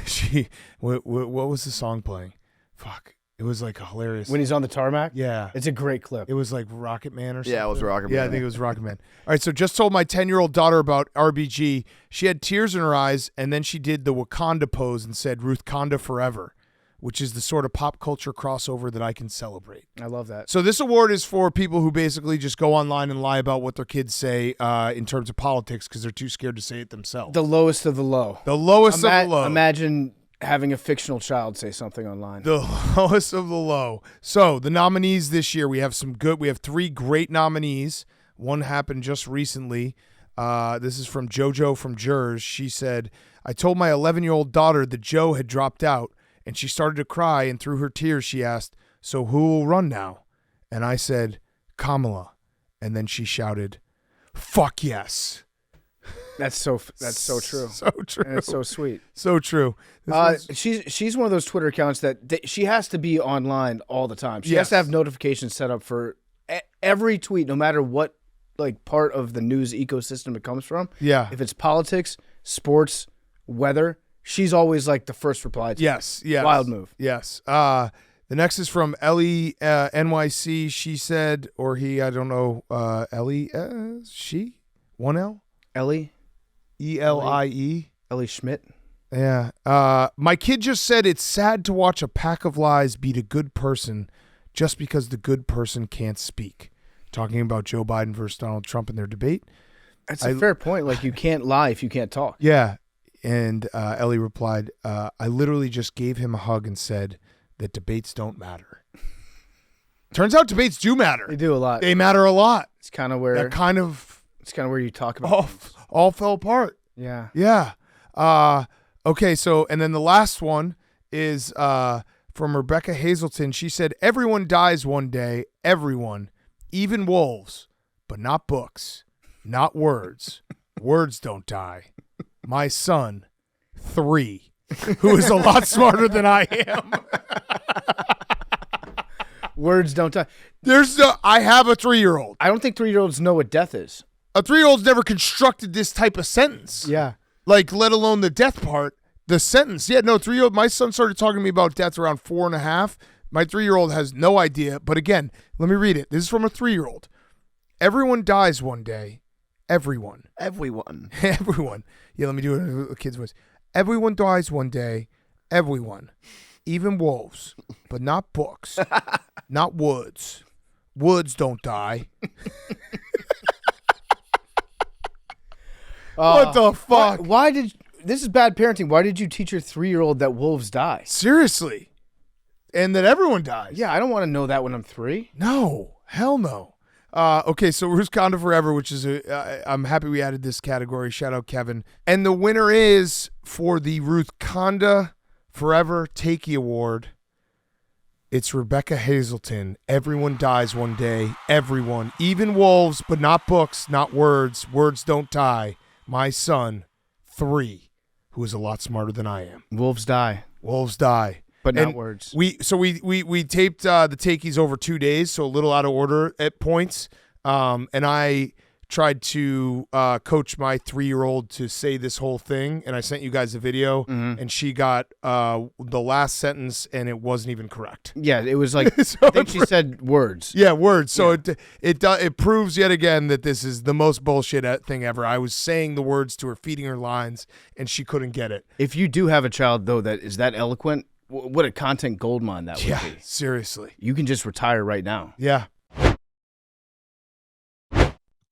She what was the song playing? Fuck. It was like a hilarious. When he's on the tarmac? Yeah. It's a great clip. It was like Rocket Man or something. Yeah, it was Rocket Man. Yeah, I think it was Rocket Man. All right, so just told my 10-year-old daughter about RBG. She had tears in her eyes, and then she did the Wakanda pose and said, Ruthkwanda forever, which is the sort of pop culture crossover that I can celebrate. I love that. So this award is for people who basically just go online and lie about what their kids say in terms of politics because they're too scared to say it themselves. The lowest of the low. The lowest of the low. Imagine having a fictional child say something online. The lowest of the low. So the nominees this year, we have 3 great nominees. One happened just recently. This is from JoJo from Jers. She said, I told my 11-year-old daughter that Joe had dropped out, and she started to cry, and through her tears she asked, so who will run now? And I said, Kamala. And then she shouted, fuck yes. That's so true. So true. And it's so sweet. So true. She's one of those Twitter accounts that she has to be online all the time. She has to have notifications set up for every tweet, no matter what like part of the news ecosystem it comes from. Yeah. If it's politics, sports, weather, she's always like the first reply to. Yes. Wild move. Yes. The next is from Ellie NYC. She said, or he, I don't know, Ellie, she? 1L? Ellie? ELIE. Ellie Schmidt. Yeah. My kid just said it's sad to watch a pack of lies beat a good person just because the good person can't speak. Talking about Joe Biden versus Donald Trump in their debate. That's a fair point. Like, you can't lie if you can't talk. Yeah. And Ellie replied, I literally just gave him a hug and said that debates don't matter. Turns out debates do matter. They do a lot. They matter a lot. It's kind of where you talk about all fell apart. Yeah. Yeah. Okay, so and then the last one is from Rebecca Hazelton. She said, everyone dies one day, everyone, even wolves, but not books, not words. Words don't die. My son, 3, who is a lot smarter than I am. Words don't die. I have a 3-year-old. I don't think 3-year-olds know what death is. A 3-year-old's never constructed this type of sentence. Yeah. Like, let alone the death part, the sentence. Yeah, no, 3-year-old. My son started talking to me about death around 4.5. My 3-year-old has no idea. But again, let me read it. This is from a 3-year-old. Everyone dies one day. Everyone. Everyone. Everyone. Yeah, let me do it in a kid's voice. Everyone dies one day. Everyone. Even wolves. But not books. Not woods. Woods don't die. What the fuck? Why did this is bad parenting? Why did you teach your 3-year-old that wolves die? Seriously. And that everyone dies. Yeah, I don't want to know that when I'm 3. No. Hell no. Okay, so Ruthkwanda Forever, which is I'm happy we added this category. Shout out Kevin. And the winner is for the Ruthkwanda Forever Takey Award. It's Rebecca Hazelton. Everyone dies one day. Everyone. Even wolves, but not books, not words. Words don't die. My son, 3, who is a lot smarter than I am. Wolves die. Wolves die. But not words. We taped the takeys over 2 days, so a little out of order at points. And I tried to coach my 3-year-old to say this whole thing, and I sent you guys a video, and she got the last sentence, and it wasn't even correct. Yeah, it was like So I think she said words. Yeah, words. So it proves yet again that this is the most bullshit thing ever. I was saying the words to her, feeding her lines, and she couldn't get it. If you do have a child though that is that eloquent, what a content goldmine that would be. Yeah, seriously. You can just retire right now. Yeah.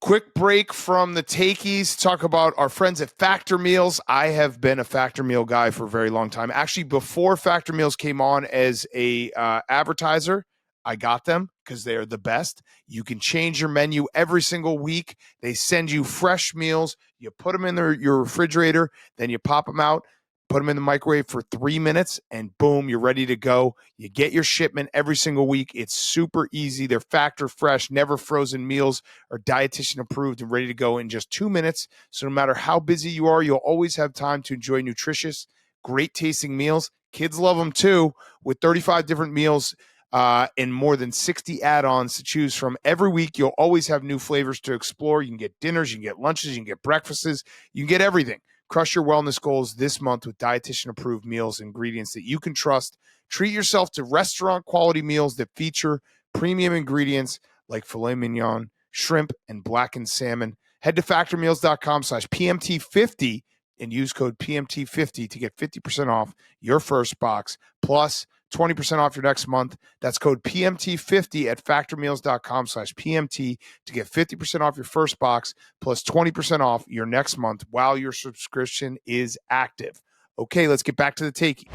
Quick break from the takeys. Talk about our friends at Factor Meals. I have been a Factor Meal guy for a very long time. Actually, before Factor Meals came on as a advertiser, I got them because they're the best. You can change your menu every single week. They send you fresh meals. You put them in your refrigerator, then you pop them out. Put them in the microwave for 3 minutes, and boom, you're ready to go. You get your shipment every single week. It's super easy. They're factor fresh, never frozen meals, are dietitian approved and ready to go in just 2 minutes. So no matter how busy you are, you'll always have time to enjoy nutritious, great tasting meals. Kids love them too. With 35 different meals, and more than 60 add-ons to choose from. Every week, you'll always have new flavors to explore. You can get dinners, you can get lunches, you can get breakfasts, you can get everything. Crush your wellness goals this month with dietitian-approved meals and ingredients that you can trust. Treat yourself to restaurant-quality meals that feature premium ingredients like filet mignon, shrimp, and blackened salmon. Head to factormeals.com/PMT50 and use code PMT50 to get 50% off your first box, plus 20% off your next month. That's code PMT50 at factormeals.com/PMT to get 50% off your first box, plus 20% off your next month while your subscription is active. Okay, let's get back to the take.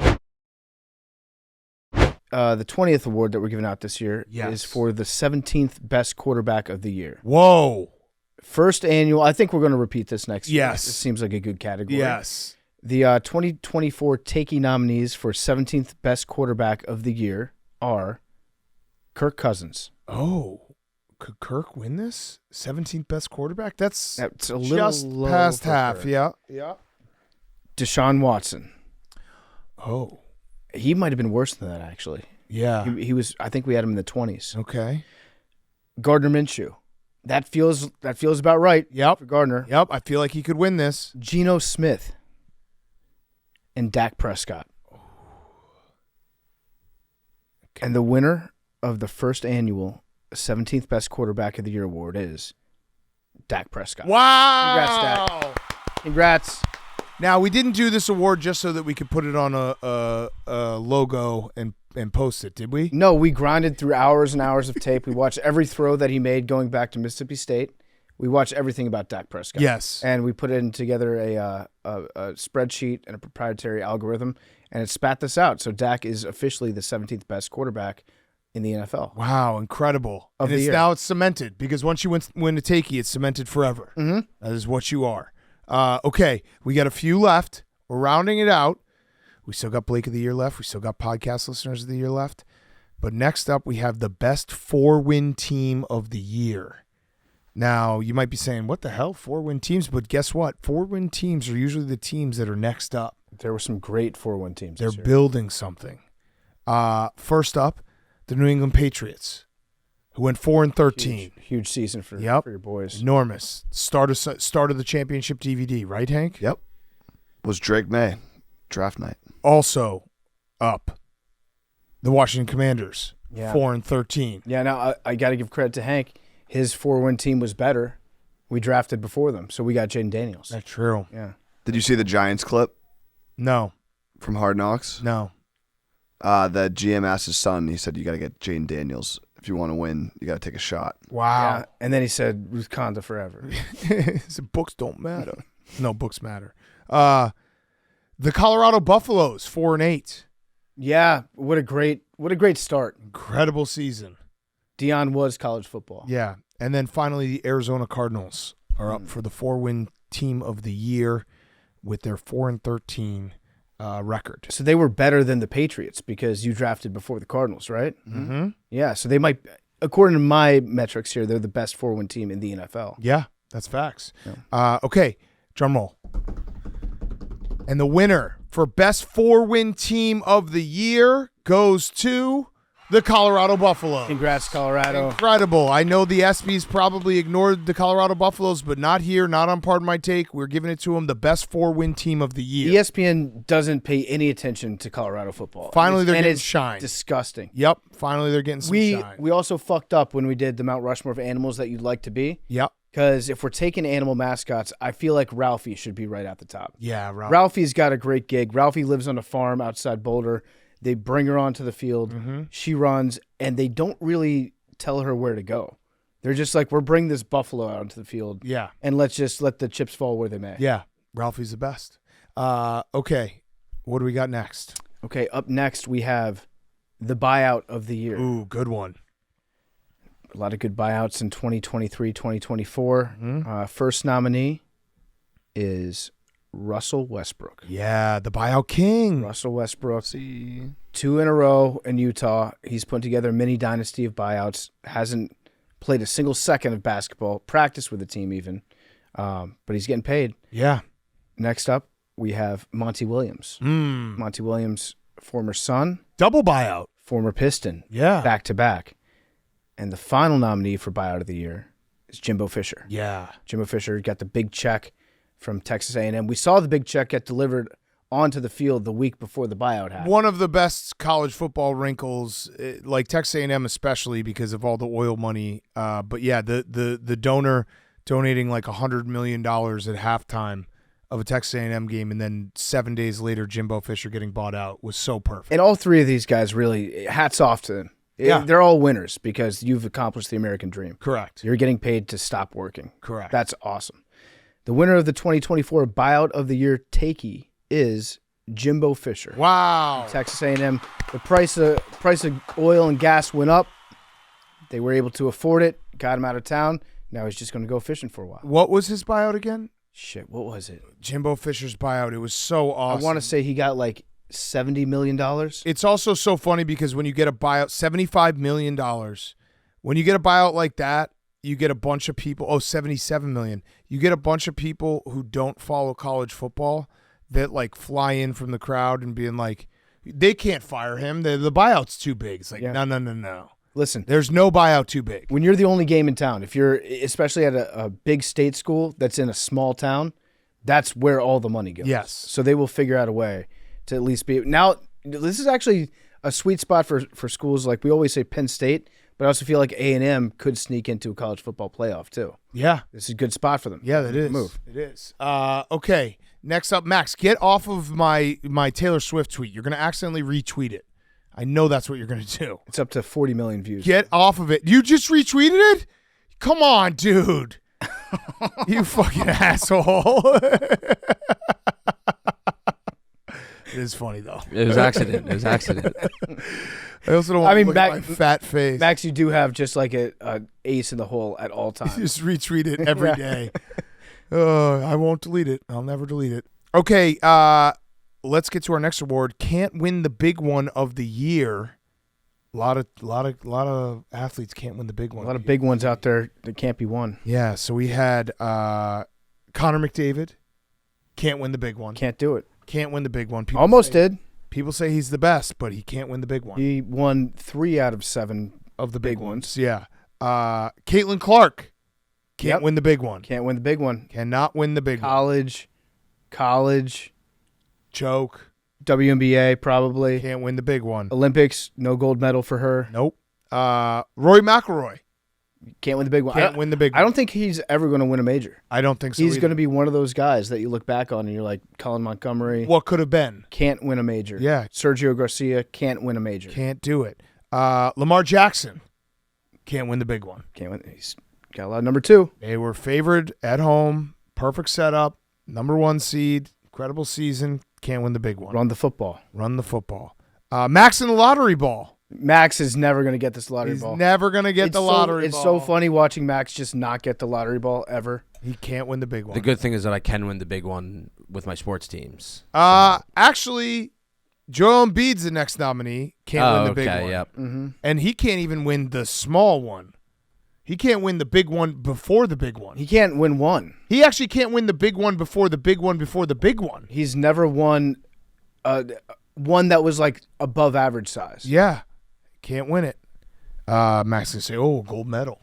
The 20th award that we're giving out this year is for the 17th best quarterback of the year. Whoa. First annual. I think we're going to repeat this next year. Yes. It seems like a good category. Yes. The 2024 Takey nominees for 17th best quarterback of the year are Kirk Cousins. Oh, could Kirk win this? 17th best quarterback? That's a little just low past for half. Kirk. Yeah. Yeah. Deshaun Watson. Oh. He might have been worse than that, actually. Yeah. He was. I think we had him in the 20s. Okay. Gardner Minshew. That feels about right. Yep. For Gardner. Yep. I feel like he could win this. Geno Smith. And Dak Prescott. Okay. And the winner of the first annual 17th best quarterback of the year award is Dak Prescott. Wow. Congrats, Dak. Congrats. Now, we didn't do this award just so that we could put it on a logo and post it, did we? No, we grinded through hours and hours of tape. We watched every throw that he made going back to Mississippi State. We watched everything about Dak Prescott. Yes. And we put in together a spreadsheet and a proprietary algorithm, and it spat this out. So Dak is officially the 17th best quarterback in the NFL. Wow, incredible. Of and the it's year. now it's cemented because once you win a takey, it's cemented forever. Mm-hmm. That is what you are. Okay, we got a few left. We're rounding it out. We still got Blake of the Year left. We still got podcast listeners of the year left. But next up, we have the best 4-win team of the year. Now, you might be saying, what the hell, 4-win teams? But guess what? 4-win teams are usually the teams that are next up. There were some great 4-win teams They're this year. building something. First up, the New England Patriots, who went 4-13. Huge season for your boys. Enormous. Start of the championship DVD, right, Hank? Yep. Was Drake May, draft night. Also up, the Washington Commanders, Yeah. 4-13. Yeah, now I got to give credit to Hank. His 4-win team was better. We drafted before them, so we got Jaden Daniels. That's true. Yeah. Did you see the Giants clip No. from Hard Knocks? No. The GM asked his son, he said, you got to get Jaden Daniels. If you want to win, you got to take a shot. Wow. Yeah. And then he said, Ruthkwanda forever. He said, books don't matter. No, books matter. The Colorado Buffaloes, 4-8. Yeah, what a great start. Incredible season. Deion was college football. Yeah. And then finally, the Arizona Cardinals are up for the 4-win team of the year with their 4-13 record. So they were better than the Patriots because you drafted before the Cardinals, right? Mm-hmm. Yeah, so they might, according to my metrics here, they're the best 4-win team in the NFL. Yeah, that's facts. Yeah. Okay, drum roll. And the winner for best 4-win team of the year goes to the Colorado Buffaloes. Congrats, Colorado. Incredible. I know the ESPYs probably ignored the Colorado Buffaloes, but not here, not on Pardon My Take. We're giving it to them, the best 4-win team of the year. ESPN doesn't pay any attention to Colorado football. Finally, they're getting it's shine. Disgusting. Yep. Finally, they're getting some shine. We also fucked up when we did the Mount Rushmore of animals that you'd like to be. Yep. Because if we're taking animal mascots, I feel like Ralphie should be right at the top. Yeah, Ralphie's got a great gig. Ralphie lives on a farm outside Boulder. They bring her onto the field. Mm-hmm. She runs, and they don't really tell her where to go. They're just like, we're bringing this buffalo out onto the field. Yeah. And let's just let the chips fall where they may. Yeah. Ralphie's the best. Okay. What do we got next? Okay. Up next, we have the buyout of the year. Ooh, good one. A lot of good buyouts in 2023, 2024. Mm-hmm. First nominee is Russell Westbrook. Yeah, the buyout king. Russell Westbrook. 2 in a row in Utah. He's put together a mini dynasty of buyouts. Hasn't played a single second of basketball, practiced with the team even, but he's getting paid. Yeah. Next up, we have Monty Williams. Monty Williams, former Sun. Double buyout. former Piston. Yeah. Back to back. And the final nominee for Buyout of the Year is Jimbo Fisher. Yeah. Jimbo Fisher got the big check from Texas A&M. We saw the big check get delivered onto the field the week before the buyout happened. One of the best college football wrinkles, like Texas A&M especially because of all the oil money. But yeah, the donor donating like $100 million at halftime of a Texas A&M game, and then 7 days later, Jimbo Fisher getting bought out was so perfect. And all three of these guys really, hats off to them. Yeah. They're all winners because you've accomplished the American dream. Correct. You're getting paid to stop working. Correct. That's awesome. The winner of the 2024 Buyout of the Year Takey is Jimbo Fisher. Wow. Texas A&M. The price of oil and gas went up. They were able to afford it. Got him out of town. Now he's just going to go fishing for a while. What was his buyout again? Shit, what was it? Jimbo Fisher's buyout. It was so awesome. I want to say he got like $70 million. It's also so funny because when you get a buyout, $75 million, when you get a buyout like that, you get a bunch of people, $77 million. You get a bunch of people who don't follow college football that like fly in from the crowd and being like, they can't fire him. The buyout's too big. It's like, no. Listen, there's no buyout too big. When you're the only game in town, if you're especially at a big state school that's in a small town, that's where all the money goes. Yes. So they will figure out a way to at least be. Now, this is actually a sweet spot for schools. Like we always say Penn State, but I also feel like A&M could sneak into a college football playoff too. Yeah. This is a good spot for them. Yeah, that is. Move. It is. Okay. Next up, Max, get off of my Taylor Swift tweet. You're going to accidentally retweet it. I know that's what you're going to do. It's up to 40 million views. Get off of it. You just retweeted it? Come on, dude. You fucking asshole. It is funny, though. It was accident. I also don't want to look at my fat face. Max, you do have just like a ace in the hole at all times. You just retweet it every day. I won't delete it. I'll never delete it. Okay, let's get to our next award. Cant Win the Big One of the Year. A lot of athletes can't win the big one. A lot of big ones out there that can't be won. Yeah, so we had Connor McDavid. Can't win the big one. Can't do it. Can't win the big one. Almost did. People say he's the best, but he can't win the big one. He won 3 out of 7 of the big ones. Yeah. Caitlin Clark. Can't win the big one. Can't win the big one. Cannot win the big one. College. Choke. WNBA probably. Can't win the big one. Olympics, no gold medal for her. Nope. Rory McIlroy. Can't win the big one. Can't win the big one. I don't think he's ever going to win a major. I don't think so He's either. going to be one of those guys that you look back on and you're like, Colin Montgomery. What could have been? Can't win a major. Yeah. Sergio Garcia can't win a major. Can't do it. Lamar Jackson. Can't win the big one. Can't win. He's got a lot of number 2. They were favored at home. Perfect setup. Number 1 seed. Incredible season. Can't win the big one. Run the football. Max in the lottery ball. Max is never going to get this lottery ball. He's never going to get the lottery ball. It's so funny watching Max just not get the lottery ball ever. He can't win the big one. The good thing is that I can win the big one with my sports teams. Actually, Joel Embiid's the next nominee. Can't win the big one. Yep. Mm-hmm. And he can't even win the small one. He can't win the big one before the big one. He can't win one. He actually can't win the big one before the big one before the big one. He's never won one that was like above average size. Yeah. Can't win it. Max can say, gold medal.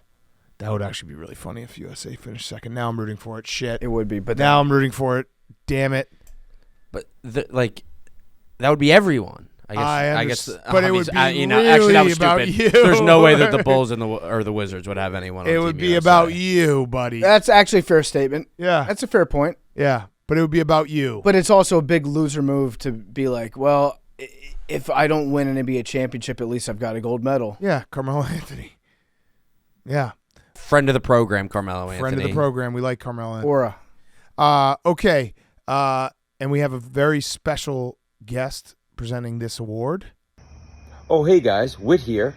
That would actually be really funny if USA finished second. Now I'm rooting for it. Shit. It would be. But now I'm rooting for it. Damn it. But that would be everyone. I guess. But it would be actually, that was about stupid. you. There's no way that the Bulls or the Wizards would have anyone. It on would Team be USA. about you, buddy. That's actually a fair statement. Yeah. That's a fair point. Yeah. But it would be about you. But it's also a big loser move to be like, well, if I don't win an NBA championship, at least I've got a gold medal. Yeah, Carmelo Anthony. Yeah. Friend of the program, Carmelo Anthony. Friend of the program. We like Carmelo Anthony. Aura. Okay. And we have a very special guest presenting this award. Oh, hey guys. Whit here.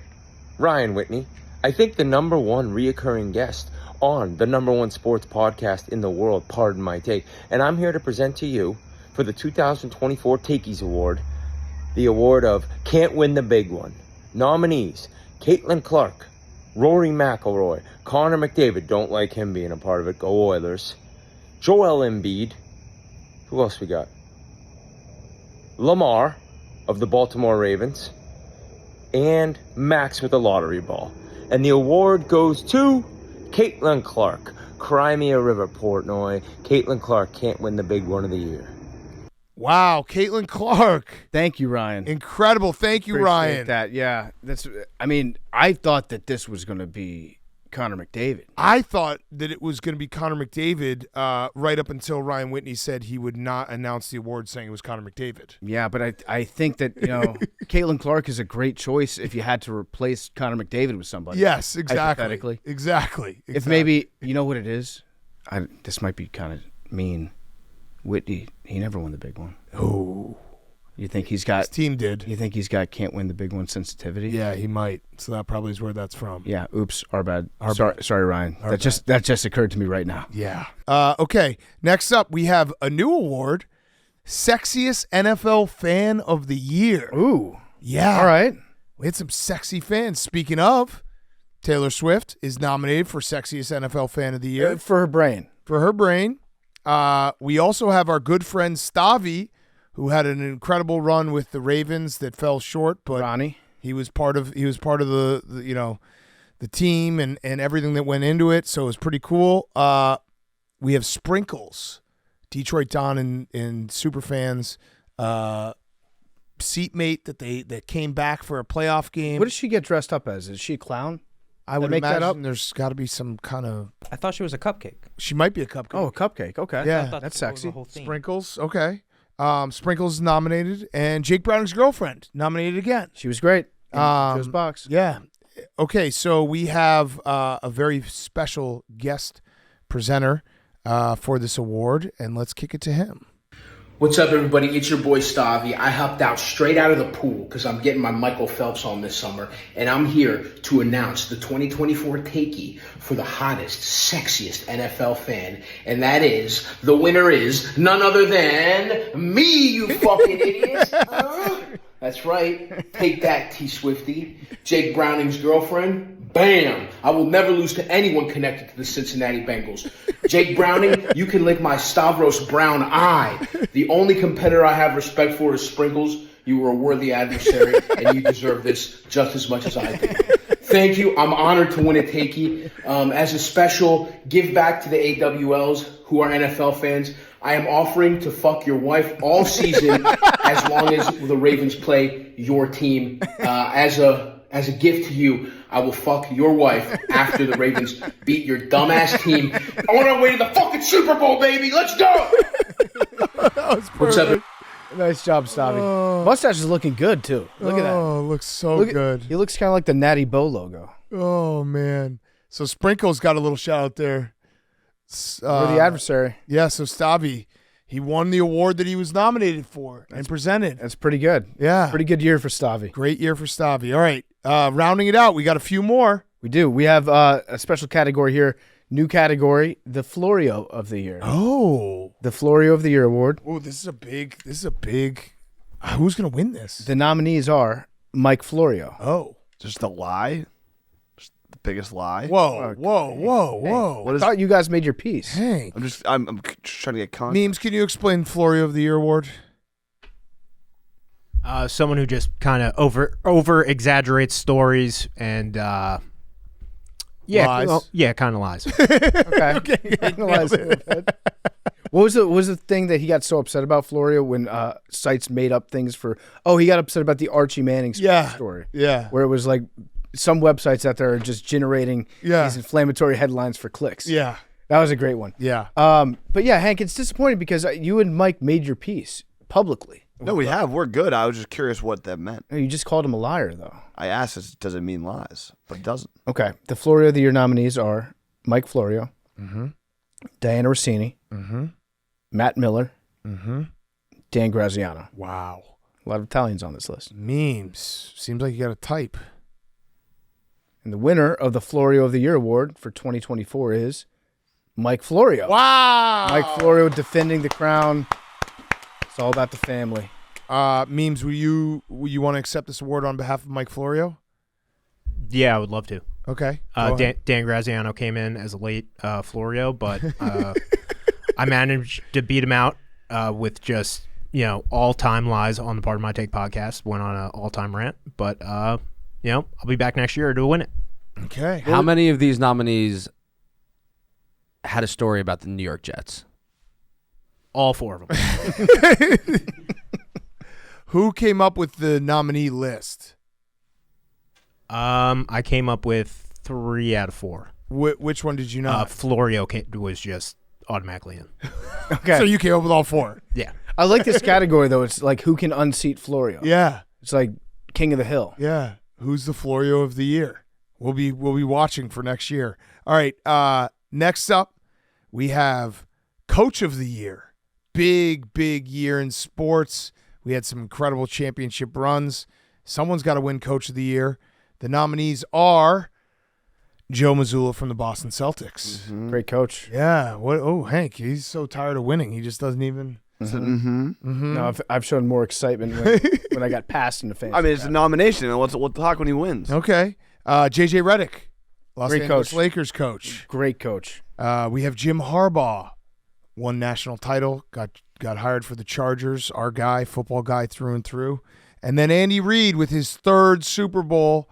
Ryan Whitney. I think the number 1 reoccurring guest on the number 1 sports podcast in the world, Pardon My Take. And I'm here to present to you for the 2024 Takeys Award, the award of Can't Win the Big One. Nominees: Caitlin Clark, Rory McIlroy, Connor McDavid, don't like him being a part of it, go Oilers, Joel Embiid, who else we got? Lamar of the Baltimore Ravens, and Max with a lottery ball. And the award goes to Caitlin Clark, Crimea River, Portnoy. Caitlin Clark can't win the big one of the year. Wow, Caitlin Clark. Thank you, Ryan. Incredible. Thank you, Appreciate Ryan. that. Yeah, I thought that this was going to be Connor McDavid. I thought that it was going to be Connor McDavid right up until Ryan Whitney said he would not announce the award saying it was Connor McDavid. Yeah, but I think that, Caitlin Clark is a great choice if you had to replace Connor McDavid with somebody. Yes, exactly. Hypothetically. Exactly. If maybe, you know what it is? This might be kind of mean. Whitney, he never won the big one. Oh. You think he's got... His team did. You think he's got can't win the big one sensitivity? Yeah, he might. So that probably is where that's from. Yeah, oops, our bad. Our Sorry, Ryan. Our That just occurred to me right now. Yeah. Okay, next up we have a new award, Sexiest NFL Fan of the Year. Ooh. Yeah. All right. We had some sexy fans. Speaking of, Taylor Swift is nominated for Sexiest NFL Fan of the Year. For her brain. For her brain. We also have our good friend Stavi, who had an incredible run with the Ravens that fell short, but Ronnie. he was part of the team and everything that went into it, so it was pretty cool. We have Sprinkles, Detroit Don and Superfans seatmate that came back for a playoff game. What does she get dressed up as? Is she a clown? I would make that imagine up? there's got to be some kind of... I thought she was a cupcake. She might be a cupcake. Oh, a cupcake. Okay. Yeah. That's sexy. Sprinkles, okay. Sprinkles is nominated, and Jake Browning's girlfriend nominated again. She was great. Joe's box. Yeah. Okay, so we have a very special guest presenter for this award, and let's kick it to him. What's up, everybody? It's your boy Stavi. I hopped out straight out of the pool because I'm getting my Michael Phelps on this summer, and I'm here to announce the 2024 Takey for the hottest, sexiest NFL fan, and that is, the winner is none other than me, you fucking idiots. That's right. Take that, T Swifty. Jake Browning's girlfriend. Bam! I will never lose to anyone connected to the Cincinnati Bengals. Jake Browning, you can lick my Stavros Brown eye. The only competitor I have respect for is Sprinkles. You were a worthy adversary, and you deserve this just as much as I do. Thank you. I'm honored to win a Takey. As a special give back to the AWLs who are NFL fans, I am offering to fuck your wife all season as long as the Ravens play your team. As a gift to you, I will fuck your wife after the Ravens beat your dumbass team. On our way to the fucking Super Bowl, baby. Let's go. What's up? Nice job, Stavi. Mustache is looking good, too. Look at that. Oh, looks so good. He looks kind of like the Natty Bo logo. Oh, man. So Sprinkles got a little shout out there. We're the adversary. Yeah, so Stavi, he won the award that he was nominated for and presented. That's pretty good. Yeah. Pretty good year for Stavi. Great year for Stavi. All right. Rounding it out, we got a few more. We do. We have a special category here. New category, the Florio of the Year. Oh. The Florio of the Year award. Oh, this is a big. Who's going to win this? The nominees are Mike Florio. Oh. Just a lie? Just the biggest lie? Whoa. What is, I thought you guys made your piece. Hank. I'm just trying to get context. Memes, can you explain Florio of the Year award? Someone who just kind of over exaggerates stories and lies. Kind of lies. Okay. Lies a little bit. What was the thing that he got so upset about, Florio, when sites made up things for? Oh, he got upset about the Archie Manning story. Yeah. Where it was like some websites out there are just generating these inflammatory headlines for clicks. Yeah. That was a great one. Yeah. But yeah, Hank, it's disappointing because you and Mike made your piece publicly. No, we have. We're good. I was just curious what that meant. You just called him a liar, though. I asked, does it mean lies? But it doesn't. Okay. The Florio of the Year nominees are Mike Florio, Diana Rossini, Matt Miller, Dan Graziano. Wow. A lot of Italians on this list. Memes. Seems like you got to type. And the winner of the Florio of the Year award for 2024 is Mike Florio. Wow. Mike Florio defending the crown. It's all about the family. Memes, will you want to accept this award on behalf of Mike Florio? Yeah, I would love to. Okay. Dan Graziano came in as a late Florio, but I managed to beat him out with just all-time lies on the Part of My Take podcast. Went on an all-time rant, but I'll be back next year to win it. Okay. How many of these nominees had a story about the New York Jets? All 4 of them. Who came up with the nominee list? I came up with 3 out of 4. Which one did you not? Florio was just automatically in. Okay. So you came up with all 4. Yeah. I like this category though. It's like who can unseat Florio. Yeah. It's like King of the Hill. Yeah. Who's the Florio of the year? We'll be watching for next year. All right. Next up, we have Coach of the Year. Big year in sports. We had some incredible championship runs. Someone's got to win Coach of the Year. The nominees are Joe Mazzulla from the Boston Celtics. Mm-hmm. Great coach. Yeah. What? Oh, Hank, he's so tired of winning. He just doesn't even. No, I've shown more excitement when I got passed in the fantasy. I mean, it's a nomination, and we'll talk when he wins. Okay. JJ Redick, Los Great Angeles coach. Lakers coach. Great coach. We have Jim Harbaugh, won national title, got hired for the Chargers, our guy, football guy through and through. And then Andy Reid with his 3rd Super Bowl,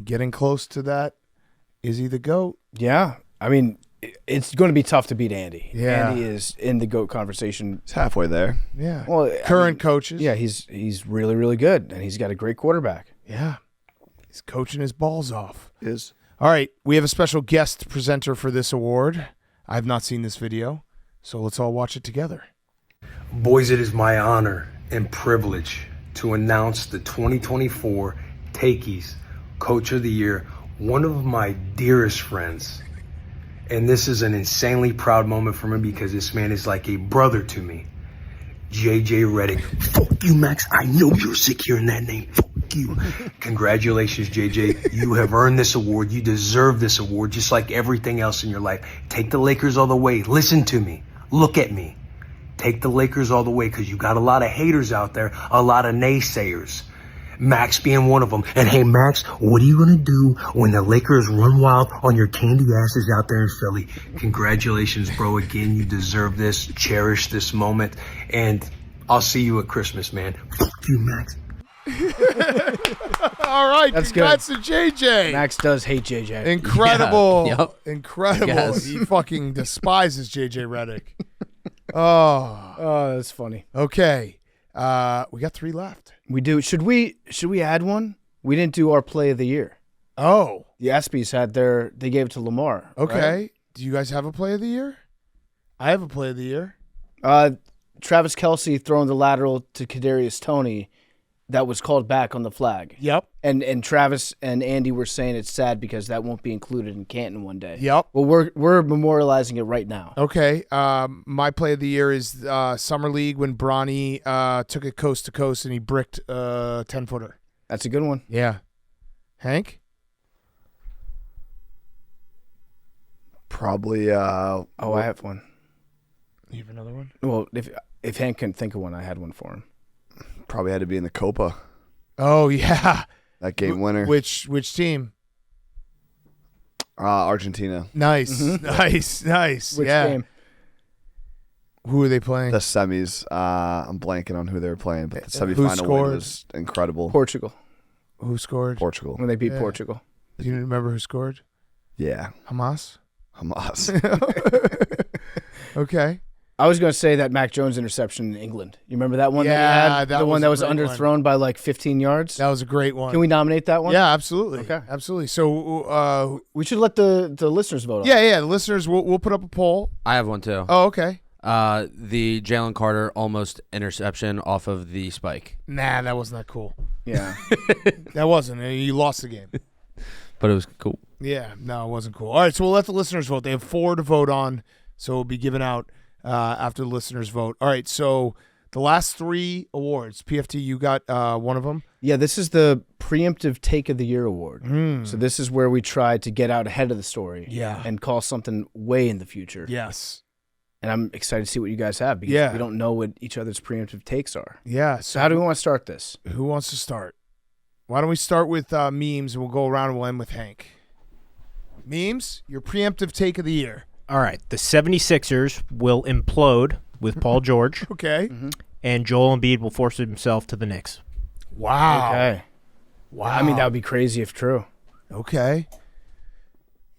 getting close to that. Is he the GOAT? Yeah. I mean, it's going to be tough to beat Andy. Yeah. Andy is in the GOAT conversation. It's halfway there. Yeah. Well, Current coaches. Yeah, he's really, really good, and he's got a great quarterback. Yeah. He's coaching his balls off. Is. All right. We have a special guest presenter for this award. I've not seen this video, so let's all watch it together. Boys, it is my honor and privilege to announce the 2024 Takeys Coach of the Year, one of my dearest friends. And this is an insanely proud moment for me because this man is like a brother to me. JJ Redick. Fuck you, Max. I know you're sick hearing that name. Fuck you. Congratulations, JJ. You have earned this award. You deserve this award just like everything else in your life. Take the Lakers all the way. Listen to me. Look at me. Take the Lakers all the way because you got a lot of haters out there, a lot of naysayers. Max being one of them. And hey, Max, what are you going to do when the Lakers run wild on your candy asses out there in Philly? Congratulations, bro. Again, you deserve this. Cherish this moment. And I'll see you at Christmas, man. Fuck you, Max. All right. That's congrats to JJ. Max does hate JJ. Incredible. Yeah. Yep. Incredible. Yes. He fucking despises JJ Redick. Oh, that's funny. Okay. We got 3 left. We do. Should we add one? We didn't do our play of the year. Oh. The ESPYs had they gave it to Lamar. Okay. Right? Do you guys have a play of the year? I have a play of the year. Travis Kelce throwing the lateral to Kadarius Toney that was called back on the flag. Yep. And Travis and Andy were saying it's sad because that won't be included in Canton one day. Yep. Well, we're memorializing it right now. Okay. My play of the year is Summer League when Bronny took it coast to coast and he bricked a 10-footer. That's a good one. Yeah. Hank? Probably. I have one. You have another one? Well, if Hank couldn't think of one, I had one for him. Probably had to be in the Copa. Oh, yeah. That game winner. Which team? Argentina. Nice. Mm-hmm. Nice. Which yeah. game? Who are they playing? The semis. I'm blanking on who they were playing, but the Who semifinal scored? win was incredible. Portugal. Who scored? Portugal. When they beat Yeah. Portugal. Do you remember who scored? Yeah. Hamas? Okay. I was going to say that Mac Jones interception in England. You remember that one? Yeah, that he had? that the one was that a was great underthrown by like 15 yards. That was a great one. Can we nominate that one? Yeah, absolutely. Okay. Absolutely. So we should let the listeners vote on it. yeah, the listeners, we'll put up a poll. I have one too. Oh, okay. The Jalen Carter almost interception off of the spike. Nah, that wasn't that cool. Yeah. That wasn't. You lost the game. But it was cool. Yeah, no, it wasn't cool. All right, so we'll let the listeners vote. They have 4 to vote on, so it'll be given out after the listeners vote. All right, so the last 3 awards. PFT, you got one of them? Yeah, this is the Preemptive Take of the Year award. So this is where we try to get out ahead of the story. Yeah. And call something way in the future. Yes. And I'm excited to see what you guys have because we don't know what each other's preemptive takes are. Yeah. So how do we want to start this? Who wants to start? Why don't we start with memes, and we'll go around and we'll end with Hank. Memes, your preemptive take of the year. All right. The 76ers will implode with Paul George. Okay. And Joel Embiid will force himself to the Knicks. Wow. Okay. Wow. I mean, that would be crazy if true. Okay.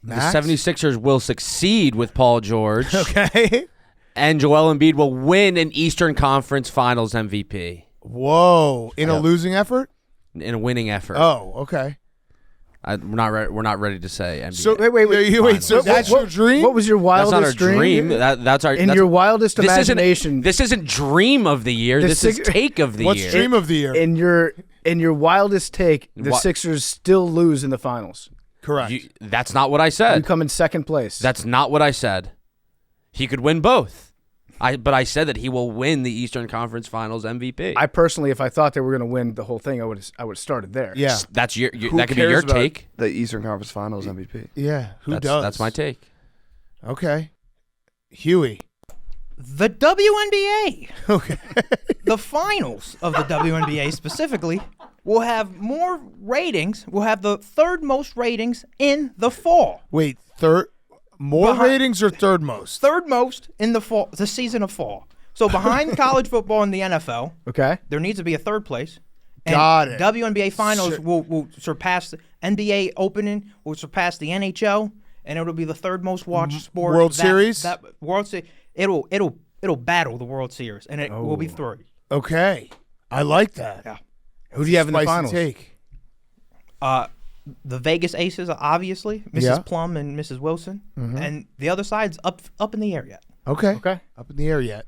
The Max? 76ers will succeed with Paul George. Okay. And Joel Embiid will win an Eastern Conference Finals MVP. Whoa. In a losing effort? In a winning effort. Oh, okay. We're not ready to say NBA. So wait. So that's your dream? What was your wildest That's not our dream. That's our. In that's, your wildest imagination. This isn't dream of the year. This is take of the year. What's dream of the year? In your wildest take, the Sixers still lose in the finals. Correct. That's not what I said. You come in second place. That's not what I said. He could win both. But I said that he will win the Eastern Conference Finals MVP. I personally, if I thought they were going to win the whole thing, I would have started there. Yeah. That's your Who that could be your cares about take. The Eastern Conference Finals MVP. Yeah. Who does? That's my take. Okay. Huey. The WNBA. Okay. The finals of the WNBA specifically will have more ratings. Will have the third most ratings in the fall. Wait, more ratings or third most? Third most in the fall, the season of fall. So behind college football and the NFL, okay, there needs to be a third place. And Got it. WNBA finals will surpass the NBA opening, will surpass the NHL, and it'll be the third most watched sport. World Series? World Series. It'll battle the World Series, and it will be three. Okay. I like that. Yeah. Who do you have in the Spicy finals? Take. The Vegas Aces, obviously, Mrs. Plum and Mrs. Wilson, and the other side's up in the air yet. Okay. Okay. Up in the air yet.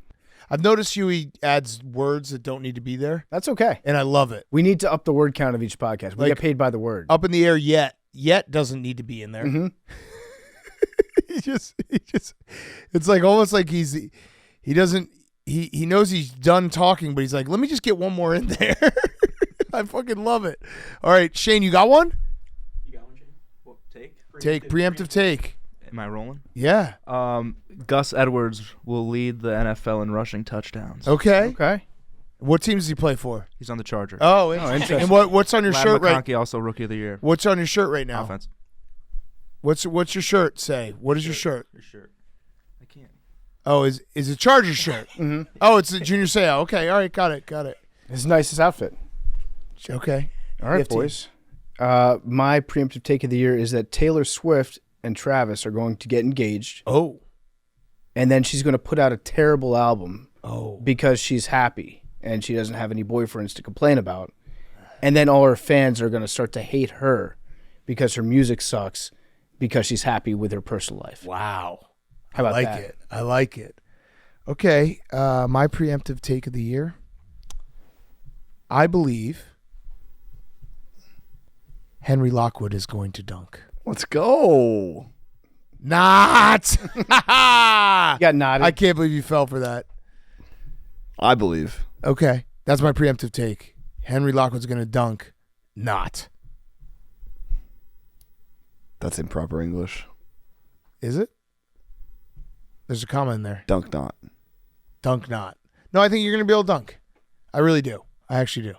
I've noticed Huey adds words that don't need to be there. That's okay. And I love it. We need to up the word count of each podcast. We get paid by the word. Up in the air yet. Yet doesn't need to be in there. Mm-hmm. he just it's like almost like he knows he's done talking, but he's like, let me just get one more in there. I fucking love it. All right, Shane, you got one? You got one, Shane? What, take? Preemptive take. Am I rolling? Yeah. Gus Edwards will lead the NFL in rushing touchdowns. Okay. Okay. What team does he play for? He's on the Chargers. Oh, interesting. And what's on your shirt right now? Also Rookie of the Year. What's on your shirt right now? Offense. What's your shirt say? What is your shirt? Your shirt. I can't. Oh, is it Chargers shirt? Mm-hmm. Oh, it's a Junior Seau. Okay, all right, got it. His nicest outfit. Okay. All right, boys. My preemptive take of the year is that Taylor Swift and Travis are going to get engaged. Oh. And then she's going to put out a terrible album. Oh. Because she's happy and she doesn't have any boyfriends to complain about. And then all her fans are going to start to hate her because her music sucks because she's happy with her personal life. Wow. How about I like that? it. I like it. Okay, my preemptive take of the year. I believe Henry Lockwood is going to dunk. Let's go. Not. You got nodded. I can't believe you fell for that. I believe. Okay, that's my preemptive take. Henry Lockwood's going to dunk. Not. That's improper English. Is it? There's a comma in there. Dunk not. Dunk not. No, I think you're going to be able to dunk. I really do. I actually do.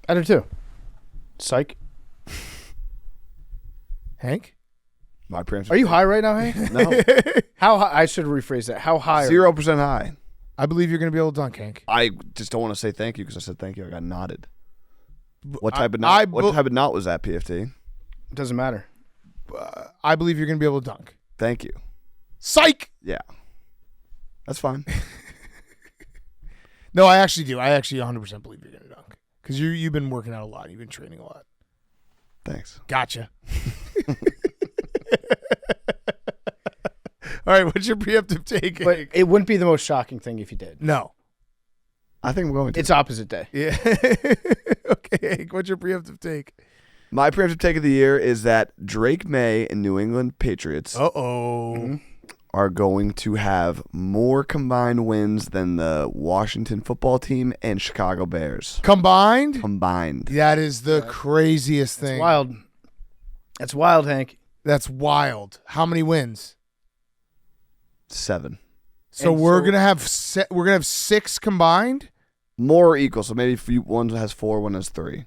I do too. Psych. Hank? My preemptive Are you take. high right now, Hank? No. How high? I should rephrase that. How high? 0% high. I believe you're going to be able to dunk, Hank. I just don't want to say thank you because I said thank you. I got nodded. What type of knot? What type of knot was that, PFT? Doesn't matter. I believe you're going to be able to dunk. Thank you. Psych! Yeah. That's fine. No, I actually do. I actually 100% believe you're going to dunk. Because you've been working out a lot. You've been training a lot. Thanks. Gotcha. All right, what's your preemptive take? But it wouldn't be the most shocking thing if you did. No. I think we're going to. It's opposite day. Yeah. Okay, Hank, what's your preemptive take? My preemptive take of the year is that Drake May and New England Patriots are going to have more combined wins than the Washington football team and Chicago Bears. Combined? Combined. That is the craziest thing. That's wild. That's wild, Hank. That's wild. How many wins? 7. So we're gonna have 6 combined. More or equal. So maybe if one has 4, one has 3.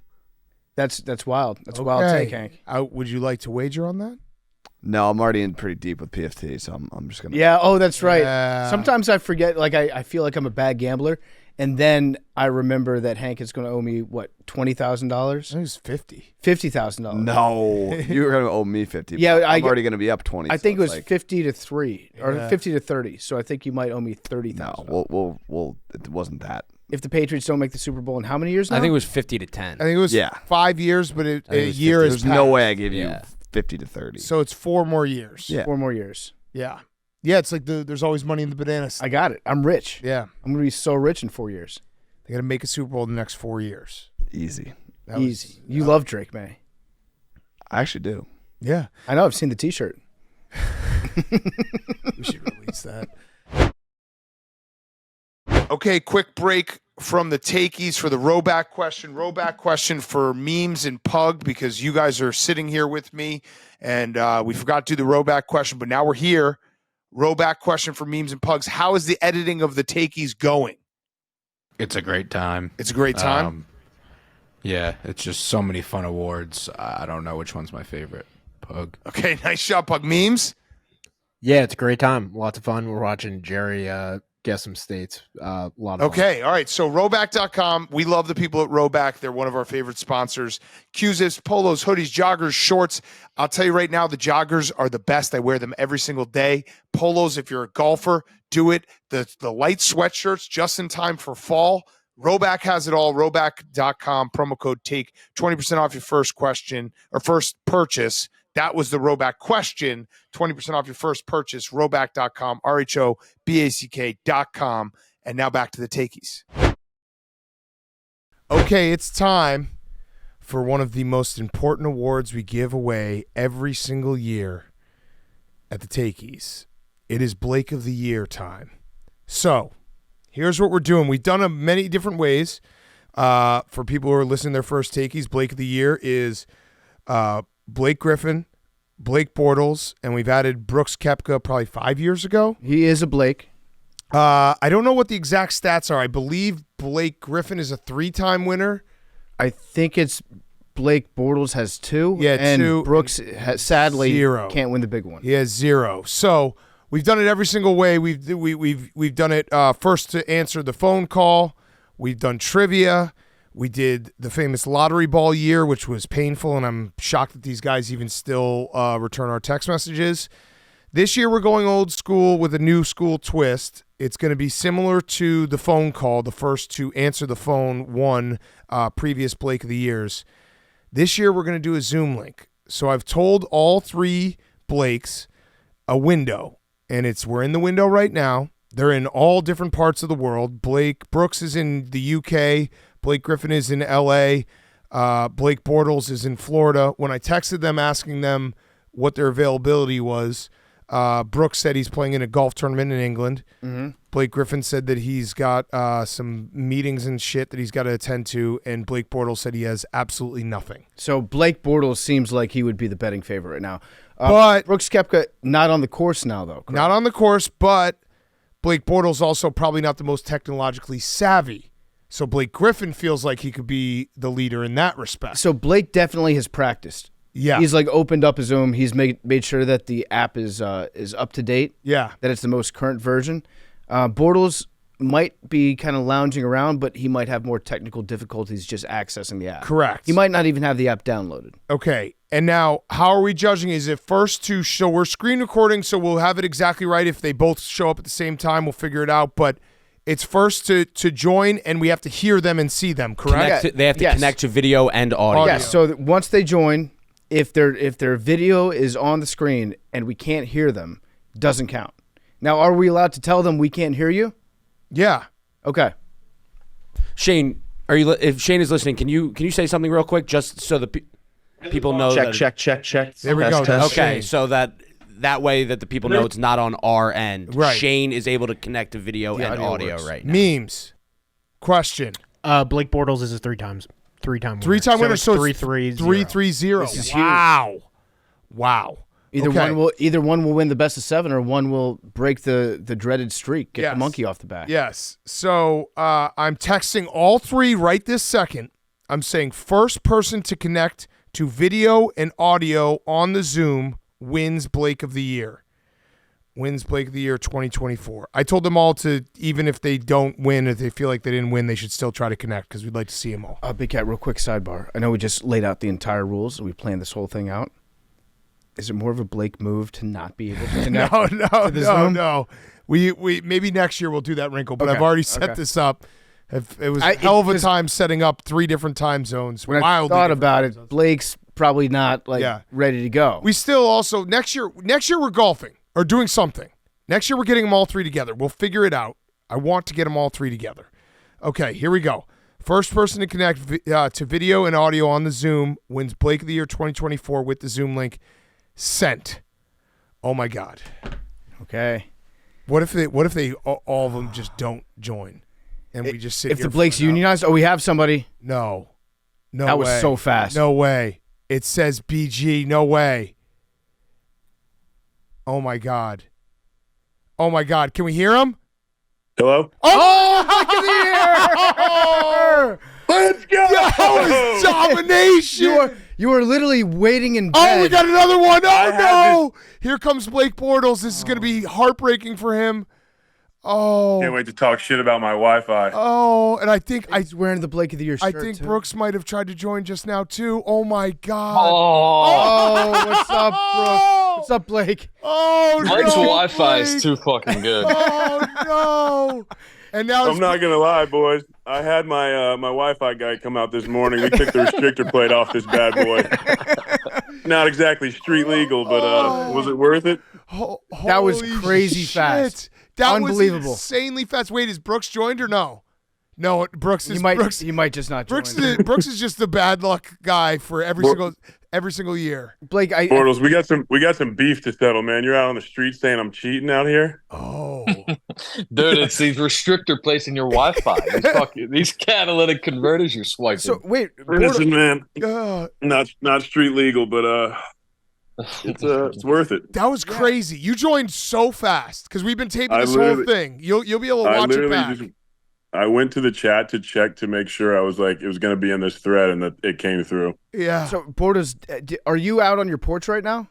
That's wild. That's a wild take, Hank. Would you like to wager on that? No, I'm already in pretty deep with PFT, so I'm just gonna. Yeah. Oh, that's right. Yeah. Sometimes I forget. Like I feel like I'm a bad gambler, And then I remember that Hank is going to owe me, what, $20,000? It was $50,000. $50,000. No, you were going to owe me 50. Yeah, I'm already going to be up 20. I think it was like, 50 to 3 or 50 to 30. So I think you might owe me $30,000. No, we'll. It wasn't that. If the Patriots don't make the Super Bowl in how many years now? I think it was 50 to 10. I think it was 5 years, but a year is There's no way I gave you 50 to 30. So it's 4 more years. Yeah. 4 more years. Yeah. Yeah, it's like there's always money in the banana stand. I got it. I'm rich. Yeah. I'm going to be so rich in 4 years. They got to make a Super Bowl in the next 4 years. Easy. Easy. You love Drake, May. I actually do. Yeah. I know. I've seen the T-shirt. We should release that. Okay, quick break from the takies for the rowback question. Rowback question for Memes and Pug, because you guys are sitting here with me, and we forgot to do the rowback question, but now we're here. Rowback question for Memes and Pugs. How is the editing of the takies going? It's a great time. It's a great time? Yeah, it's just so many fun awards. I don't know which one's my favorite. Pug. Okay, nice shot, Pug. Memes? Yeah, it's a great time. Lots of fun. We're watching Jerry guess some states. A lot of fun. Okay, all right. So rowback.com. We love the people at Rowback. They're one of our favorite sponsors. Q-zips, polos, hoodies, joggers, shorts. I'll tell you right now, the joggers are the best. I wear them every single day. Polos, if you're a golfer, do it. The light sweatshirts, just in time for fall. Rowback has it all. Rowback.com. Promo code TAKE. 20% off your first question or first purchase. That was the Rowback question. 20% off your first purchase. Rowback.com. RHOBACK.com. And now back to the takies. Okay, it's time for one of the most important awards we give away every single year at the takies. It is Blake of the Year time. So here's what we're doing. We've done it many different ways. For people who are listening to their first takies, Blake of the Year is Blake Griffin, Blake Bortles, and we've added Brooks Koepka probably 5 years ago. He is a Blake. I don't know what the exact stats are. I believe Blake Griffin is a 3-time winner. I think it's Blake Bortles has 2. Yeah, and 2. Brooks sadly 0. can't win the big one. He has 0. So we've done it every single way. We've done it first to answer the phone call. We've done trivia. We did the famous lottery ball year, which was painful, and I'm shocked that these guys even still return our text messages. This year we're going old school with a new school twist. It's going to be similar to the phone call, the first to answer the phone won previous Blake of the Years. This year we're going to do a Zoom link. So I've told all 3 Blakes a window, and we're in the window right now. They're in all different parts of the world. Blake Brooks is in the UK. Blake Griffin is in LA. Blake Bortles is in Florida. When I texted them asking them what their availability was, Brooks said he's playing in a golf tournament in England. Mm-hmm. Blake Griffin said that he's got some meetings and shit that he's got to attend to, and Blake Bortles said he has absolutely nothing. So Blake Bortles seems like he would be the betting favorite right now. But Brooks Koepka not on the course now, though. Correct? Not on the course, but Blake Bortles also probably not the most technologically savvy. So Blake Griffin feels like he could be the leader in that respect. So Blake definitely has practiced. Yeah. He's like opened up his Zoom. He's made sure that the app is up to date. Yeah. That it's the most current version. Bortles might be kind of lounging around, but he might have more technical difficulties just accessing the app. Correct. He might not even have the app downloaded. Okay. And now, how are we judging? Is it first to show? We're screen recording, so we'll have it exactly right. If they both show up at the same time, we'll figure it out. But it's first to join, and we have to hear them and see them, correct? They have to connect to video and audio. Yes, so once they join, if their video is on the screen and we can't hear them, doesn't count. Now, are we allowed to tell them we can't hear you? Yeah. Okay. Shane, if Shane is listening, can you say something real quick just so the people know? Check. There we go. Test. Okay, so that way that the people know it's not on our end. Right. Shane is able to connect to video and audio right now. Memes. Question. Blake Bortles is a 3-time winner. 3-time winner, so 3-3-0. 3-3-0. This is Wow. Either one will win the best of 7, or one will break the dreaded streak, get Yes. the monkey off the back. Yes. So I'm texting all 3 right this second. I'm saying first person to connect to video and audio on the Zoom wins Blake of the Year. wins Blake of the Year 2024. I told them all to, even if they don't win, if they feel like they didn't win, they should still try to connect because we'd like to see them all. Big Cat, real quick sidebar. I know we just laid out the entire rules and we planned this whole thing out. Is it more of a Blake move to not be able to connect? No. We maybe next year we'll do that wrinkle, but Okay, I've already set this up. It was a hell of a time setting up 3 different time zones. When I thought about it, Blake's probably not ready to go. We still also next year we're golfing or doing something. Next year we're getting them all 3 together. We'll figure it out. I want to get them all 3 together. Okay, here we go. First person to connect to video and audio on the Zoom wins Blake of the Year 2024 with the Zoom link sent. Oh my God. Okay. What if they all of them just don't join, and we just sit If here? the Blake's unionized, we have somebody. No That was way. so fast. No way. It says BG. No way. Oh my God. Oh my God. Can we hear him? Hello? Oh, Blake of the Year! Let's go! That was domination. You were literally waiting in bed. Oh, we got another one. Oh, no. Here comes Blake Bortles. This is going to be heartbreaking for him. Oh. Can't wait to talk shit about my Wi-Fi. Oh, and I think he's wearing the Blake of the Year shirt. I think too. Brooks might have tried to join just now, too. Oh, my God. Oh, what's up, Brooks? What's up, Blake? Oh, Blake's no, Wi-Fi Blake. is too fucking good. Oh, no. And now I'm not gonna lie, boys. I had my my Wi-Fi guy come out this morning. We took the restrictor plate off this bad boy. Not exactly street legal, but was it worth it? That was Holy crazy shit. fast. That Unbelievable. was insanely fast. Wait, is Brooks joined or no? No, Brooks is He might just not join. Brooks is just the bad luck guy for every single year. Blake, Bortles, we got some beef to settle, man. You're out on the street saying I'm cheating out here. Oh, Dude, it's these restrictor plates in your Wi-Fi. These catalytic converters you're swiping. So wait, Listen, man. God. Not street legal, but it's worth it. That was crazy. You joined so fast because we've been taping this whole literally- thing. You'll be able to watch it back. I went to the chat to check to make sure I was like it was going to be in this thread and that it came through. Yeah. So, Bortles, are you out on your porch right now?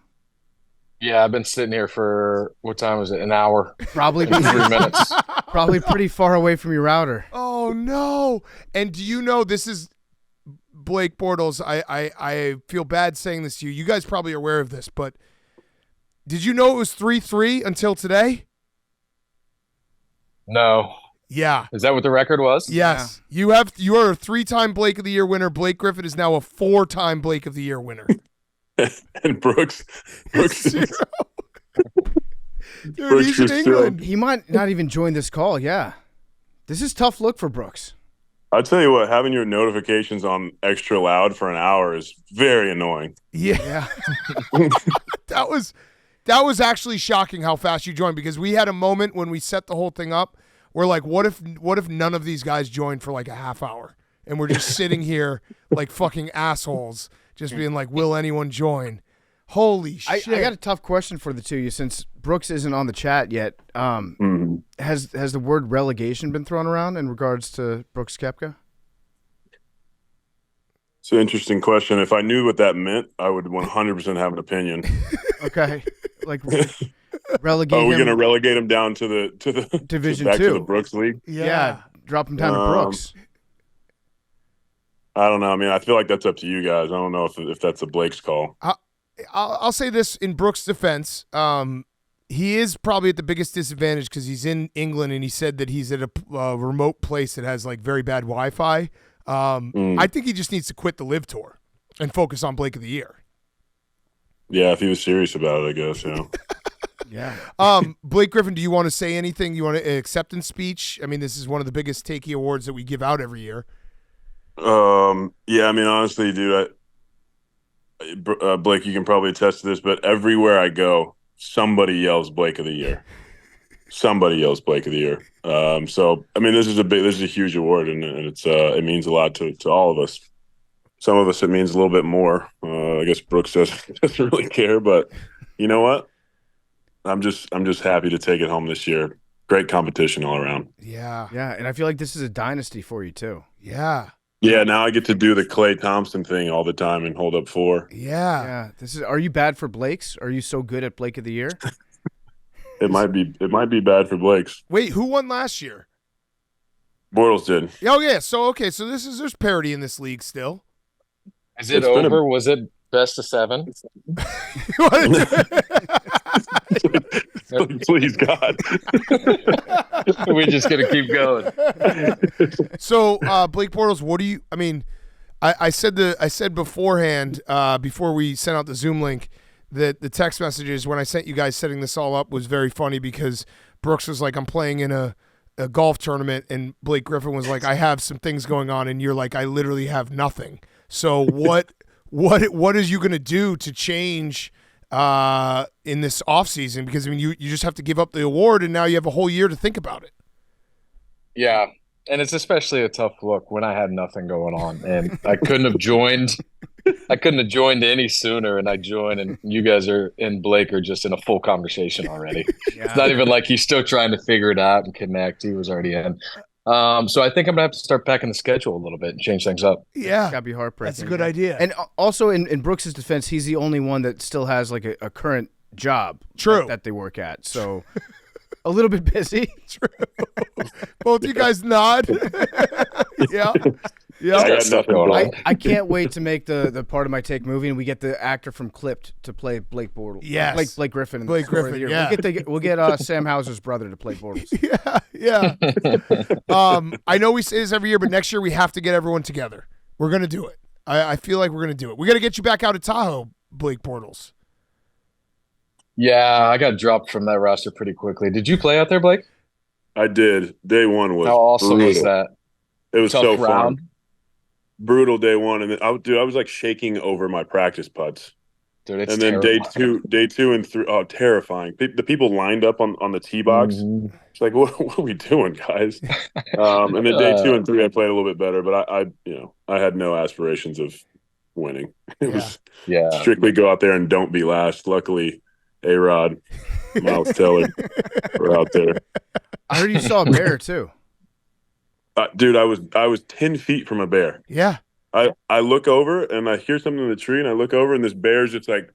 Yeah, I've been sitting here for, what time was it, an hour? Probably 3 minutes. Probably pretty far away from your router. Oh, no. And do you know this is Blake Bortles? I feel bad saying this to you. You guys probably are aware of this, but did you know it was 3-3 until today? No. Yeah. Is that what the record was? Yes. You are a 3-time Blake of the Year winner. Blake Griffin is now a 4-time Blake of the Year winner. And Brooks Dude, Brooks he's in is England. He might not even join this call. Yeah. This is tough look for Brooks. I'll tell you what, having your notifications on extra loud for an hour is very annoying. Yeah. That was actually shocking how fast you joined because we had a moment when we set the whole thing up. We're like, what if none of these guys joined for like a half hour and we're just sitting here like fucking assholes, just being like, will anyone join? Holy shit! I got a tough question for the two of you since Brooks isn't on the chat yet. Has the word relegation been thrown around in regards to Brooks Koepka? It's an interesting question. If I knew what that meant, I would 100% have an opinion. Okay, like relegate. Oh, we're him gonna relegate him down to the Division back 2. to the Brooks League. Yeah, drop him down to Brooks. I don't know. I mean, I feel like that's up to you guys. I don't know if that's a Blake's call. I'll say this in Brooks' defense. He is probably at the biggest disadvantage because he's in England and he said that he's at a remote place that has like very bad Wi-Fi. I think he just needs to quit the Live Tour and focus on Blake of the Year. Yeah, if he was serious about it, I guess. Yeah. Blake Griffin, do you want to say anything? You want an acceptance speech? I mean, this is one of the biggest Takey Awards that we give out every year. Yeah, I mean, honestly, dude, Blake, you can probably attest to this, but everywhere I go, somebody yells Blake of the Year. Somebody yells Blake of the Year. So, I mean, this is a huge award, and it means a lot to all of us. Some of us, it means a little bit more. I guess Brooks doesn't really care, but you know what? I'm just happy to take it home this year. Great competition all around. Yeah. Yeah, and I feel like this is a dynasty for you too. Yeah. Yeah, now I get to do the Klay Thompson thing all the time and hold up 4. Yeah. Yeah. Are you bad for Blake's? Are you so good at Blake of the Year? It might be bad for Blake's. Wait, who won last year? Bortles did. Oh yeah. So there's parity in this league still. Is it over? Was it best of 7? Please, God. We're just gonna keep going. So, Blake Bortles, what do you? I mean, I said beforehand, before we sent out the Zoom link, that the text messages when I sent you guys setting this all up was very funny because Brooks was like, "I'm playing in a golf tournament," and Blake Griffin was like, "I have some things going on," and you're like, "I literally have nothing." So what is you gonna do to change in this offseason? Because I mean, you just have to give up the award, and now you have a whole year to think about it. Yeah, and it's especially a tough look when I had nothing going on, and I couldn't have joined. I couldn't have joined any sooner, and I joined, and you guys and Blake are just in a full conversation already. Yeah. It's not even like he's still trying to figure it out and connect. He was already in. So I think I'm gonna have to start packing the schedule a little bit and change things up. Yeah, It's gotta be heartbreaking. That's a good idea. And also, in Brooks' defense, he's the only one that still has like a current job. True. That they work at. So a little bit busy. True. Both you guys nod. Yeah. Yeah. I got nothing going on. I can't wait to make the Part of My Take movie, and we get the actor from Clipped to play Blake Bortles. Yes. Blake Griffin. In Blake the Story of Griffin, the Year. yeah. We'll get Sam Hauser's brother to play Bortles. Yeah. I know we say this every year, but next year we have to get everyone together. We're gonna do it. I feel like we're gonna do it. We got to get you back out at Tahoe, Blake Bortles. Yeah, I got dropped from that roster pretty quickly. Did you play out there, Blake? I did. Day one was How awesome was brutal. that? It was Tough so round. fun. Brutal day one, and then I was like shaking over my practice putts. Dude, it's and then terrifying. day two and 3, terrifying. The people lined up on the tee box. Mhm. It's like, what are we doing, guys? And then day 2 and 3, I played a little bit better, but I had no aspirations of winning. It was strictly go out there and don't be last. Luckily, A-Rod, Miles Teller were out there. I heard you saw a bear too. Dude, I was 10 feet from a bear. Yeah. I look over and I hear something in the tree, and I look over and this bear's just like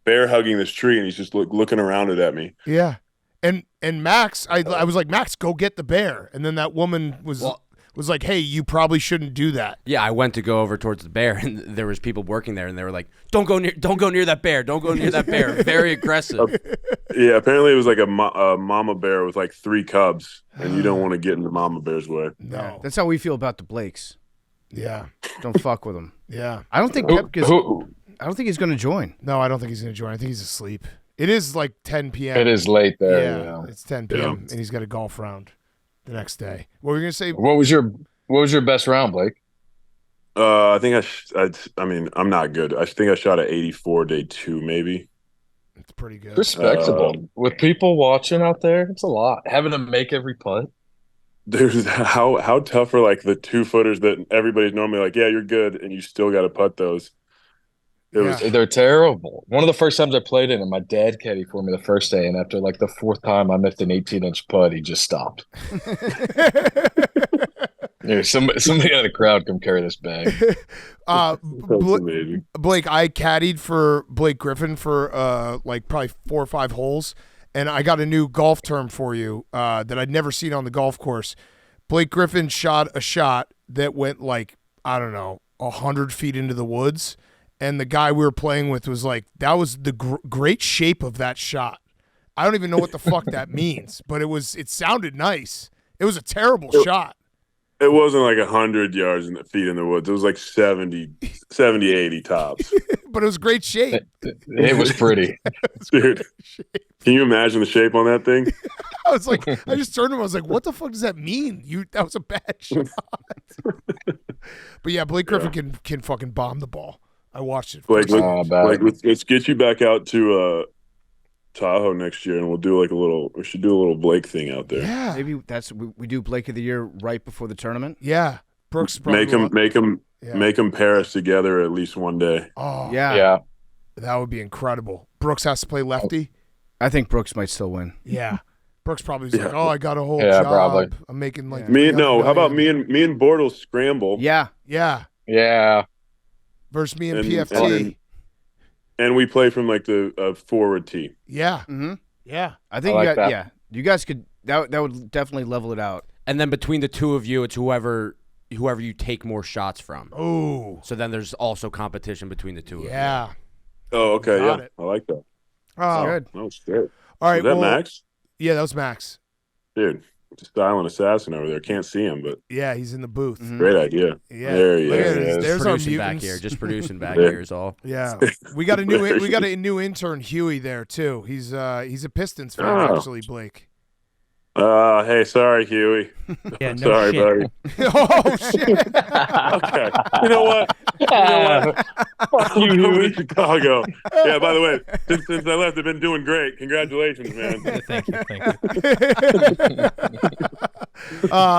bear hugging this tree, and he's just looking around it at me. Yeah. And Max, I was like, Max, go get the bear. And then that woman was like, hey, you probably shouldn't do that. Yeah, I went to go over towards the bear, and there was people working there, and they were like, don't go near that bear. Don't go near that bear. Very aggressive. Yeah, apparently it was like a mama bear with like 3 cubs, and you don't want to get in the mama bear's way. No. That's how we feel about the Blakes. Yeah. Don't fuck with them. Yeah. I don't think I don't think he's going to join. No, I don't think he's going to join. I think he's asleep. It is like 10 p.m. It is late there. Yeah, it's 10 p.m. and he's got a golf round the next day. What were you going to say? What was your best round, Blake? I think I mean, I'm not good. I think I shot at 84 day 2, maybe. It's pretty good. Respectable. With people watching out there, it's a lot. Having to make every putt. Dude, how tough are like the 2-footers that everybody's normally like, yeah, you're good, and you still got to putt those. They're terrible. One of the first times I played in it, my dad caddied for me the first day, and after like the 4th time I missed an 18-inch putt, he just stopped. Dude, somebody out of the crowd come carry this bag. Blake, I caddied for Blake Griffin for like probably 4 or 5 holes, and I got a new golf term for you that I'd never seen on the golf course. Blake Griffin shot a shot that went like, I don't know, 100 feet into the woods, and the guy we were playing with was like, that was the great shape of that shot. I don't even know what the fuck that means, but it sounded nice. It was a terrible shot. It wasn't like 100 yards in the feet in the woods. It was like 70, 80 tops. But it was great shape. It was pretty. Dude, can you imagine the shape on that thing? I was like, I just turned to him. I was like, what the fuck does that mean? That was a bad shot. But yeah, Blake Griffin can fucking bomb the ball. I watched it. Blake, let's get you back out to Tahoe next year, and we'll do like we should do a little Blake thing out there. Yeah, maybe we do Blake of the Year right before the tournament. Yeah, Brooks make them pair us together at least one day. Oh yeah, that would be incredible. Brooks has to play lefty. I think Brooks might still win. Yeah, Brooks probably is like, oh, I got a whole job. Probably. I'm making like How about me and Bortles scramble? Yeah. Versus me and PFT. And we play from like the forward tee. Yeah. Mm-hmm. Yeah. I think you guys could that would definitely level it out. And then between the two of you, it's whoever you take more shots from. Oh. So then there's also competition between the two of you. Yeah. Oh, okay. Got Yeah, it. I like that. Oh, good. Oh, shit. All right. Was that Max? Yeah, that was Max. Dude, it's a silent assassin over there. Can't see him, but Yeah, he's in the booth. great idea. Yeah. There he Look at is. it. There's our Producing back mutants. here. Just producing back Yeah. here is all. Yeah, we got a new intern, Huey, there too. He's a Pistons fan, Oh. actually, Blake. Hey, sorry, Huey. Yeah, no sorry, shit. buddy. Oh shit! Okay. You know what? Fuck you, Huey. Chicago. Yeah, by the way, since I left, I've been doing great. Congratulations, man. Thank you.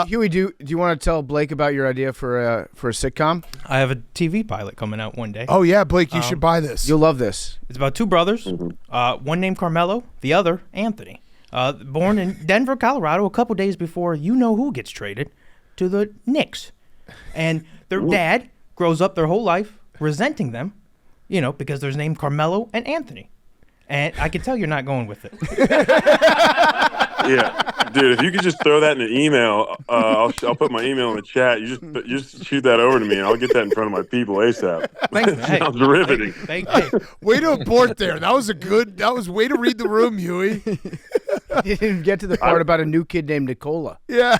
Huey, do you want to tell Blake about your idea for a sitcom? I have a TV pilot coming out one day. Oh yeah, Blake, you should buy this. You'll love this. It's about two brothers, one named Carmelo, the other Anthony. Born in Denver, Colorado, a couple days before you know who gets traded to the Knicks. And their dad grows up their whole life resenting them, because there's named Carmelo and Anthony. And I can tell you're not going with it. Yeah, dude. If you could just throw that in an email, I'll put my email in the chat. You just shoot that over to me, and I'll get that in front of my people ASAP. Thanks. Sounds riveting. Thank Hey, way to abort there. That was way to read the room, Huey. You didn't get to the part about a new kid named Nicola. Yeah.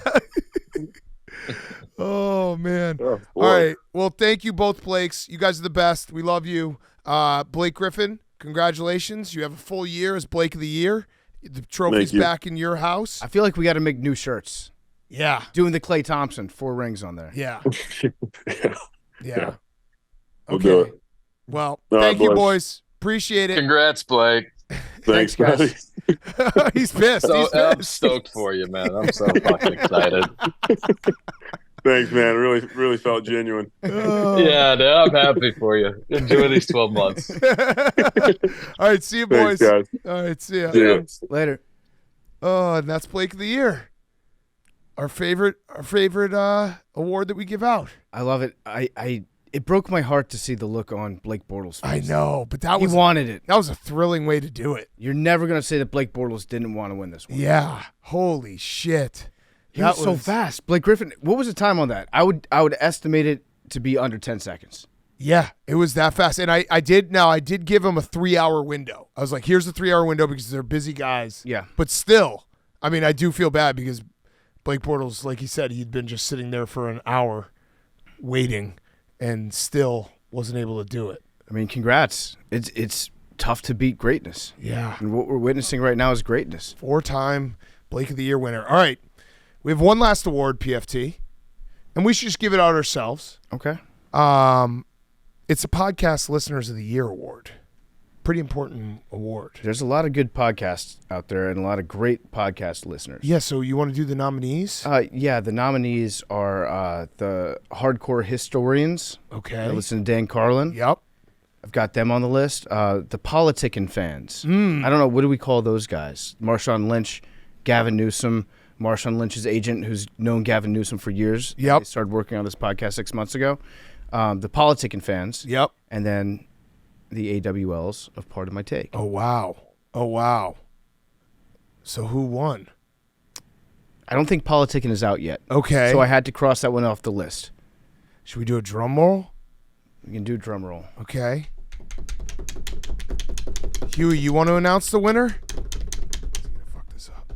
Oh man. Oh, all right. Well, thank you both, Blakes. You guys are the best. We love you. Blake Griffin, congratulations. You have a full year as Blake of the Year. The trophy's back in your house. I feel like we got to make new shirts. Yeah. Doing the Klay Thompson 4 rings on there. Yeah. Yeah. We'll Okay. do it. Well, All right, thank you, boys. boys. Appreciate it. Congrats, Blake. Thanks, guys. buddy. He's pissed. So, He's pissed. I'm stoked for you, man. I'm so fucking excited. Thanks, man. Really felt genuine. Yeah, no, I'm happy for you. Enjoy these 12 months. All right, see you, boys. Thanks, guys. All right, see ya. See ya. Later. Oh, and that's Blake of the Year. Our favorite award that we give out. I love it. It broke my heart to see the look on Blake Bortles' face. I know, but he wanted it. That was a thrilling way to do it. You're never going to say that Blake Bortles didn't want to win this one. Yeah. Holy shit. He was so fast. Blake Griffin, what was the time on that? I would estimate it to be under 10 seconds. Yeah, it was that fast. And I did give him a 3-hour window. I was like, here's a 3-hour window because they're busy guys. Yeah. But still, I mean, I do feel bad because Blake Bortles, like he said, he'd been just sitting there for an hour waiting and still wasn't able to do it. I mean, congrats. It's tough to beat greatness. Yeah. And what we're witnessing right now is greatness. 4-time Blake of the Year winner. All right. We have one last award, PFT, and we should just give it out ourselves. Okay. It's a Podcast Listeners of the Year award. Pretty important award. There's a lot of good podcasts out there and a lot of great podcast listeners. Yeah, so you want to do the nominees? Yeah, the nominees are the Hardcore Historians. Okay. I listen to Dan Carlin. Yep. I've got them on the list. The Politicking Fans. I don't know. What do we call those guys? Marshawn Lynch, Gavin Newsom, Marshawn Lynch's agent, who's known Gavin Newsom for years. Yep. They started working on this podcast 6 months ago. The Politicking Fans. Yep. And then the AWLs of Part of My Take. Oh, wow. So who won? I don't think Politicking is out yet. Okay. So I had to cross that one off the list. Should we do a drum roll? We can do drum roll. Okay. Huey, you want to announce the winner? He's gonna fuck this up.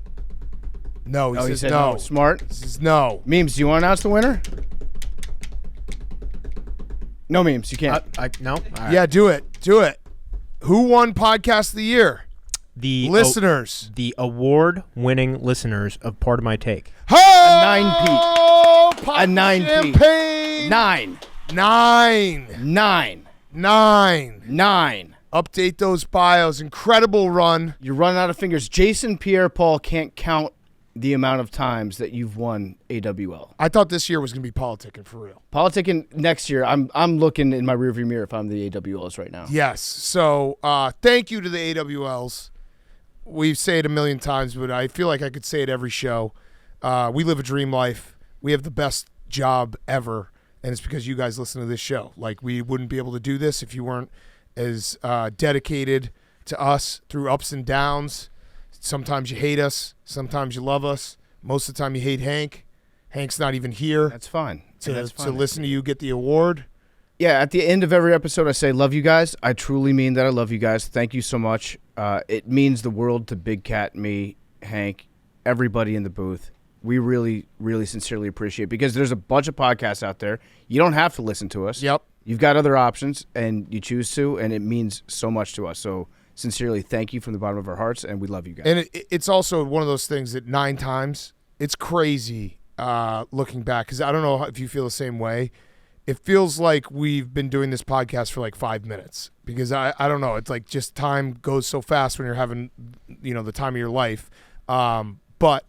No, he says said no. Smart. He says no. Memes, do you want to announce the winner? No, Memes, you can't. No? All right. Yeah, do it. Who won Podcast of the Year? The listeners. The award-winning listeners of Part of My Take. A 9-peat. A 9-peat. Champagne. 9. 9. Update those bios. Incredible run. You're running out of fingers. Jason Pierre-Paul can't count the amount of times that you've won AWL. I thought this year was going to be politicking for real. Politicking next year. I'm looking in my rearview mirror if I'm the AWLs right now. Yes. So thank you to the AWLs. We say it a million times, but I feel like I could say it every show. We live a dream life. We have the best job ever, and it's because you guys listen to this show. Like, we wouldn't be able to do this if you weren't as dedicated to us through ups and downs. Sometimes you hate us. Sometimes you love us. Most of the time you hate Hank. Hank's not even here. That's fine. To listen to you get the award. Yeah, at the end of every episode, I say, love you guys. I truly mean that I love you guys. Thank you so much. It means the world to Big Cat, me, Hank, everybody in the booth. We really, really sincerely appreciate it because there's a bunch of podcasts out there. You don't have to listen to us. Yep. You've got other options, and you choose to, and it means so much to us. So sincerely, thank you from the bottom of our hearts, and we love you guys. And it's also one of those things that 9 times, it's crazy looking back because I don't know if you feel the same way. It feels like we've been doing this podcast for like 5 minutes because I don't know. It's like just time goes so fast when you're having, the time of your life. But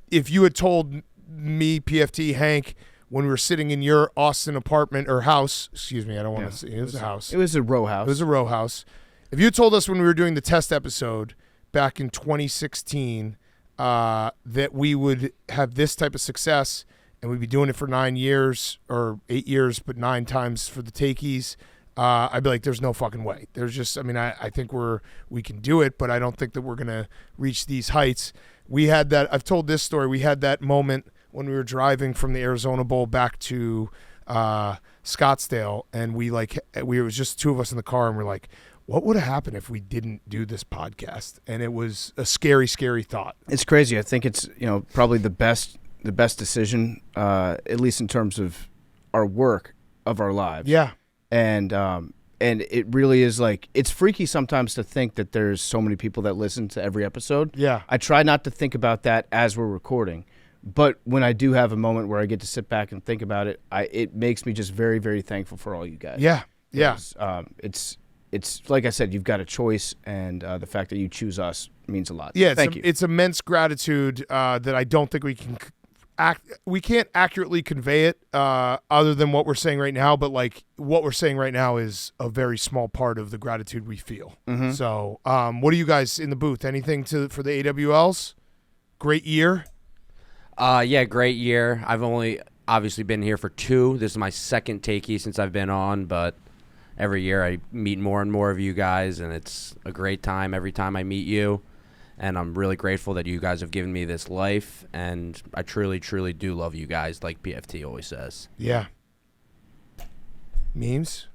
if you had told me, PFT, Hank, when we were sitting in your Austin apartment or house, excuse me, I don't want to say it was a house. It was a row house. It was a row house. If you had told us when we were doing the test episode back in 2016 that we would have this type of success and we'd be doing it for 9 years or 8 years, but 9 times for the Takies, I'd be like, there's no fucking way. There's just, I think we can do it, but I don't think that we're going to reach these heights. We had that, I've told this story, we had that moment when we were driving from the Arizona Bowl back to Scottsdale, and it was just 2 of us in the car, and we're like, what would have happened if we didn't do this podcast? And it was a scary, scary thought. It's crazy. I think it's probably the best decision, at least in terms of our work of our lives. Yeah. And it really is it's freaky sometimes to think that there's so many people that listen to every episode. Yeah. I try not to think about that as we're recording, but when I do have a moment where I get to sit back and think about it, it makes me just very, very thankful for all you guys. Yeah. Yeah. It's like I said, you've got a choice, and the fact that you choose us means a lot. Yeah. Thank you. It's immense gratitude that I don't think we can't accurately convey it other than what we're saying right now, but what we're saying right now is a very small part of the gratitude we feel. Mm-hmm. So what do you guys in the booth? Anything for the AWLs? Great year? Yeah, great year. I've only obviously been here for 2. This is my second Takey since I've been on, but every year I meet more and more of you guys, and it's a great time every time I meet you. And I'm really grateful that you guys have given me this life, and I truly, truly do love you guys, like PFT always says. Yeah. Memes?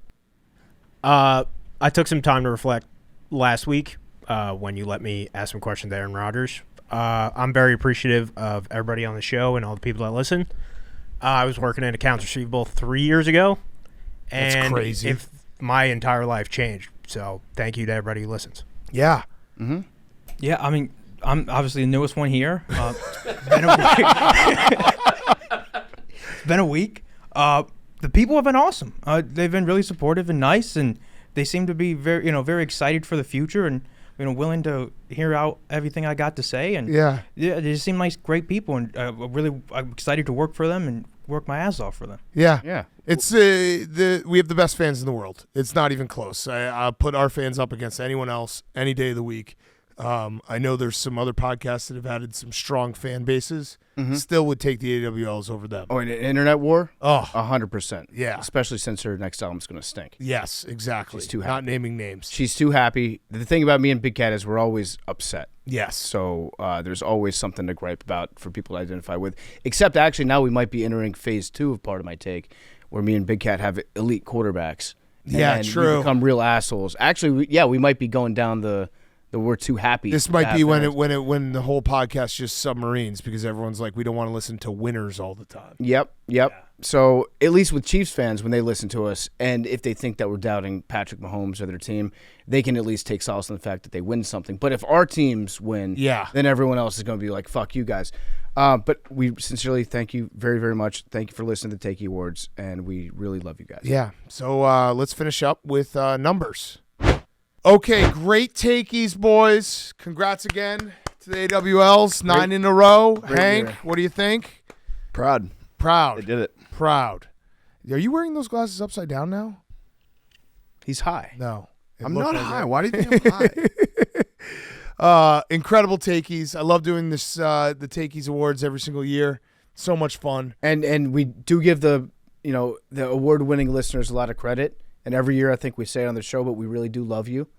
I took some time to reflect last week when you let me ask some questions there in Rogers. I'm very appreciative of everybody on the show and all the people that listen. I was working in accounts receivable 3 years ago, and that's crazy. My entire life changed. So thank you to everybody who listens. Yeah. Mm-hmm. Yeah, I'm obviously the newest one here. It's been a week. The people have been awesome. They've been really supportive and nice, and they seem to be very excited for the future and willing to hear out everything I got to say. And yeah, they just seem like great people, and I'm excited to work for them and work my ass off for them. Yeah, yeah. It's we have the best fans in the world. It's not even close. I'll put our fans up against anyone else any day of the week. I know there's some other podcasts that have added some strong fan bases. Mm-hmm. Still would take the AWLs over them. Oh, an internet war? Oh, 100%. Yeah. Especially since her next album's going to stink. Yes, exactly. She's too happy. Not naming names. She's too happy. The thing about me and Big Cat is we're always upset. Yes. So there's always something to gripe about for people to identify with. Except actually now we might be entering phase 2 of Part of My Take, where me and Big Cat have elite quarterbacks. Yeah, and true. We become real assholes. Actually, we might be going down the we're too happy. This might be when the whole podcast just submarines because everyone's like, we don't want to listen to winners all the time. Yep. Yeah. So at least with Chiefs fans, when they listen to us, and if they think that we're doubting Patrick Mahomes or their team, they can at least take solace in the fact that they win something. But if our teams win, then everyone else is going to be like, fuck you guys. But we sincerely thank you very, very much. Thank you for listening to the Takie Awards, and we really love you guys. Yeah. So let's finish up with numbers. Okay, great takeys, boys. Congrats again to the AWLs. 9 in a row. Great Hank, year. what do you think? Proud. Proud. They did it. Proud. Are you wearing those glasses upside down now? He's high. No. I'm not high. Why do you think I'm high? Incredible takeys. I love doing this the Takeys Awards every single year. So much fun. And we do give the award-winning listeners a lot of credit. And every year I think we say it on the show, but we really do love you.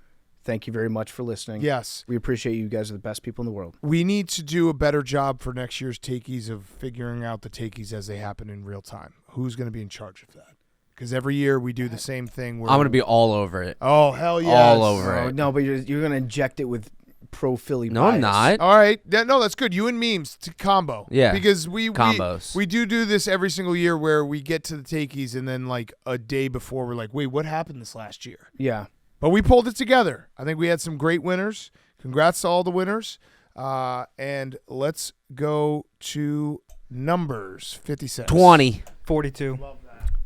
Thank you very much for listening. Yes. We appreciate you guys are the best people in the world. We need to do a better job for next year's takeys of figuring out the takeys as they happen in real time. Who's going to be in charge of that? Because every year we do the same thing. I'm going to be all over it. Oh, hell yes. All over it. No, but you're going to inject it with pro-Philly No, bias. I'm not. All right. No, that's good. You and memes to combo. Yeah. Because Combos. we do this every single year where we get to the takeys and then like a day before we're like, wait, what happened this last year? Yeah. But we pulled it together. I think we had some great winners. Congrats to all the winners. And let's go to numbers. 56. 20. 42.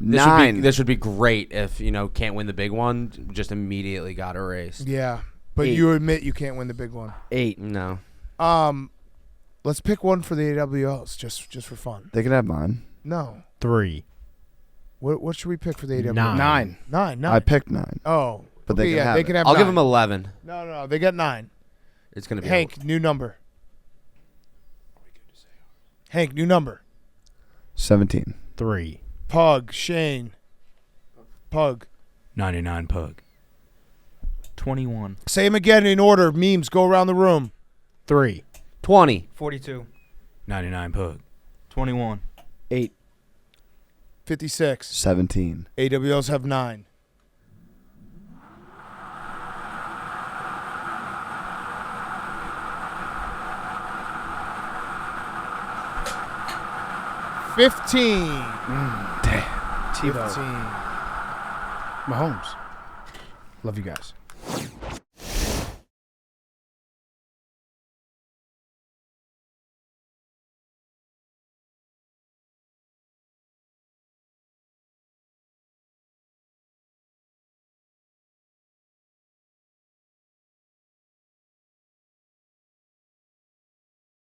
This would be great if, Can't Win the Big One just immediately got erased. Yeah. But 8. you admit you can't win the big one. 8. No. Let's pick one for the AWLs just for fun. They can have mine. No. 3. What should we pick for the AWLs? 9. 9. I picked 9. Oh. But they can have they it. can have I'll 9. give them 11. No, they got 9. It's going to be Hank, new number. Hank, new number. 17. 3. Pug, Shane. Pug. 99 Pug. 21. Say them again in order. Memes, go around the room. 3. 20. 42. 99 Pug. 21. 8. 56. 17. AWLs have 9. Damn. T-Bo. 15. Mahomes. Love you guys.